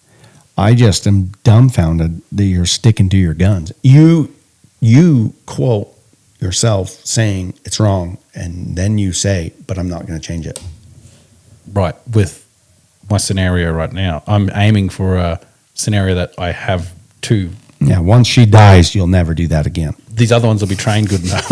I just am dumbfounded that you're sticking to your guns. You quote yourself saying it's wrong, and then you say, "But I'm not going to change it."
Right, with my scenario right now, I'm aiming for a scenario that I have two.
Yeah, once she dies, you'll never do that again.
These other ones will be trained good enough.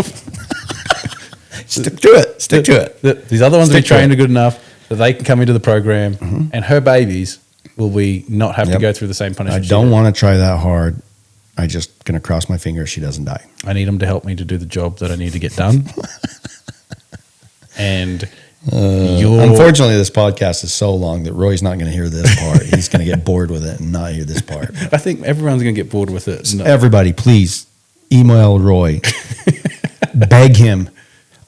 Stick to it. Stick to it.
These other ones will be
Stick to
trained
it.
good enough that they can come into the program, and her babies will we not have to
Yep.
go through the same
I
punishment. she
don't
did.
want to try that hard. I just going to cross my fingers she doesn't die.
I need them to help me to do the job that I need to get done. And
Unfortunately, this podcast is so long that Roy's not going to hear this part. He's going to get bored with it and not hear this part.
I think everyone's going to get bored with it. No.
Everybody, please email Roy. Beg him.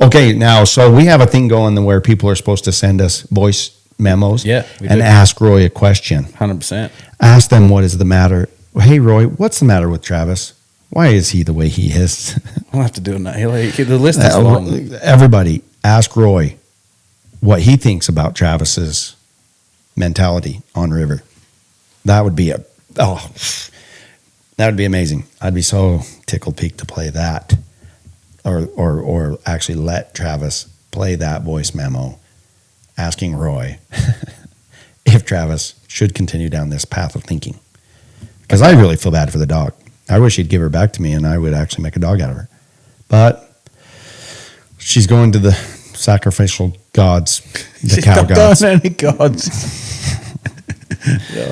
Okay, now, so we have a thing going where people are supposed to send us voice memos
Yeah, we
and
do.
ask Roy a question.
100%.
Ask them what is the matter. Hey, Roy, what's the matter with Travis? Why is he the way he is?
I'll have to do it now. The list is long.
Everybody, ask Roy what he thinks about Travis's mentality on river. That would be that would be amazing. I'd be so tickled pink to play that, or actually let Travis play that voice memo, asking Roy if Travis should continue down this path of thinking. Because I really feel bad for the dog. I wish he'd give her back to me, and I would actually make a dog out of her. But she's going to the sacrificial gods, the
She's
cow
not
gods.
going any gods.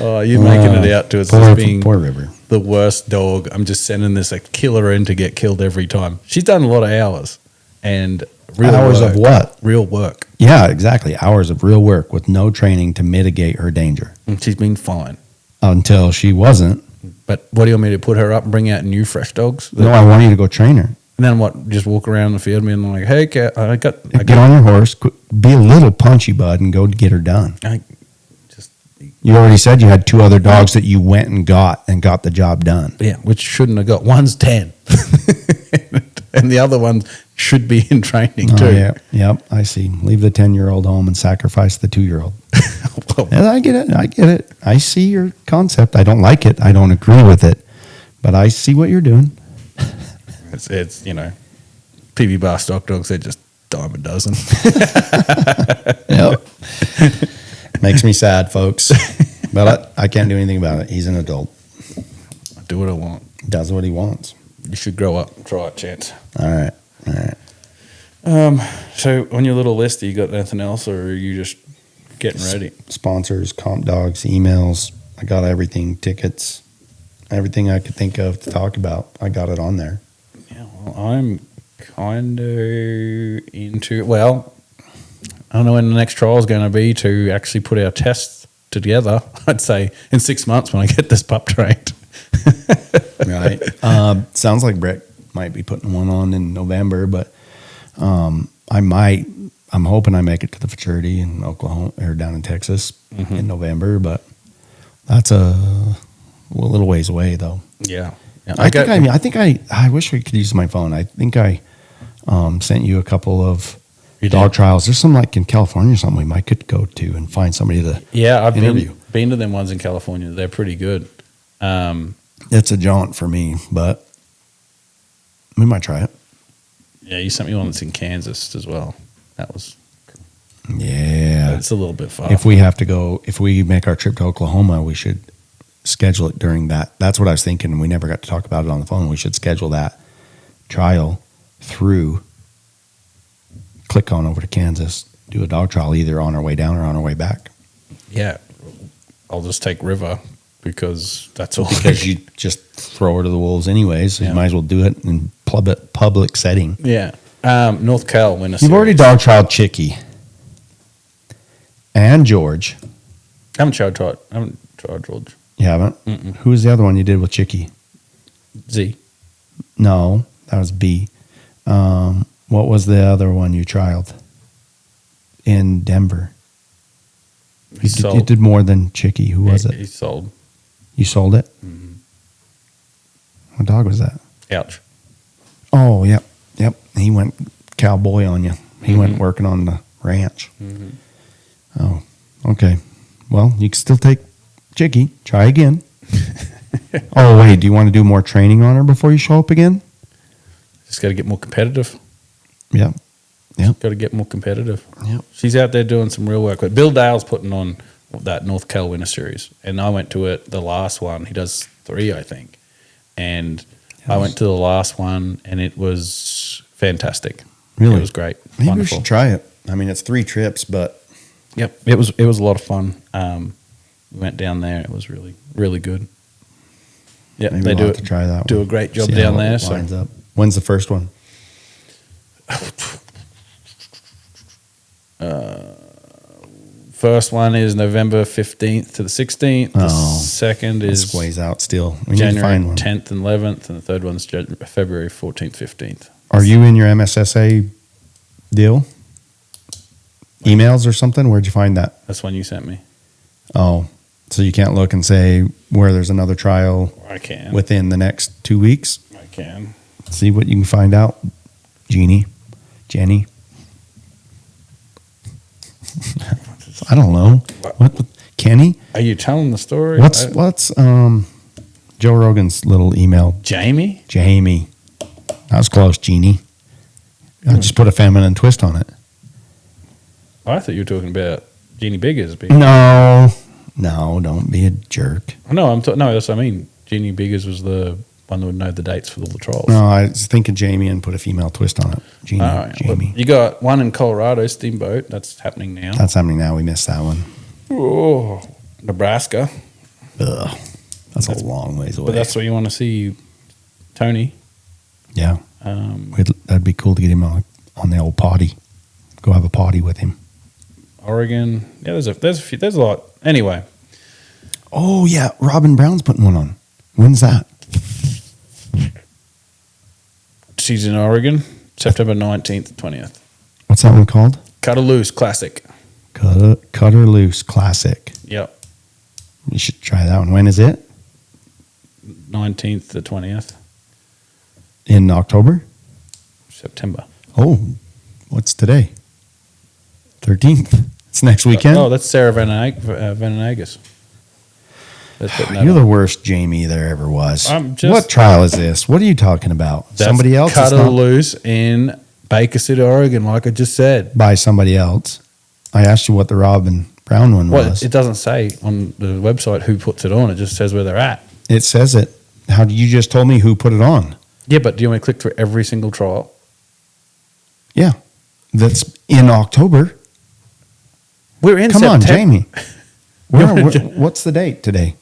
Oh, you're making it out to us
Poor,
as being
poor River.
the worst dog. I'm just sending this a killer in to get killed every time. She's done a lot of hours and real
Hours
work.
of what?
Real work.
Yeah, exactly. Hours of real work with no training to mitigate her danger
And she's been fine.
until she wasn't.
But what do you want me to put her up and bring out new fresh dogs?
No, I want you to go train her.
And then what? Just walk around the field being like, "Hey, cat, I got."
Get on your horse, be a little punchy, bud, and go get her done. You already said you had two other dogs that you went and got the job done.
Yeah, which shouldn't have got. One's 10, and the other one should be in training too.
Oh, yeah. Yep, I see. Leave the 10-year-old home and sacrifice the 2-year-old.
Well,
Yeah, I get it. I see your concept. I don't like it. I don't agree with it. But I see what you're doing.
it's PB bar stock dogs. They're just dime a dozen.
Yep. Makes me sad, folks. But I can't do anything about it. He's an adult.
I do what I want.
Does what he wants.
You should grow up and try it, Chance.
All right.
So on your little list, you got anything else, or are you just getting ready?
Sponsors, comp dogs, emails. I got everything, tickets, everything I could think of to talk about. I got it on there.
Yeah, well, I'm kind of into. Well, I don't know when the next trial is going to be to actually put our tests together. I'd say in 6 months when I get this pup trained.
Right. Sounds like Brett might be putting one on in November, but I'm hoping I make it to the futurity in Oklahoma or down in Texas in November, but that's a little ways away though.
Yeah.
I wish we could use my phone. I think I sent you a couple of
You
dog
did?
trials. There's some like in California or something we might could go to and find somebody to
Yeah, I've
interview.
been to them ones in California. They're pretty good.
It's a jaunt for me, but we might try it.
Yeah, you sent me one that's in Kansas as well. That was
Yeah.
it's a little bit far.
If we make our trip to Oklahoma, we should schedule it during that. That's what I was thinking. We never got to talk about it on the phone. We should schedule that trial through, click on over to Kansas, do a dog trial either on our way down or on our way back.
Yeah, I'll just take River because that's all.
Because you just throw her to the wolves anyways. So
Yeah.
you might as well do it in public setting.
Yeah. North Cal win a
You've already
series.
dog trialed Chicky and George.
I haven't tried George.
You haven't?
Mm-mm.
Who was the other one you did with Chicky?
Z.
No, that was B. What was the other one you trialed in Denver? You did more than Chicky. Who was it?
He sold.
You sold it?
Mm-hmm.
What dog was that?
Ouch.
Oh, yep. He went cowboy on you. He went working on the ranch.
Mm-hmm.
Oh, okay. Well, you can still take Chicky. Try again. Oh, wait. Do you want to do more training on her before you show up again?
Just got to get more competitive.
Yep.
Got to get more competitive.
Yep.
She's out there doing some real work. But Bill Dale's putting on that North Cal Winter Series, and I went to it, the last one. He does 3, I think. And I went to the last one, and it was fantastic.
Really?
It was great.
Maybe
Wonderful.
we should try it. I mean, it's 3 trips, but
Yep. It was a lot of fun. We went down there. It was really, really good. Yeah,
maybe
they
we'll
do
have to try that.
do
one.
a great job
See
down
how it
there. So
lines up. When's the first one?
first one is November 15th to the 16th. The
Oh,
second
It's
is
ways out still. We need to
January
find one.
10th and 11th, and the third one's February 14th, 15th.
Are you in your MSSA deal? Emails or something? Where'd you find that?
That's one you sent me.
Oh, so you can't look and say where there's another trial
I can.
within the next 2 weeks?
I can.
See what you can find out, Jenny. I don't know. What? Kenny?
Are you telling the story?
What's Joe Rogan's little email?
Jamie?
Jamie. That was close, Jeannie. I just put a feminine twist on it.
I thought you were talking about Jeannie Biggers.
No, don't be a jerk.
No, no, that's what I mean. Jeannie Biggers was the one that would know the dates for all the trials.
No, I was thinking Jamie and put a female twist on it. Jeannie,
All right. Well,
Jamie.
you got one in Colorado, Steamboat. That's happening now.
That's happening now. We missed that one.
Oh, Nebraska.
Ugh, that's a long ways away.
But that's what you want to see, Tony.
Yeah. That'd be cool to get him on the old potty. Go have a potty with him.
Oregon. Yeah, there's a lot. Anyway,
Oh, yeah. Robin Brown's putting one on. When's that?
she's in Oregon, September 19th, 20th.
What's that one called?
Cut a Loose Classic.
Cut Her Loose Classic.
Yep.
You should try that one. When is it?
19th to 20th,
In October?
September.
Oh, what's today? 13th. It's next weekend?
Oh, that's Sarah Venenagas. That's putting that
You're
on.
the worst Jamie there ever was.
I'm just-
What trial is this? What are you talking about?
That's
Somebody else?
Cut
It's
a
not
Loose in Baker City, Oregon, like I just said.
by somebody else. I asked you what the Robin Brown one
Well,
was.
it doesn't say on the website who puts it on. It just says where they're at.
It says it. How did you just told me who put it on?
Yeah, but do you want to click through every single trial?
Yeah. That's in October.
We're in
Come on,
September.
Jamie. What's the date today?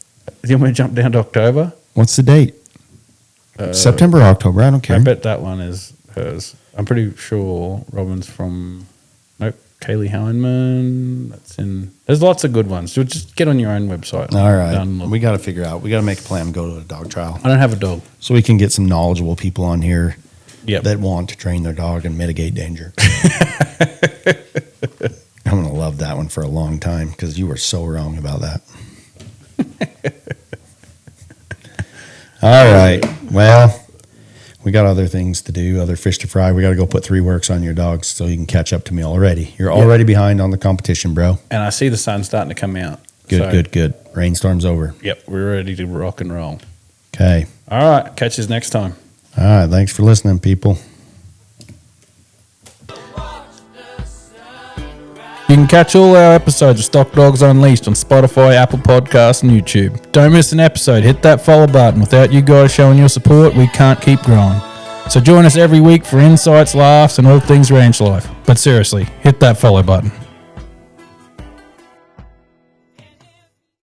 Do you want me to jump down to October?
What's the date? September or October? I don't care.
I bet that one is hers. I'm pretty sure Robin's from Kaylee Heineman. That's in. There's lots of good ones. So just get on your own website.
All right.
Download.
We got to figure out. We got to make a plan. Go to a dog trial
I don't have a dog.
so we can get some knowledgeable people on here
Yep.
that want to train their dog and mitigate danger. I'm going to love that one for a long time because you were so wrong about that. All right. Well, we got other things to do, other fish to fry. We got to go put 3 works on your dogs so you can catch up to me already. You're already behind on the competition, bro.
And I see the sun starting to come out.
Good. Rainstorm's over.
Yep, we're ready to rock and roll.
Okay.
All right, catch us next time.
All right. Thanks for listening, people.
You can catch all our episodes of Stock Dogs Unleashed on Spotify, Apple Podcasts, and YouTube. Don't miss an episode. Hit that follow button. Without you guys showing your support, we can't keep growing. So join us every week for insights, laughs, and all things ranch life. But seriously, hit that follow button.